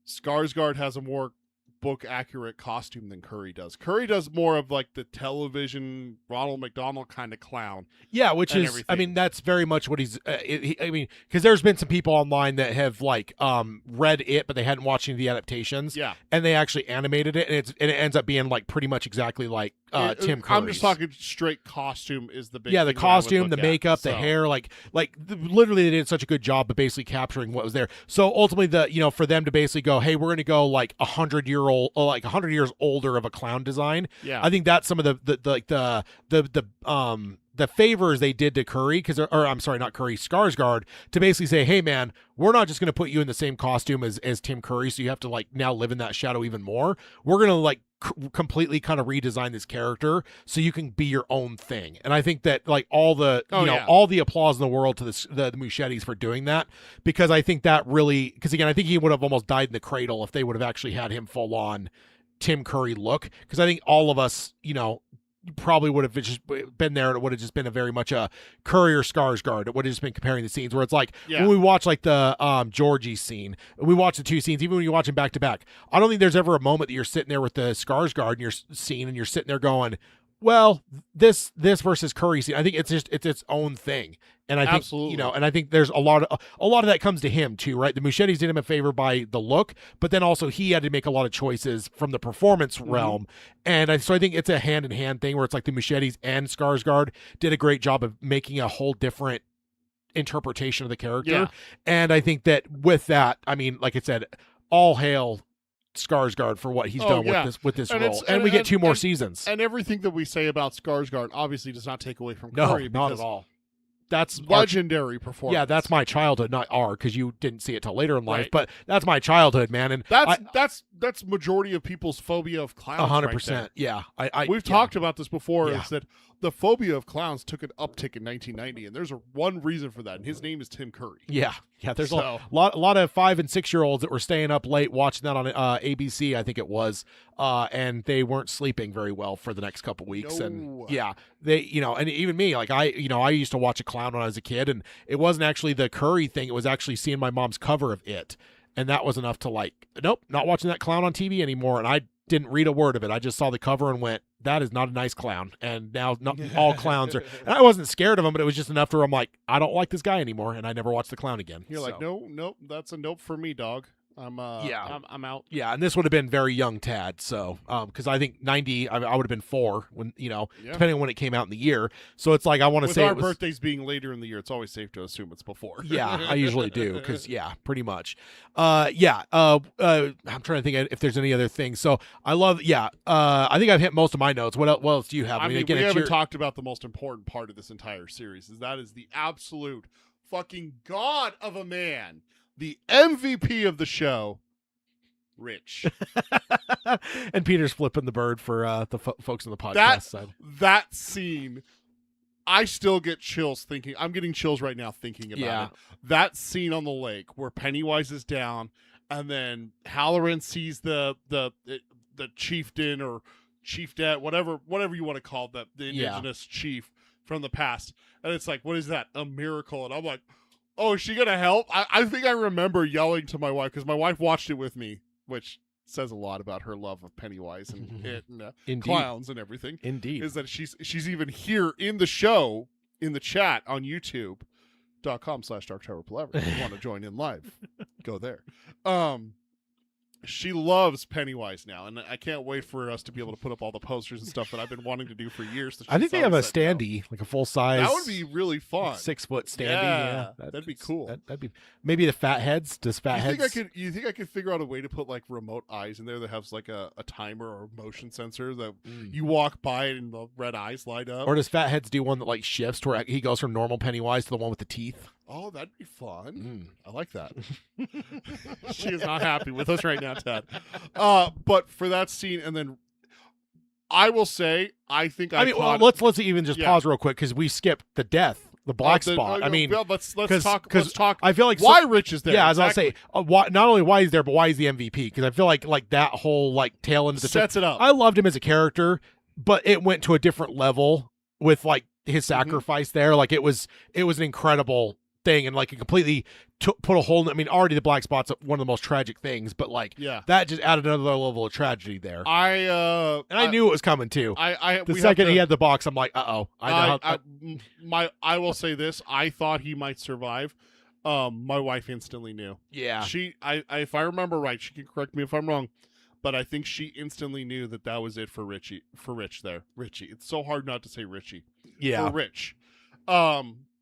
Speaker 2: Skarsgård has a more book accurate costume than Curry does. Curry does more of like the television Ronald McDonald kind of clown.
Speaker 1: Yeah, which is everything. I mean, that's very much what he's I mean, because there's been some people online that have like read it, but they hadn't watched any of the adaptations.
Speaker 2: Yeah, and
Speaker 1: they actually animated it, and it ends up being like pretty much exactly like Tim Curry's.
Speaker 2: I'm just talking straight costume is the big
Speaker 1: the costume, the makeup, the hair, literally they did such a good job of basically capturing what was there. So ultimately, for them to basically go, hey, we're going to go like 100 years older of a clown design.
Speaker 2: Yeah,
Speaker 1: I think that's some of the favors they did to Curry, Skarsgård, to basically say, hey man, we're not just going to put you in the same costume as Tim Curry, so you have to like now live in that shadow even more. We're going to like completely kind of redesign this character so you can be your own thing. And I think that like all the all the applause in the world to the Muschietis for doing that, because I think that really, because again, I think he would have almost died in the cradle if they would have actually had him full on Tim Curry look, because I think all of us, probably would have just been there, and it would have just been a very much a Curry or Skarsgård. It would have just been comparing the scenes, where it's like when we watch like the Georgie scene, we watch the two scenes, even when you watch them back to back, I don't think there's ever a moment that you're sitting there with the Skarsgård in your scene and you're sitting there going, well, this versus Curry scene, I think it's its own thing. And I think,
Speaker 2: absolutely,
Speaker 1: and I think there's a lot of that comes to him too, right? The Muschietis did him a favor by the look, but then also he had to make a lot of choices from the performance realm. And so I think it's a hand in hand thing, where it's like the Muschietis and Skarsgård did a great job of making a whole different interpretation of the character.
Speaker 2: Yeah.
Speaker 1: And I think that with that, I mean, like I said, all hail Skarsgård for what he's done with this role, and we get two more seasons.
Speaker 2: And everything that we say about Skarsgård obviously does not take away from
Speaker 1: no,
Speaker 2: Curry.
Speaker 1: Not at all. That's
Speaker 2: legendary performance.
Speaker 1: Yeah, that's my childhood, not our, because you didn't see it till later in life. But that's my childhood, man. And
Speaker 2: that's majority of people's phobia of clowns.
Speaker 1: 100%.
Speaker 2: Right,
Speaker 1: yeah,
Speaker 2: we've talked about this before. Is that the phobia of clowns took an uptick in 1990, and there's one reason for that, and his name is Tim Curry.
Speaker 1: Yeah. There's a lot of 5 and 6 year olds that were staying up late watching that on ABC, I think it was, and they weren't sleeping very well for the next couple weeks.
Speaker 2: No.
Speaker 1: And they, and even me, like I used to watch a clown when I was a kid, and it wasn't actually the Curry thing; it was actually seeing my mom's cover of it, and that was enough to like, nope, not watching that clown on TV anymore. And I didn't read a word of it. I just saw the cover and went, that is not a nice clown. And now not all clowns are, and I wasn't scared of him, but it was just enough to where I'm like, I don't like this guy anymore. And I never watched the clown again.
Speaker 2: You're like, nope, that's a nope for me, dog. I'm out.
Speaker 1: Yeah, and this would have been very young Tad. So, because I think 90, I would have been 4 when, depending on when it came out in the year. So it's like, I want to say
Speaker 2: our birthdays being later in the year, it's always safe to assume it's before.
Speaker 1: Yeah, I usually do, because pretty much. I'm trying to think if there's any other things. So I love, I think I've hit most of my notes. What else do you have?
Speaker 2: I mean, again, we haven't talked about the most important part of this entire series. That is the absolute fucking god of a man. The MVP of the show, Rich.
Speaker 1: And Peter's flipping the bird for the folks on the podcast
Speaker 2: That
Speaker 1: side.
Speaker 2: that scene, I still get chills thinking. I'm getting chills right now thinking about it. That scene on the lake where Pennywise is down, and then Halloran sees the chieftain or chieftain, whatever you want to call the indigenous chief from the past, and it's like, what is that? A miracle? And I'm like, oh, is she gonna help? I think I remember yelling to my wife, because my wife watched it with me, which says a lot about her love of Pennywise and it and clowns and everything.
Speaker 1: Indeed.
Speaker 2: Is that she's even here in the show, in the chat on youtube.com/darktowerpalaver. If you want to join in live, go there. She loves Pennywise now, and I can't wait for us to be able to put up all the posters and stuff that I've been wanting to do for years.
Speaker 1: I think they have a standee, like a full size.
Speaker 2: That would be really fun.
Speaker 1: 6 foot standee.
Speaker 2: Yeah, that'd be cool.
Speaker 1: That'd be maybe the Fatheads. Does Fatheads?
Speaker 2: You think I could figure out a way to put like remote eyes in there that has like a timer or a motion sensor that you walk by it and the red eyes light up?
Speaker 1: Or does Fatheads do one that like shifts to where he goes from normal Pennywise to the one with the teeth?
Speaker 2: Oh, that'd be fun. I like that. She is not happy with us right now, Ted. But for that scene, and then I will say, I think
Speaker 1: let's even just pause real quick, because we skipped the death, the black spot.
Speaker 2: Let's talk.
Speaker 1: I feel like
Speaker 2: why Rich is there.
Speaker 1: Yeah,
Speaker 2: exactly.
Speaker 1: as I was say, not only why he's there, but why he's the MVP. Because I feel like that whole like tail end of the
Speaker 2: sets it up.
Speaker 1: I loved him as a character, but it went to a different level with like his sacrifice there. Like it was an incredible thing, and like it completely put a hole in. I mean, already the black spot's one of the most tragic things, but like that just added another level of tragedy there.
Speaker 2: I
Speaker 1: knew it was coming too. The second he had the box, I'm like, I
Speaker 2: will say this: I thought he might survive. My wife instantly knew.
Speaker 1: Yeah,
Speaker 2: if I remember right, she can correct me if I'm wrong, but I think she instantly knew that was it for Richie. For Rich there, Richie. It's so hard not to say Richie.
Speaker 1: Yeah,
Speaker 2: for Rich.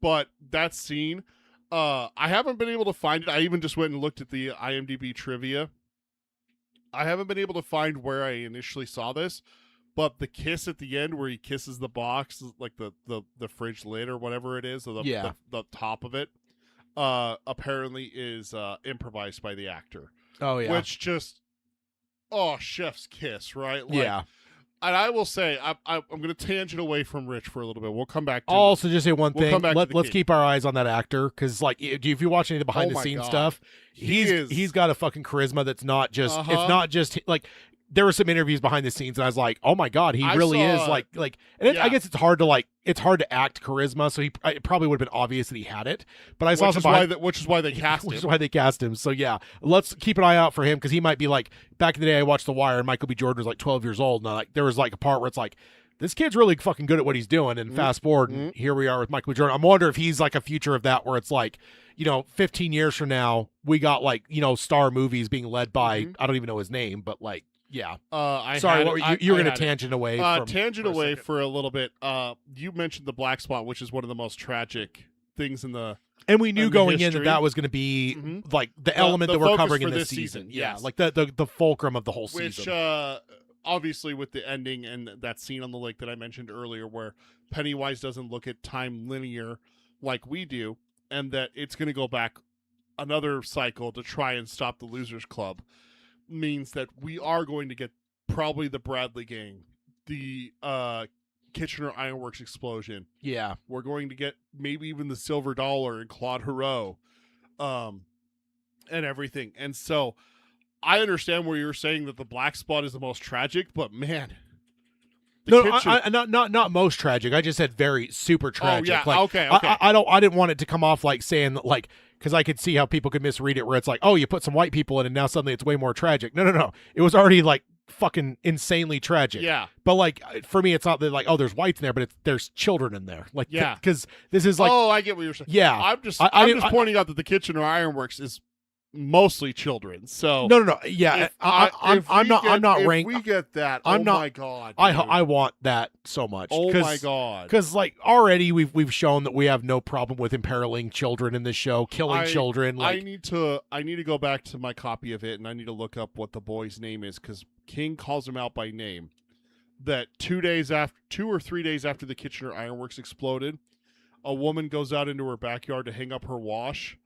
Speaker 2: But that scene, I haven't been able to find it. I even just went and looked at the IMDb trivia. I haven't been able to find where I initially saw this, but the kiss at the end where he kisses the box, like the fridge lid or whatever it is, or the top of it, apparently is improvised by the actor.
Speaker 1: Oh, yeah.
Speaker 2: Which just, chef's kiss, right? Like,
Speaker 1: yeah.
Speaker 2: And I will say, I'm going to tangent away from Rich for a little bit. We'll come back to
Speaker 1: also just say one thing. Let's
Speaker 2: kid.
Speaker 1: keep our eyes on that actor, because like if you watch any of the behind the scenes stuff, he's got a fucking charisma that's not just it's not just like there were some interviews behind the scenes and I was like, oh my God, he really is like and I guess it's hard to act charisma, so it probably would have been obvious that he had it. But I saw
Speaker 2: which is why they cast him.
Speaker 1: Which is why they cast him. So yeah, let's keep an eye out for him, because he might be like, back in the day I watched The Wire and Michael B. Jordan was like 12 years old, and there was like a part where it's like, this kid's really fucking good at what he's doing, and fast forward and here we are with Michael B. Jordan. I'm wondering if he's like a future of that, where it's like, 15 years from now we got like, star movies being led by I don't even know his name, but like, yeah. Sorry, you were going to tangent away.
Speaker 2: For a little bit. You mentioned the black spot, which is one of the most tragic things in the.
Speaker 1: And we knew going in that was going to be like the element that we're covering in this season. Yeah, like the fulcrum of the whole season.
Speaker 2: Which, obviously, with the ending and that scene on the lake that I mentioned earlier, where Pennywise doesn't look at time linear like we do, and that it's going to go back another cycle to try and stop the Losers Club, means that we are going to get probably the Bradley gang, the Kitchener Ironworks explosion.
Speaker 1: Yeah.
Speaker 2: We're going to get maybe even the Silver Dollar and Claude Hero, and everything. And so I understand where you're saying that the black spot is the most tragic, but man.
Speaker 1: Not most tragic. I just said very super tragic.
Speaker 2: Oh, yeah.
Speaker 1: Like,
Speaker 2: okay.
Speaker 1: I didn't want it to come off like saying that, like, because I could see how people could misread it, where it's like, oh, you put some white people in and now suddenly it's way more tragic. No. It was already like fucking insanely tragic.
Speaker 2: Yeah.
Speaker 1: But like for me, it's not that like, oh, there's whites in there, but there's children in there. Like,
Speaker 2: yeah,
Speaker 1: because this is like,
Speaker 2: oh, I get what you're saying.
Speaker 1: Yeah.
Speaker 2: I'm just pointing out that the Kitchener Ironworks is mostly children. So
Speaker 1: no. Yeah, I'm not ranked.
Speaker 2: We get that. My God,
Speaker 1: I want that so much.
Speaker 2: Oh my God,
Speaker 1: because like already we've shown that we have no problem with imperiling children in this show, killing children. Like,
Speaker 2: I need to go back to my copy of it, and I need to look up what the boy's name is, because King calls him out by name. That 2 or 3 days after the Kitchener Ironworks exploded, a woman goes out into her backyard to hang up her wash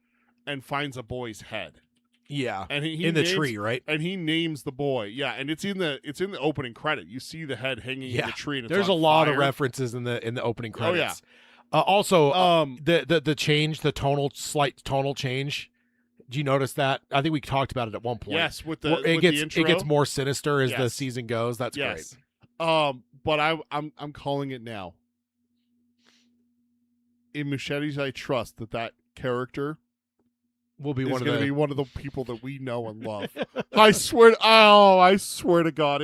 Speaker 2: and finds a boy's head.
Speaker 1: Yeah.
Speaker 2: And he
Speaker 1: In the
Speaker 2: names,
Speaker 1: tree, right?
Speaker 2: and he names the boy. Yeah, and it's in the opening credit. You see the head hanging in
Speaker 1: Yeah.
Speaker 2: the tree. And it's
Speaker 1: There's a
Speaker 2: on
Speaker 1: lot
Speaker 2: fire.
Speaker 1: of references in the opening
Speaker 2: Oh, yeah.
Speaker 1: credits. Also,
Speaker 2: Um,
Speaker 1: the change, the slight tonal change. Do you notice that? I think we talked about it at one point.
Speaker 2: Yes, with
Speaker 1: Where
Speaker 2: the intro.
Speaker 1: it gets more sinister as the
Speaker 2: Yes.
Speaker 1: season goes. That's
Speaker 2: Yes.
Speaker 1: great.
Speaker 2: But I'm calling it now. In Machetes, I trust that character
Speaker 1: Will be
Speaker 2: is
Speaker 1: one of
Speaker 2: going
Speaker 1: the
Speaker 2: to be one of the people that we know and love. I swear to God,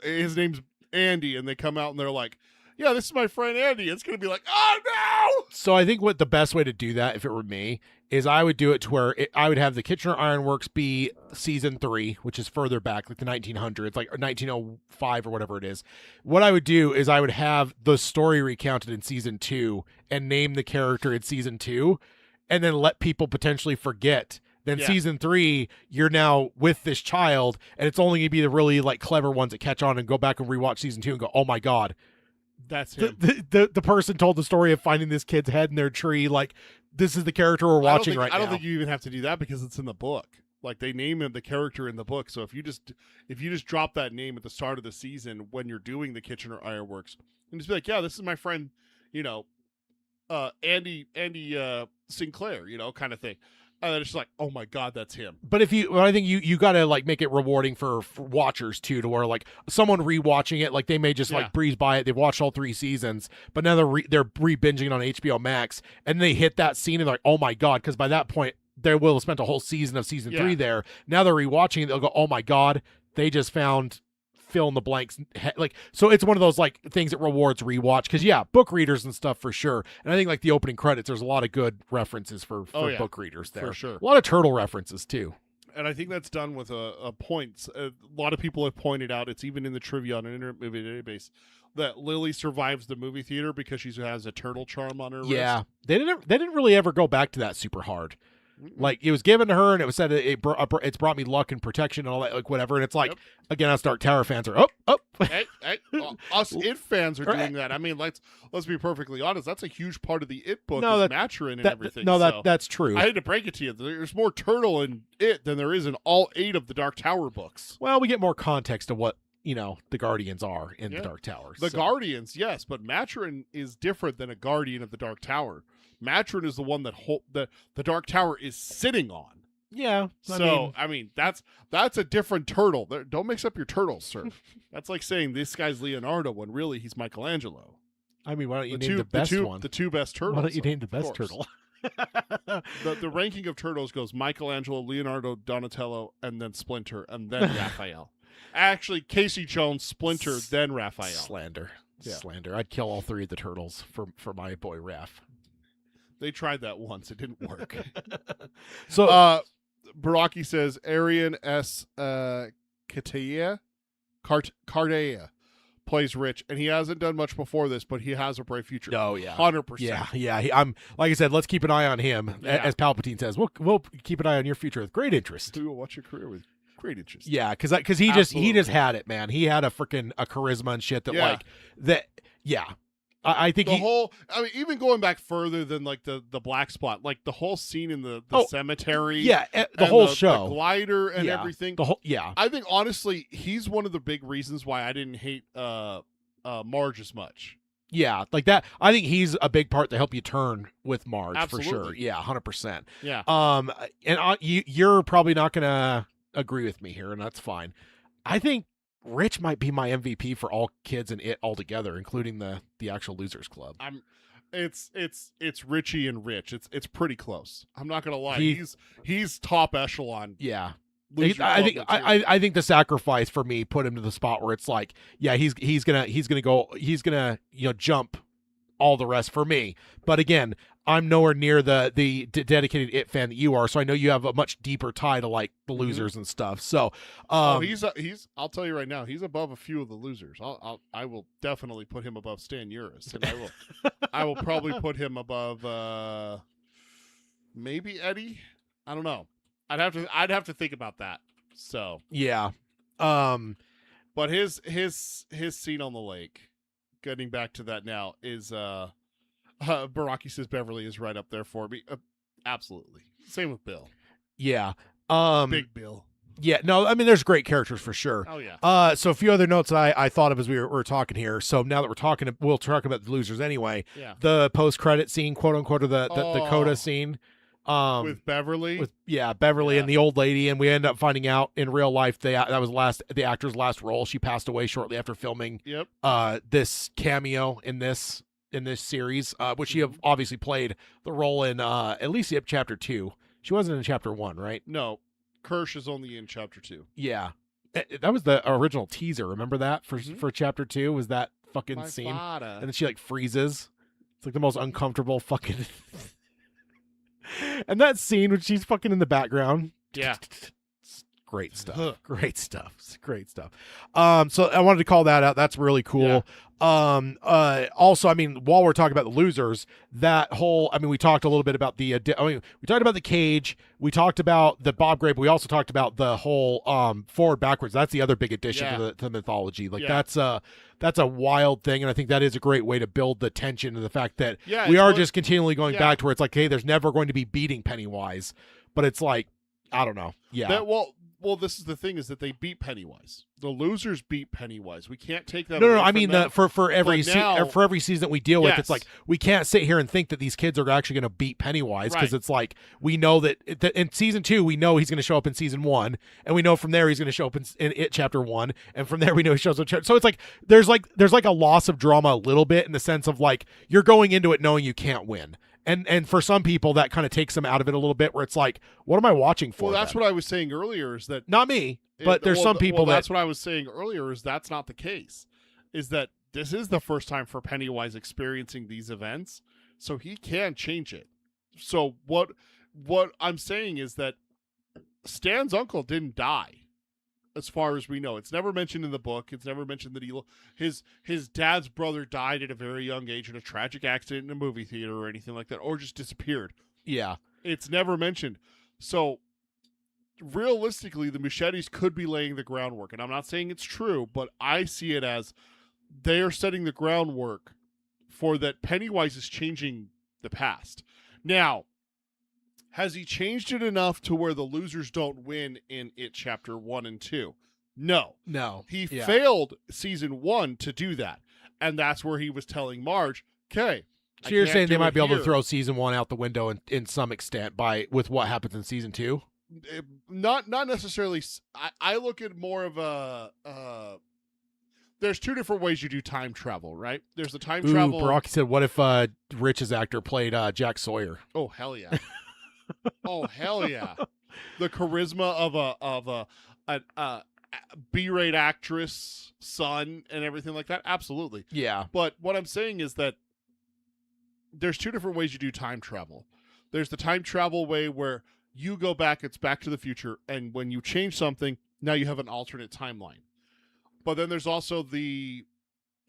Speaker 2: his name's Andy, and they come out and they're like, "Yeah, this is my friend Andy," it's going to be like, "Oh no!"
Speaker 1: So I think what the best way to do that, if it were me, is I would do it to where I would have the Kitchener Ironworks be season 3, which is further back, like the 1900s, like 1905 or whatever it is. What I would do is I would have the story recounted in season 2 and name the character in season 2, and then let people potentially forget. Then
Speaker 2: Yeah.
Speaker 1: season 3, you're now with this child, and it's only going to be the really like clever ones that catch on and go back and rewatch season 2 and go, "Oh my God,
Speaker 2: That's him.
Speaker 1: the person told the story of finding this kid's head in their tree. Like, this is the character we're watching right now."
Speaker 2: I don't think you even have to do that because it's in the book. Like they name him the character in the book. So if you just drop that name at the start of the season when you're doing the Kitchener Ironworks, and just be like, "Yeah, this is my friend, Andy Sinclair," kind of thing. And then it's just like, "Oh my God, that's him."
Speaker 1: But I think you got to like make it rewarding for watchers too, to where like someone rewatching it, like they may just
Speaker 2: Yeah.
Speaker 1: like breeze by it. They've watched all 3 seasons, but now they're re-binging it on HBO Max, and they hit that scene and they're like, "Oh my God," because by that point they will have spent a whole season of season 3
Speaker 2: Yeah.
Speaker 1: there. Now they're rewatching it, they'll go, "Oh my God, they just found." Fill in the blanks, like, so it's one of those like things that rewards rewatch, because book readers and stuff for sure. And I think like the opening credits, there's a lot of good references for
Speaker 2: Oh, yeah.
Speaker 1: book readers there.
Speaker 2: For sure.
Speaker 1: A lot of turtle references too.
Speaker 2: And I think that's done with a point. A lot of people have pointed out, it's even in the trivia on an Internet Movie Database, that Lily survives the movie theater because she has a turtle charm on her
Speaker 1: Yeah,
Speaker 2: wrist.
Speaker 1: they didn't really ever go back to that super hard. Like, it was given to her, and it was said it's brought me luck and protection and all that, like whatever. And it's like, again, us Dark Tower fans are
Speaker 2: Hey, us It fans are doing that. I mean, let's be perfectly honest. That's a huge part of the It book, is Maturin and everything.
Speaker 1: That's true.
Speaker 2: I hate to break it to you. There's more turtle in It than there is in all 8 of the Dark Tower books.
Speaker 1: Well, we get more context of what the Guardians are in the Dark Tower.
Speaker 2: The Guardians, yes, but Maturin is different than a Guardian of the Dark Tower. Maturin is the one that the Dark Tower is sitting on.
Speaker 1: Yeah.
Speaker 2: I mean, that's a different turtle. Don't mix up your turtles, sir. That's like saying this guy's Leonardo when really he's Michelangelo.
Speaker 1: I mean, why don't you name the best one?
Speaker 2: The 2 best turtles.
Speaker 1: Why don't you name the
Speaker 2: of
Speaker 1: best
Speaker 2: course.
Speaker 1: turtle?
Speaker 2: The ranking of turtles goes Michelangelo, Leonardo, Donatello, and then Splinter, and then Raphael. Actually, Casey Jones, Splinter, then Raphael.
Speaker 1: Slander.
Speaker 2: Yeah.
Speaker 1: Slander. I'd kill all 3 of the turtles for my boy Raph.
Speaker 2: They tried that once. It didn't work.
Speaker 1: So,
Speaker 2: Baraki says Arian S. Cardea plays Rich, and he hasn't done much before this, but he has a bright future.
Speaker 1: oh yeah,
Speaker 2: 100%.
Speaker 1: Yeah. I'm like I said. Let's keep an eye on him,
Speaker 2: Yeah.
Speaker 1: as Palpatine says. We'll keep an eye on your future with great interest.
Speaker 2: We will watch your career with great interest.
Speaker 1: Yeah, because he just had it, man. He had a charisma and shit that
Speaker 2: Yeah.
Speaker 1: like that. Yeah, I think
Speaker 2: even going back further than like the black spot, like the whole scene in the cemetery.
Speaker 1: Yeah, the
Speaker 2: and
Speaker 1: whole
Speaker 2: the
Speaker 1: show,
Speaker 2: glider and
Speaker 1: Yeah,
Speaker 2: everything.
Speaker 1: Yeah.
Speaker 2: I think honestly, he's one of the big reasons why I didn't hate Marge as much.
Speaker 1: Yeah, like that. I think he's a big part to help you turn with Marge for sure.
Speaker 2: Absolutely.
Speaker 1: Yeah, 100%.
Speaker 2: Yeah.
Speaker 1: And you're probably not gonna agree with me here, and that's fine. I think Rich might be my MVP for all kids in It altogether, including the actual Losers Club.
Speaker 2: It's Richie and Rich. It's pretty close. I'm not gonna lie.
Speaker 1: He-
Speaker 2: He's top echelon.
Speaker 1: Yeah.
Speaker 2: Loser
Speaker 1: I think
Speaker 2: Club material.
Speaker 1: I think the sacrifice for me put him to the spot where it's like, yeah, he's gonna jump all the rest for me. But again, I'm nowhere near the dedicated It fan that you are, so I know you have a much deeper tie to like the Losers and stuff. So,
Speaker 2: he's I'll tell you right now, he's above a few of the Losers. I will definitely put him above Stan Uris, and I will probably put him above maybe Eddie. I don't know. I'd have to think about that. So
Speaker 1: yeah.
Speaker 2: but his scene on the lake, getting back to that now, is Baraki says Beverly is right up there for me. Absolutely. Same with Bill.
Speaker 1: Yeah.
Speaker 2: Big Bill.
Speaker 1: Yeah, no, I mean, there's great characters for sure.
Speaker 2: Oh yeah.
Speaker 1: So a few other notes that I thought of as we were talking here. So now that we'll talk about the losers anyway.
Speaker 2: Yeah.
Speaker 1: The post-credit scene, quote unquote, or the coda scene.
Speaker 2: With Beverly.
Speaker 1: Beverly
Speaker 2: Yeah.
Speaker 1: and the old lady, and we end up finding out in real life that was the actor's last role. She passed away shortly after filming
Speaker 2: Yep.
Speaker 1: this cameo in this series, which she obviously played the role in at least chapter 2. She wasn't in chapter 1, right?
Speaker 2: No. Kirsch is only in chapter 2.
Speaker 1: Yeah. That was the original teaser. Remember that for chapter 2 was that fucking
Speaker 2: My
Speaker 1: scene,
Speaker 2: father.
Speaker 1: and then she like freezes. It's like the most uncomfortable fucking. And that scene when she's fucking in the background.
Speaker 2: Yeah.
Speaker 1: Great stuff.
Speaker 2: Huh.
Speaker 1: Great stuff. Great stuff. So I wanted to call that out. That's really cool. Also, I mean, while we're talking about the losers, that whole, I mean, we talked a little bit about we talked about the cage. We talked about the Bob Gray, but we also talked about the whole forward backwards. That's the other big addition to the mythology. Like that's a wild thing, and I think that is a great way to build the tension and the fact that we are just continually going back to where it's like, hey, there's never going to be beating Pennywise, but it's like, I don't know. Yeah.
Speaker 2: Well, this is the thing, is that they beat Pennywise. The losers beat Pennywise. We can't take that.
Speaker 1: No,
Speaker 2: away
Speaker 1: I
Speaker 2: from
Speaker 1: mean
Speaker 2: them.
Speaker 1: for every for every season we deal with, it's like we can't sit here and think that these kids are actually going to beat Pennywise, because it's like we know that in season 2 we know he's going to show up in season 1, and we know from there he's going to show up in It chapter 1, and from there we know he shows up. So it's like there's like a loss of drama a little bit, in the sense of like you're going into it knowing you can't win. And for some people, that kind of takes them out of it a little bit, where it's like, what am I watching for?
Speaker 2: Well, that's what I was saying earlier, is that...
Speaker 1: Not me, but there's some people
Speaker 2: that's what I was saying earlier, is that's not the case. Is that this is the first time for Pennywise experiencing these events, so he can change it. So what I'm saying is that Stan's uncle didn't die, as far as we know. It's never mentioned in the book. It's never mentioned that his dad's brother died at a very young age in a tragic accident in a movie theater or anything like that, or just disappeared.
Speaker 1: Yeah.
Speaker 2: It's never mentioned. So realistically, the Machetes could be laying the groundwork, and I'm not saying it's true, but I see it as they are setting the groundwork for that. Pennywise is changing the past. Now, has he changed it enough to where the losers don't win in It chapter 1 and 2? No. He failed season 1 to do that. And that's where he was telling Marge, okay.
Speaker 1: So you're saying they might be able to throw season 1 out the window in some extent with what happens in season 2?
Speaker 2: Not necessarily. I look at more of a... there's 2 different ways you do time travel, right? There's the time travel...
Speaker 1: Brock said, what if Rich's actor played Jack Sawyer?
Speaker 2: Oh, hell yeah. Oh, hell yeah. The charisma of a B-rate actress son and everything like that. Absolutely.
Speaker 1: Yeah.
Speaker 2: But what I'm saying is that there's 2 different ways you do time travel. There's the time travel way where you go back, it's Back to the Future, and when you change something, now you have an alternate timeline. But then there's also the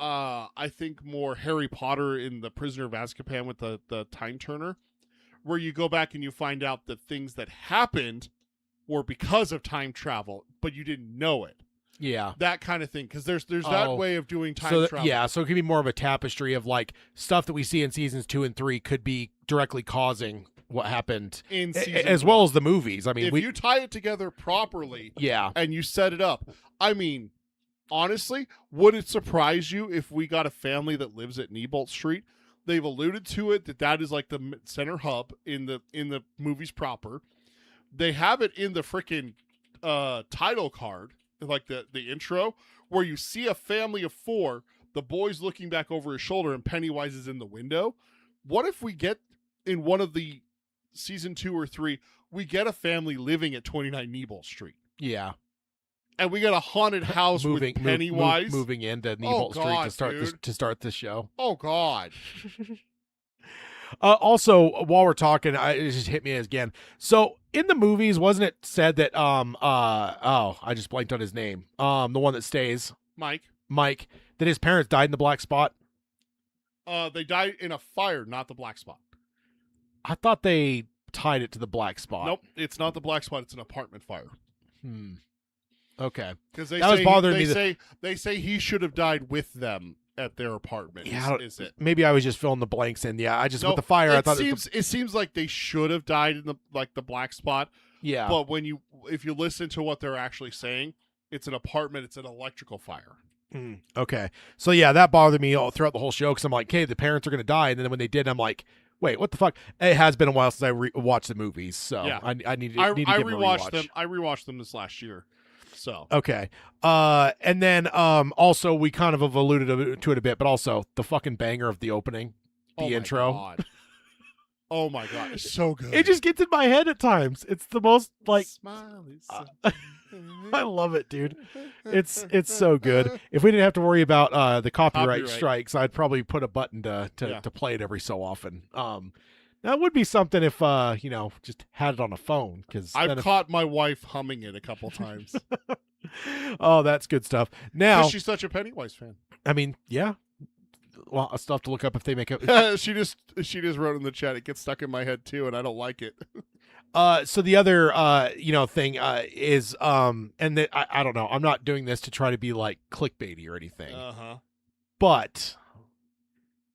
Speaker 2: I think more Harry Potter in the Prisoner of Azkaban with the time turner, where you go back and you find out that things that happened were because of time travel, but you didn't know it.
Speaker 1: Yeah.
Speaker 2: That kind of thing. Because there's that way of doing time travel.
Speaker 1: Yeah, so it could be more of a tapestry of like stuff that we see in seasons 2 and 3 could be directly causing what happened
Speaker 2: in season
Speaker 1: as
Speaker 2: 1.
Speaker 1: well as the movies. I mean,
Speaker 2: if you tie it together properly, and you set it up. I mean, honestly, would it surprise you if we got a family that lives at Nebolt Street? They've alluded to it that is like the center hub in the movies proper. They have it in the freaking title card, like the intro, where you see a family of 4, the boy's looking back over his shoulder and Pennywise is in the window. What if we get in one of the season 2 or 3, we get a family living at 29 Nebolt Street?
Speaker 1: Yeah.
Speaker 2: And we got a haunted house with Pennywise
Speaker 1: moving into Nebolt Street to start the show.
Speaker 2: Oh God!
Speaker 1: Also, while we're talking, it just hit me again. So in the movies, wasn't it said that I just blanked on his name. The one that stays, Mike, that his parents died in the black spot?
Speaker 2: They died in a fire, not the black spot.
Speaker 1: I thought they tied it to the black spot.
Speaker 2: Nope, it's not the black spot. It's an apartment fire.
Speaker 1: Okay,
Speaker 2: because
Speaker 1: that was bothering me.
Speaker 2: They say he should have died with them at their apartment.
Speaker 1: Yeah,
Speaker 2: is it?
Speaker 1: Maybe I was just filling the blanks in. Yeah, with the fire, I thought
Speaker 2: it seems like they should have died in the black spot,
Speaker 1: Yeah.
Speaker 2: But if you listen to what they're actually saying, it's an apartment, it's an electrical fire.
Speaker 1: Okay. So yeah, that bothered me all throughout the whole show because I'm like, hey, the parents are going to die. And then when they did, I'm like, wait, what the fuck? It has been a while since I watched the movies. So
Speaker 2: Yeah.
Speaker 1: I need to
Speaker 2: I
Speaker 1: give them a
Speaker 2: rewatched
Speaker 1: rewatch.
Speaker 2: them. I rewatched them this last year. So
Speaker 1: Okay. And then also we kind of have alluded to it a bit, but also the fucking banger of the opening, the intro.
Speaker 2: God. Oh my god, it's so good.
Speaker 1: It just gets in my head at times. It's the most like
Speaker 2: Smiley.
Speaker 1: I love it, dude. It's so good. If we didn't have to worry about the copyright strikes, I'd probably put a button to play it every so often. That would be something if just had it on a phone, because
Speaker 2: I've caught my wife humming it a couple times.
Speaker 1: Oh, that's good stuff. Now
Speaker 2: she's such a Pennywise fan.
Speaker 1: I mean, yeah. Well, I'll still have to look up if they make it.
Speaker 2: She just wrote in the chat, it gets stuck in my head too, and I don't like it.
Speaker 1: So the other thing is and I don't know. I'm not doing this to try to be like clickbaity or anything. But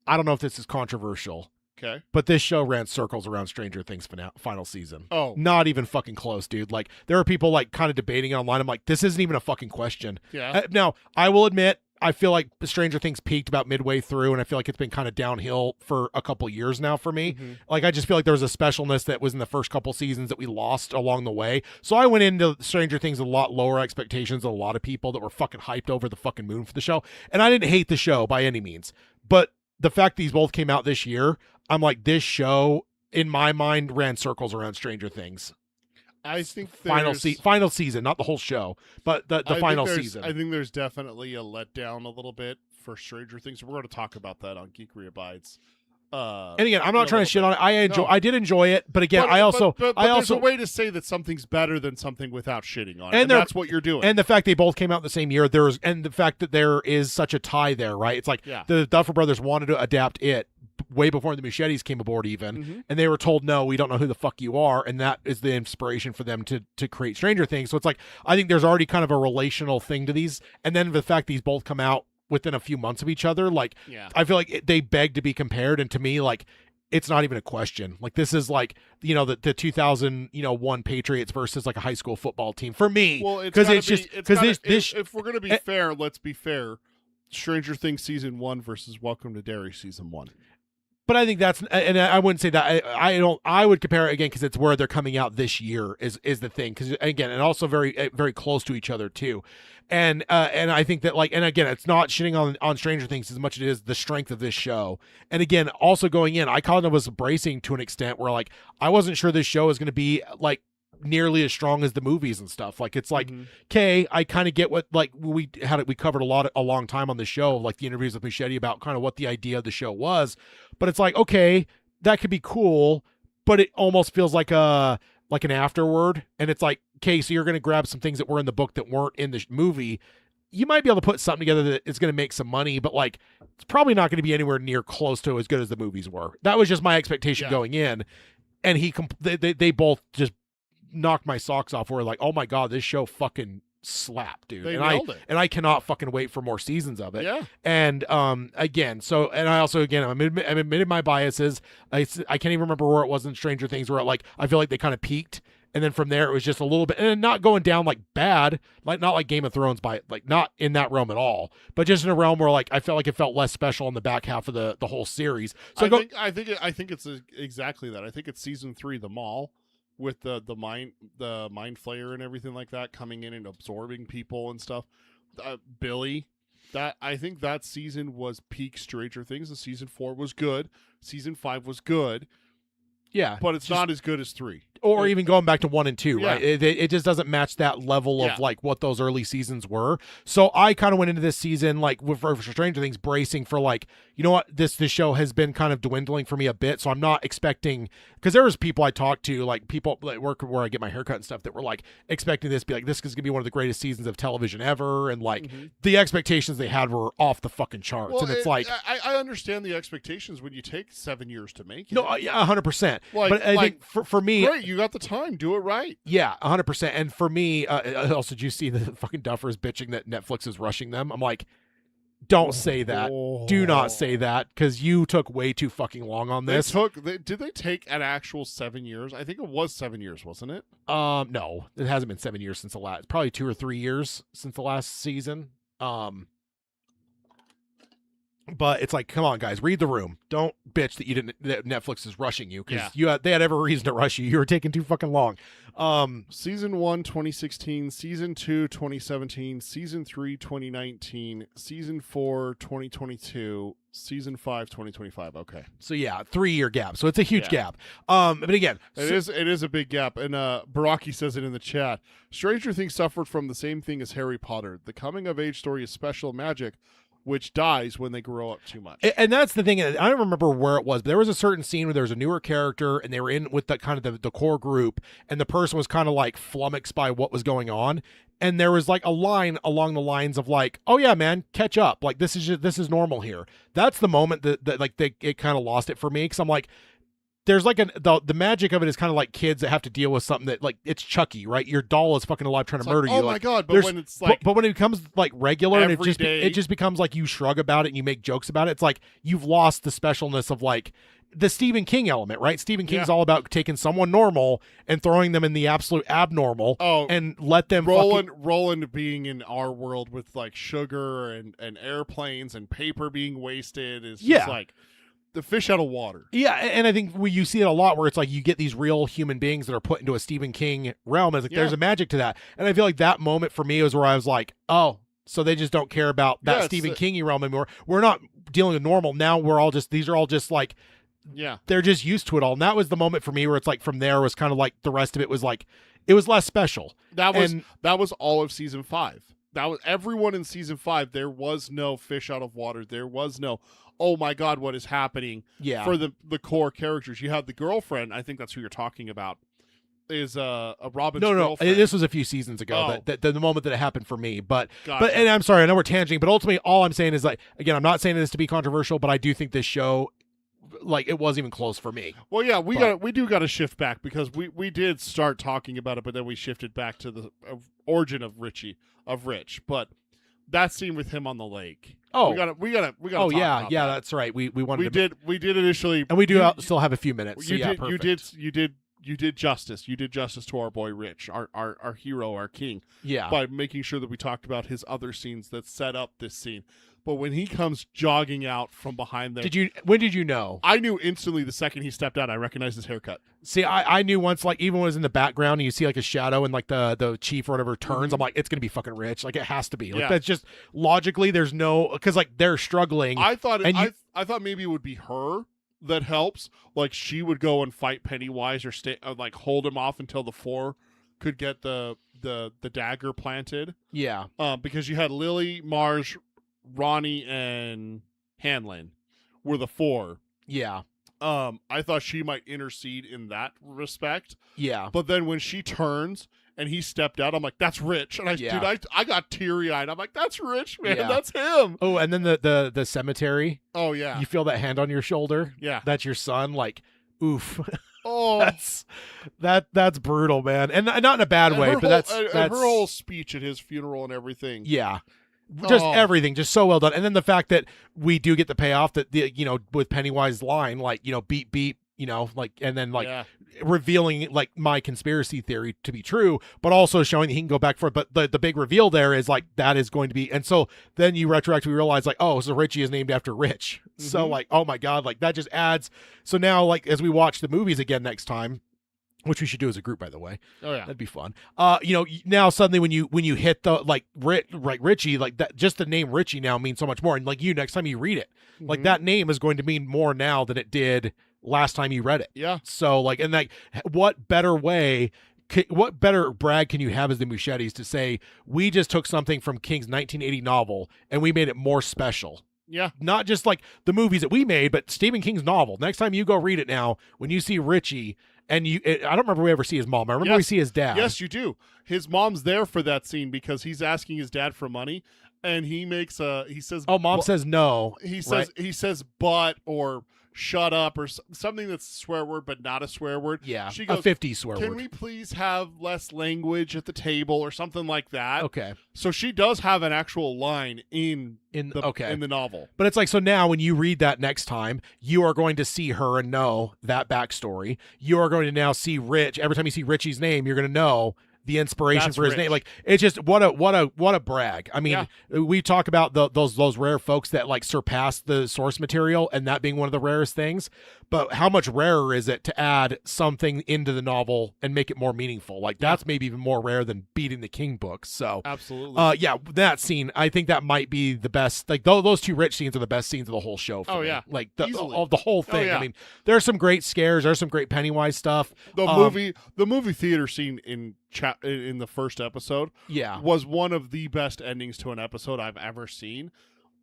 Speaker 1: I don't know if this is controversial.
Speaker 2: Okay.
Speaker 1: But this show ran circles around Stranger Things final season.
Speaker 2: Oh.
Speaker 1: Not even fucking close, dude. Like, there are people like kind of debating it online. I'm like, this isn't even a fucking question.
Speaker 2: Yeah.
Speaker 1: Now, I will admit, I feel like Stranger Things peaked about midway through, and I feel like it's been kind of downhill for a couple years now for me.
Speaker 2: Mm-hmm.
Speaker 1: Like, I just feel like there was a specialness that was in the first couple seasons that we lost along the way. So I went into Stranger Things with a lot lower expectations than a lot of people that were fucking hyped over the fucking moon for the show. And I didn't hate the show by any means. But the fact these both came out this year, I'm like, this show, in my mind, ran circles around Stranger Things.
Speaker 2: I think
Speaker 1: final season, not the whole show, but the final season.
Speaker 2: I think there's definitely a letdown a little bit for Stranger Things. We're going to talk about that on Geekery Abides.
Speaker 1: And again, I'm not trying to shit on it. I did enjoy it, but again,
Speaker 2: but there's a way to say that something's better than something without shitting on it, and that's what you're doing.
Speaker 1: And the fact they both came out the same year, and the fact that there is such a tie there, right? It's like the Duffer Brothers wanted to adapt it way before the Machetes came aboard even, and they were told, no, we don't know who the fuck you are, and that is the inspiration for them to create Stranger Things. So it's like, I think there's already kind of a relational thing to these, and then the fact these both come out within a few months of each other, like, I feel like they beg to be compared, and to me, like, it's not even a question. Like, this is like, the 2001 Patriots versus like a high school football team for me.
Speaker 2: Well,
Speaker 1: because
Speaker 2: if we're gonna be fair, let's be fair. Stranger Things season 1 versus Welcome to Derry season 1.
Speaker 1: But I think that's, and I wouldn't say that. I would compare it again because it's where they're coming out this year is the thing. Because again, and also very very close to each other too, and I think that, like, and again, it's not shitting on Stranger Things as much as it is the strength of this show. And again, also going in, I kind of was bracing to an extent where, like, I wasn't sure this show is going to be like nearly as strong as the movies and stuff. Like, it's like, okay, I kind of get what, like, we covered a long time on the show, like the interviews with Machete about kind of what the idea of the show was. But it's like, okay, that could be cool, but it almost feels like an afterword. And it's like, okay, so you're going to grab some things that were in the book that weren't in the movie. You might be able to put something together that is going to make some money, but, like, it's probably not going to be anywhere near close to as good as the movies were. That was just my expectation going in. And they both just knocked my socks off. Where, like, oh my God, this show fucking slapped, dude.
Speaker 2: They nailed it.
Speaker 1: And I cannot fucking wait for more seasons of it.
Speaker 2: Yeah.
Speaker 1: And again, so, and I also, again, I'm admitted my biases. I can't even remember where it was in Stranger Things where, like, I feel like they kind of peaked, and then from there it was just a little bit, and not going down like bad, like not like Game of Thrones, like not in that realm at all, but just in a realm where, like, I felt like it felt less special in the back half of the whole series. So
Speaker 2: I think it's exactly that. I think it's season 3, The Mall, with the mind flayer and everything like that coming in and absorbing people and stuff. Billy, that, I think that season was peak Stranger Things. The season 4 was good. Season 5 was good.
Speaker 1: Yeah,
Speaker 2: but it's not as good as 3.
Speaker 1: Or even going back to 1 and 2, right? It just doesn't match that level of like what those early seasons were. So I kind of went into this season, like, for Stranger Things, bracing for, like, you know what, this show has been kind of dwindling for me a bit, so I'm not expecting, because there was people I talked to, like people at work where I get my haircut and stuff, that were like expecting this to be like, this is gonna be one of the greatest seasons of television ever, and like the expectations they had were off the fucking charts.
Speaker 2: Well,
Speaker 1: and it's like,
Speaker 2: I understand the expectations when you take 7 years to make it.
Speaker 1: No, yeah, 100%.
Speaker 2: Like,
Speaker 1: but I think for me,
Speaker 2: great, you got the time, do it right.
Speaker 1: Yeah, 100%. And for me, also, did you see the fucking Duffers bitching that Netflix is rushing them? I'm like, Don't say that. Do not say that, because you took way too fucking long on this.
Speaker 2: Did they take an actual 7 years? I think it was 7 years, wasn't it?
Speaker 1: No, it hasn't been 7 years since the last. Probably 2 or 3 years since the last season. But it's like, come on, guys, read the room. Don't bitch that Netflix is rushing you, because they had every reason to rush you. You were taking too fucking long.
Speaker 2: Season 1, 2016, Season 2, 2017, Season 3, 2019, Season 4, 2022, Season 5, 2025. Okay.
Speaker 1: So yeah, 3-year gap. So it's a huge gap. But again,
Speaker 2: it is a big gap. And Baraki says it in the chat. Stranger Things suffered from the same thing as Harry Potter. The coming of age story is special magic, which dies when they grow up too much.
Speaker 1: And that's the thing. I don't remember where it was, but there was a certain scene where there was a newer character and they were in with the kind of the core group, and the person was kind of like flummoxed by what was going on. And there was like a line along the lines of like, "Oh yeah, man, catch up. Like this is normal here." That's the moment that like it kind of lost it for me, because I'm like, there's like the magic of it is kind of like kids that have to deal with something that, like, it's Chucky, right? Your doll is fucking alive trying to murder you.
Speaker 2: Oh
Speaker 1: like,
Speaker 2: my god! But when it's like,
Speaker 1: but when it becomes like regular and
Speaker 2: every day,
Speaker 1: it just becomes like you shrug about it and you make jokes about it. It's like you've lost the specialness of like the Stephen King element, right? Stephen King's all about taking someone normal and throwing them in the absolute abnormal. And let them
Speaker 2: Roland being in our world with like sugar and airplanes and paper being wasted is just like the fish out of water.
Speaker 1: Yeah, and I think you see it a lot where it's like you get these real human beings that are put into a Stephen King realm. It's like there's a magic to that. And I feel like that moment for me was where I was like, oh, so they just don't care about that Stephen King realm anymore. We're not dealing with normal. Now these are all just like, they're just used to it all. And that was the moment for me where it's like from there was kind of like the rest of it was like, it was less special.
Speaker 2: That was all of season 5. That was everyone in season 5. There was no fish out of water. There was no, oh my god, what is happening? For the core characters. You have the girlfriend, I think that's who you're talking about, is Robin's girlfriend.
Speaker 1: No, this was a few seasons ago, that the moment that it happened for me. But and I'm sorry, I know we're tangenting, but ultimately all I'm saying is, like, again, I'm not saying this to be controversial, but I do think this show, like, it wasn't even close for me.
Speaker 2: Well, yeah, we do got to shift back, because we did start talking about it, but then we shifted back to the origin of Rich. But that scene with him on the lake.
Speaker 1: Oh,
Speaker 2: we gotta.
Speaker 1: Oh
Speaker 2: talk
Speaker 1: yeah,
Speaker 2: about
Speaker 1: that's right. We wanted.
Speaker 2: We did initially,
Speaker 1: and we still have a few minutes. So perfect.
Speaker 2: You did justice. You did justice to our boy Rich, our hero, our king.
Speaker 1: Yeah.
Speaker 2: By making sure that we talked about his other scenes that set up this scene. But when he comes jogging out from behind there,
Speaker 1: when did you know?
Speaker 2: I knew instantly the second he stepped out. I recognized his haircut.
Speaker 1: See, I knew once, like, even when it was in the background and you see like a shadow and like the chief or whatever turns, I'm like, it's gonna be fucking Rich. Like, it has to be. Like, that's just logically, there's no, because like they're struggling.
Speaker 2: I thought I thought maybe it would be her that helps. Like, she would go and fight Pennywise or like hold him off until the 4 could get the dagger planted.
Speaker 1: Yeah.
Speaker 2: Because you had Lily, Marge, Ronnie, and Hanlon were the 4.
Speaker 1: Yeah.
Speaker 2: I thought she might intercede in that respect.
Speaker 1: Yeah.
Speaker 2: But then when she turns and he stepped out, I'm like, that's Rich. And I got teary-eyed. I'm like, that's Rich, man. Yeah. That's him.
Speaker 1: Oh, and then the cemetery.
Speaker 2: Oh, yeah.
Speaker 1: You feel that hand on your shoulder?
Speaker 2: Yeah.
Speaker 1: That's your son. Like, oof.
Speaker 2: Oh,
Speaker 1: that's brutal, man. And not in a bad way, but that's
Speaker 2: her whole speech at his funeral and everything.
Speaker 1: Yeah. Just everything, just so well done. And then the fact that we do get the payoff that with Pennywise's line, like, beep beep, like, and then like revealing like my conspiracy theory to be true, but also showing that he can go back for it. But the big reveal there is like that is going to be, and so then you retroactively realize like, oh, so Richie is named after Rich. Mm-hmm. So like, oh my god, like that just adds. So now, like, as we watch the movies again next time, which we should do as a group, by the way.
Speaker 2: Oh yeah,
Speaker 1: that'd be fun. Now suddenly when you hit the like Richie, like that, just the name Richie now means so much more. And like next time you read it, like that name is going to mean more now than it did last time you read it.
Speaker 2: Yeah.
Speaker 1: So like, and like, what better brag can you have as the Muschettis to say we just took something from King's 1980 novel and we made it more special?
Speaker 2: Yeah.
Speaker 1: Not just like the movies that we made, but Stephen King's novel. Next time you go read it now, when you see Richie. And I don't remember we ever see his mom. I remember we see his dad.
Speaker 2: Yes, you do. His mom's there for that scene because he's asking his dad for money, and he says,
Speaker 1: "Oh, mom says no."
Speaker 2: He says, but, or shut up or something that's a swear word but not a swear word.
Speaker 1: Yeah,
Speaker 2: She goes,
Speaker 1: a 50 swear
Speaker 2: can
Speaker 1: word.
Speaker 2: we please have less language at the table or something like that?
Speaker 1: Okay.
Speaker 2: So she does have an actual line in the novel.
Speaker 1: But it's like, so now when you read that next time, you are going to see her and know that backstory. You are going to now see Rich. Every time you see Richie's name, you're going to know the inspiration
Speaker 2: That's
Speaker 1: for his
Speaker 2: Rich.
Speaker 1: name. Like, it's just what a brag. I mean, we talk about those rare folks that like surpass the source material, and that being one of the rarest things. But how much rarer is it to add something into the novel and make it more meaningful? Like, that's maybe even more rare than beating the King books. So
Speaker 2: absolutely.
Speaker 1: yeah, that scene, I think that might be the best. Like, those two Rich scenes are the best scenes of the whole show for me.
Speaker 2: Yeah.
Speaker 1: Like
Speaker 2: Easily.
Speaker 1: of the whole thing.
Speaker 2: Yeah.
Speaker 1: I mean, there's some great scares, there's some great Pennywise stuff.
Speaker 2: The movie theater scene in the first episode was one of the best endings to an episode I've ever seen.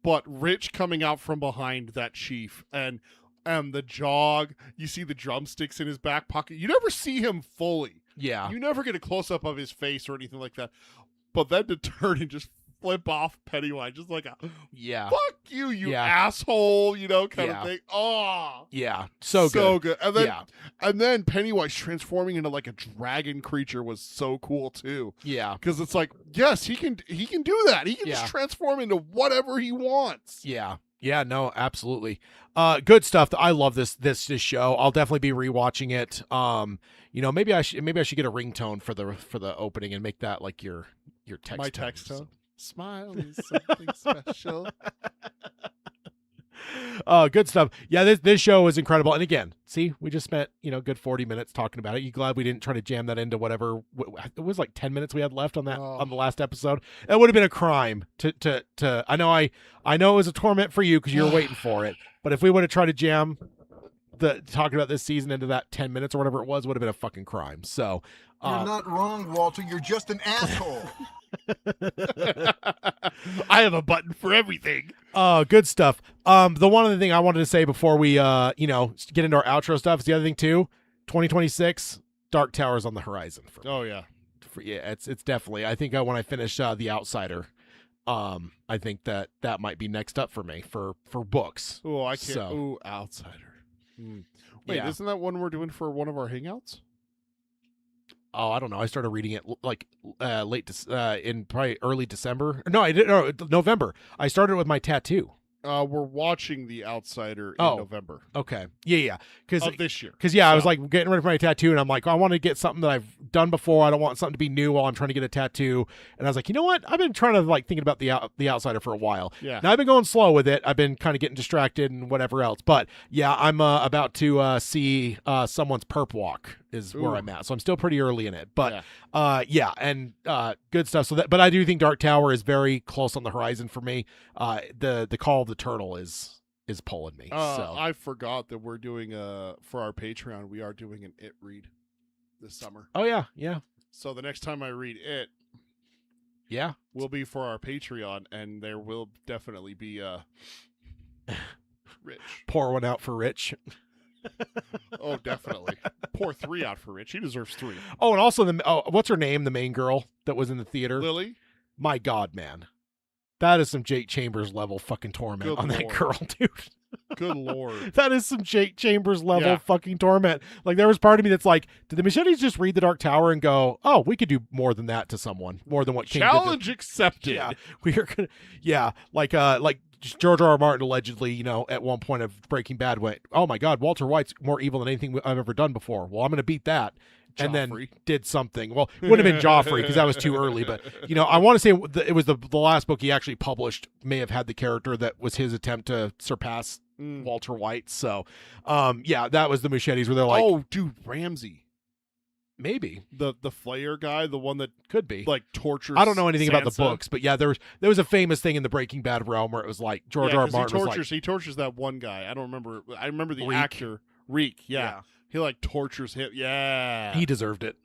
Speaker 2: But Rich coming out from behind that chief and the jog, you see the drumsticks in his back pocket. You never see him fully.
Speaker 1: Yeah.
Speaker 2: You never get a close up of his face or anything like that. But then to turn and just flip off Pennywise, just like fuck you asshole, kind of thing. Oh,
Speaker 1: yeah, so
Speaker 2: good. And then Pennywise transforming into like a dragon creature was so cool too.
Speaker 1: Yeah,
Speaker 2: because it's like, yes, he can do that. He can just transform into whatever he wants.
Speaker 1: Yeah, no, absolutely. Good stuff. I love this show. I'll definitely be rewatching it. Maybe I should get a ringtone for the opening and make that like your text.
Speaker 2: My text tone. Smile is something special.
Speaker 1: Good stuff. Yeah, this show is incredible. And again, see, we just spent good 40 minutes talking about it. You glad we didn't try to jam that into whatever it was, like 10 minutes we had left on that on the last episode? It would have been a crime to I know it was a torment for you because you were waiting for it. But if we would have tried to jam the talking about this season into that 10 minutes or whatever it was, would have been a fucking crime. So
Speaker 5: you're not wrong, Walter. You're just an asshole.
Speaker 2: I have a button for everything.
Speaker 1: Good stuff. The one other thing I wanted to say before we get into our outro stuff is the other thing too. 2026, Dark Tower's on the horizon. It's definitely. I think when I finish The Outsider, I think that might be next up for me for books.
Speaker 2: Oh, I can't. Ooh, Outsider. Wait, isn't that one we're doing for one of our hangouts?
Speaker 1: Oh, I don't know. I started reading it like in probably early December. No, I didn't. No, November. I started with my tattoo.
Speaker 2: We're watching The Outsider in November.
Speaker 1: Okay. Yeah.
Speaker 2: Of this year.
Speaker 1: Because I was like getting ready for my tattoo, and I'm like, I want to get something that I've done before. I don't want something to be new while I'm trying to get a tattoo. And I was like, you know what? I've been trying to thinking about the Outsider for a while.
Speaker 2: Yeah.
Speaker 1: Now I've been going slow with it. I've been kind of getting distracted and whatever else. But yeah, I'm about to see Someone's Perp Walk is where I'm at. So I'm still pretty early in it. But and good stuff. But I do think Dark Tower is very close on the horizon for me. The Call of the Turtle is pulling me. So
Speaker 2: I forgot that we're doing for our Patreon, we are doing an It read this summer.
Speaker 1: Oh yeah.
Speaker 2: So the next time I read It, will be for our Patreon, and there will definitely be Rich.
Speaker 1: Pour one out for Rich.
Speaker 2: Oh, definitely. Pour 3 out for Rich. He deserves 3.
Speaker 1: Oh, and also what's her name? The main girl that was in the theater,
Speaker 2: Lily.
Speaker 1: My God, man, that is some Jake Chambers level fucking torment on that girl, dude.
Speaker 2: Good Lord.
Speaker 1: That is some Jake Chambers level fucking torment. Like, there was part of me that's like, did the Machetes just read the Dark Tower and go, oh, we could do more than that to someone, more than what King
Speaker 2: Challenge
Speaker 1: did
Speaker 2: accepted.
Speaker 1: Yeah, we are gonna. Like George R. R. Martin allegedly, at one point of Breaking Bad went, oh my God, Walter White's more evil than anything I've ever done before. Well, I'm gonna beat that.
Speaker 2: Joffrey.
Speaker 1: And then did something. Well, it would have been Joffrey because that was too early. But, I want to say it was the last book he actually published may have had the character that was his attempt to surpass Walter White. So, that was the Machetes where they're like,
Speaker 2: oh, dude, Ramsay.
Speaker 1: Maybe.
Speaker 2: The Flayer guy, the one that
Speaker 1: could be
Speaker 2: like tortures.
Speaker 1: I don't know anything
Speaker 2: Sansa.
Speaker 1: about the books, but there was a famous thing in the Breaking Bad realm where it was like George R. R. Martin was like,
Speaker 2: he tortures that one guy. I don't remember. I remember the actor Reek. Yeah. He like tortures him. Yeah.
Speaker 1: He deserved it.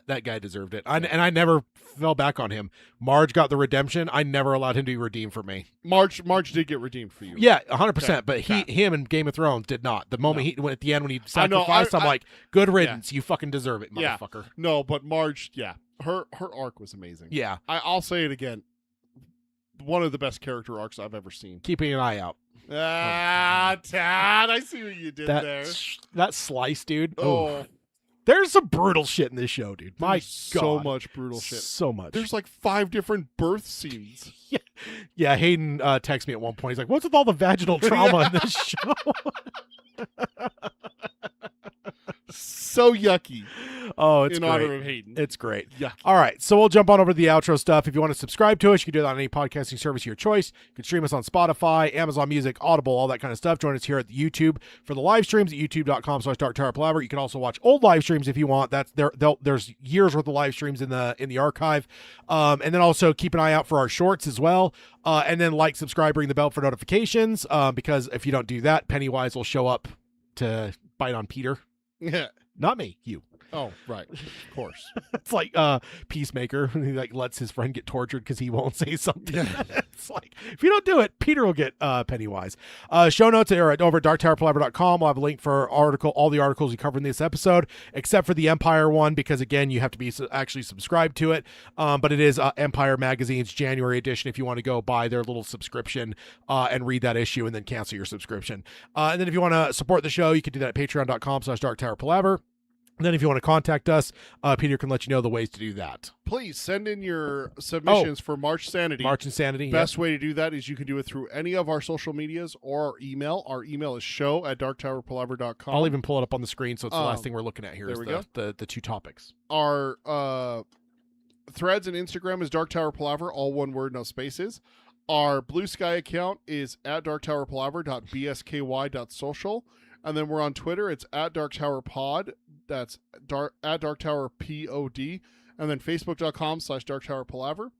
Speaker 1: That guy deserved it. And I never fell back on him. Marge got the redemption. I never allowed him to be redeemed for me.
Speaker 2: Marge did get redeemed for you.
Speaker 1: Yeah, 100%. But him in Game of Thrones did not. The moment at the end when he sacrificed, I'm like, good riddance. You fucking deserve it, motherfucker.
Speaker 2: No, but Marge, her arc was amazing.
Speaker 1: Yeah.
Speaker 2: I'll say it again. One of the best character arcs I've ever seen.
Speaker 1: Keeping an eye out.
Speaker 2: Tad, I see what you did there.
Speaker 1: That slice, dude.
Speaker 2: Oh,
Speaker 1: There's some brutal shit in this show, dude. My
Speaker 2: there's
Speaker 1: God.
Speaker 2: so much brutal shit.
Speaker 1: So much.
Speaker 2: There's like 5 different birth scenes.
Speaker 1: Yeah, Hayden texted me at one point. He's like, what's with all the vaginal trauma in this show?
Speaker 2: So yucky.
Speaker 1: Oh, it's
Speaker 2: in
Speaker 1: great.
Speaker 2: honor of Hayden.
Speaker 1: It's great.
Speaker 2: Yucky.
Speaker 1: All right, so we'll jump on over to the outro stuff. If you want to subscribe to us, you can do that on any podcasting service of your choice. You can stream us on Spotify, Amazon Music, Audible, all that kind of stuff. Join us here at the YouTube for the live streams at youtube.com/DarkTowerPalaver. You can also watch old live streams if you want. That's there's years worth of live streams in the archive. And then also keep an eye out for our shorts as well. And then like, subscribe, ring the bell for notifications. Because if you don't do that, Pennywise will show up to bite on Peter.
Speaker 2: Yeah.
Speaker 1: Not me, you.
Speaker 2: Oh, right. Of course.
Speaker 1: It's like Peacemaker when he like lets his friend get tortured because he won't say something. It's like, if you don't do it, Peter will get Pennywise. Show notes are over at darktowerpalaver.com. We'll have a link for all the articles we covered in this episode, except for the Empire one, because again, you have to be actually subscribed to it. But it is Empire Magazine's January edition if you want to go buy their little subscription and read that issue and then cancel your subscription. And then if you want to support the show, you can do that at patreon.com/darktowerpalaver. And then if you want to contact us, Peter can let you know the ways to do that.
Speaker 2: Please send in your submissions for March Sanity.
Speaker 1: March Insanity.
Speaker 2: Best way to do that is you can do it through any of our social medias or our email. Our email is show@darktowerpalaver.com.
Speaker 1: I'll even pull it up on the screen so it's the last thing we're looking at here.
Speaker 2: There we go.
Speaker 1: The 2 topics.
Speaker 2: Our threads and Instagram is Dark Tower Palaver, all one word, no spaces. Our Blue Sky account is at darktowerpalaver.bsky.social. And then we're on Twitter. It's at Dark Tower Pod. That's at Dark Tower POD. And then Facebook.com/Dark Tower Palaver.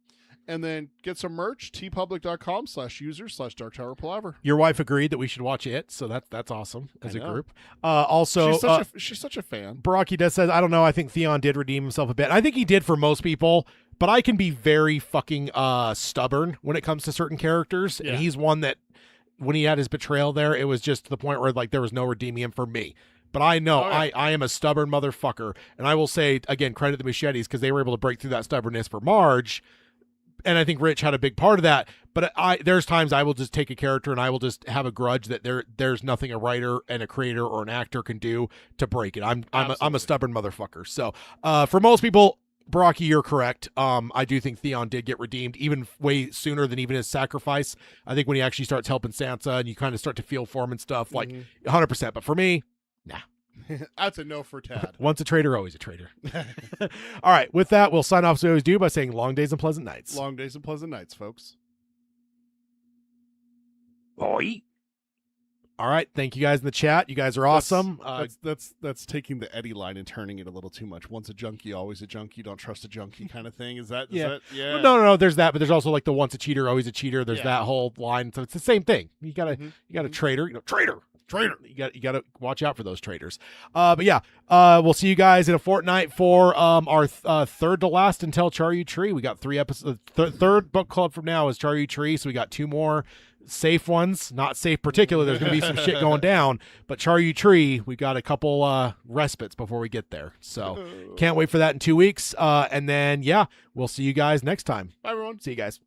Speaker 2: And then get some merch, tpublic.com/users/Dark Tower Palaver.
Speaker 1: Your wife agreed that we should watch it, so that's awesome as a
Speaker 2: know.
Speaker 1: group. Also,
Speaker 2: she's such a fan.
Speaker 1: Baraki does says, I don't know, I think Theon did redeem himself a bit. I think he did for most people, but I can be very fucking stubborn when it comes to certain characters.
Speaker 2: Yeah.
Speaker 1: And he's one that, when he had his betrayal there, it was just to the point where like there was no redeeming him for me. But I know I am a stubborn motherfucker. And I will say, again, credit the Machetes because they were able to break through that stubbornness for Marge. And I think Rich had a big part of that. But there's times I will just take a character and I will just have a grudge that there's nothing a writer and a creator or an actor can do to break it. I'm a stubborn motherfucker. So for most people, Baraki, you're correct. I do think Theon did get redeemed even way sooner than even his sacrifice. I think when he actually starts helping Sansa and you kind of start to feel for him and stuff, like 100%. But for me, nah.
Speaker 2: That's a no for Tad.
Speaker 1: Once a traitor, always a traitor. All right. With that, we'll sign off as we always do by saying long days and pleasant nights.
Speaker 2: Long days and pleasant nights, folks.
Speaker 1: Boy. All right. Thank you guys in the chat. You guys are awesome.
Speaker 2: That's taking the Eddie line and turning it a little too much. Once a junkie, always a junkie. Don't trust a junkie kind of thing. Is that?
Speaker 1: Yeah.
Speaker 2: Yeah.
Speaker 1: No. There's that, but there's also like the once a cheater, always a cheater. There's that whole line. So it's the same thing. You got a traitor. Traitor. You got to watch out for those traitors. But yeah, we'll see you guys in a fortnight for our third to last until Charyu Tree. We got 3 episodes. Third book club from now is Charyu Tree, so we got 2 more safe ones. Not safe particularly. There's going to be some shit going down, but Charyu Tree, we got a couple respites before we get there. So can't wait for that in 2 weeks. And then yeah, we'll see you guys next time.
Speaker 2: Bye everyone.
Speaker 1: See you guys.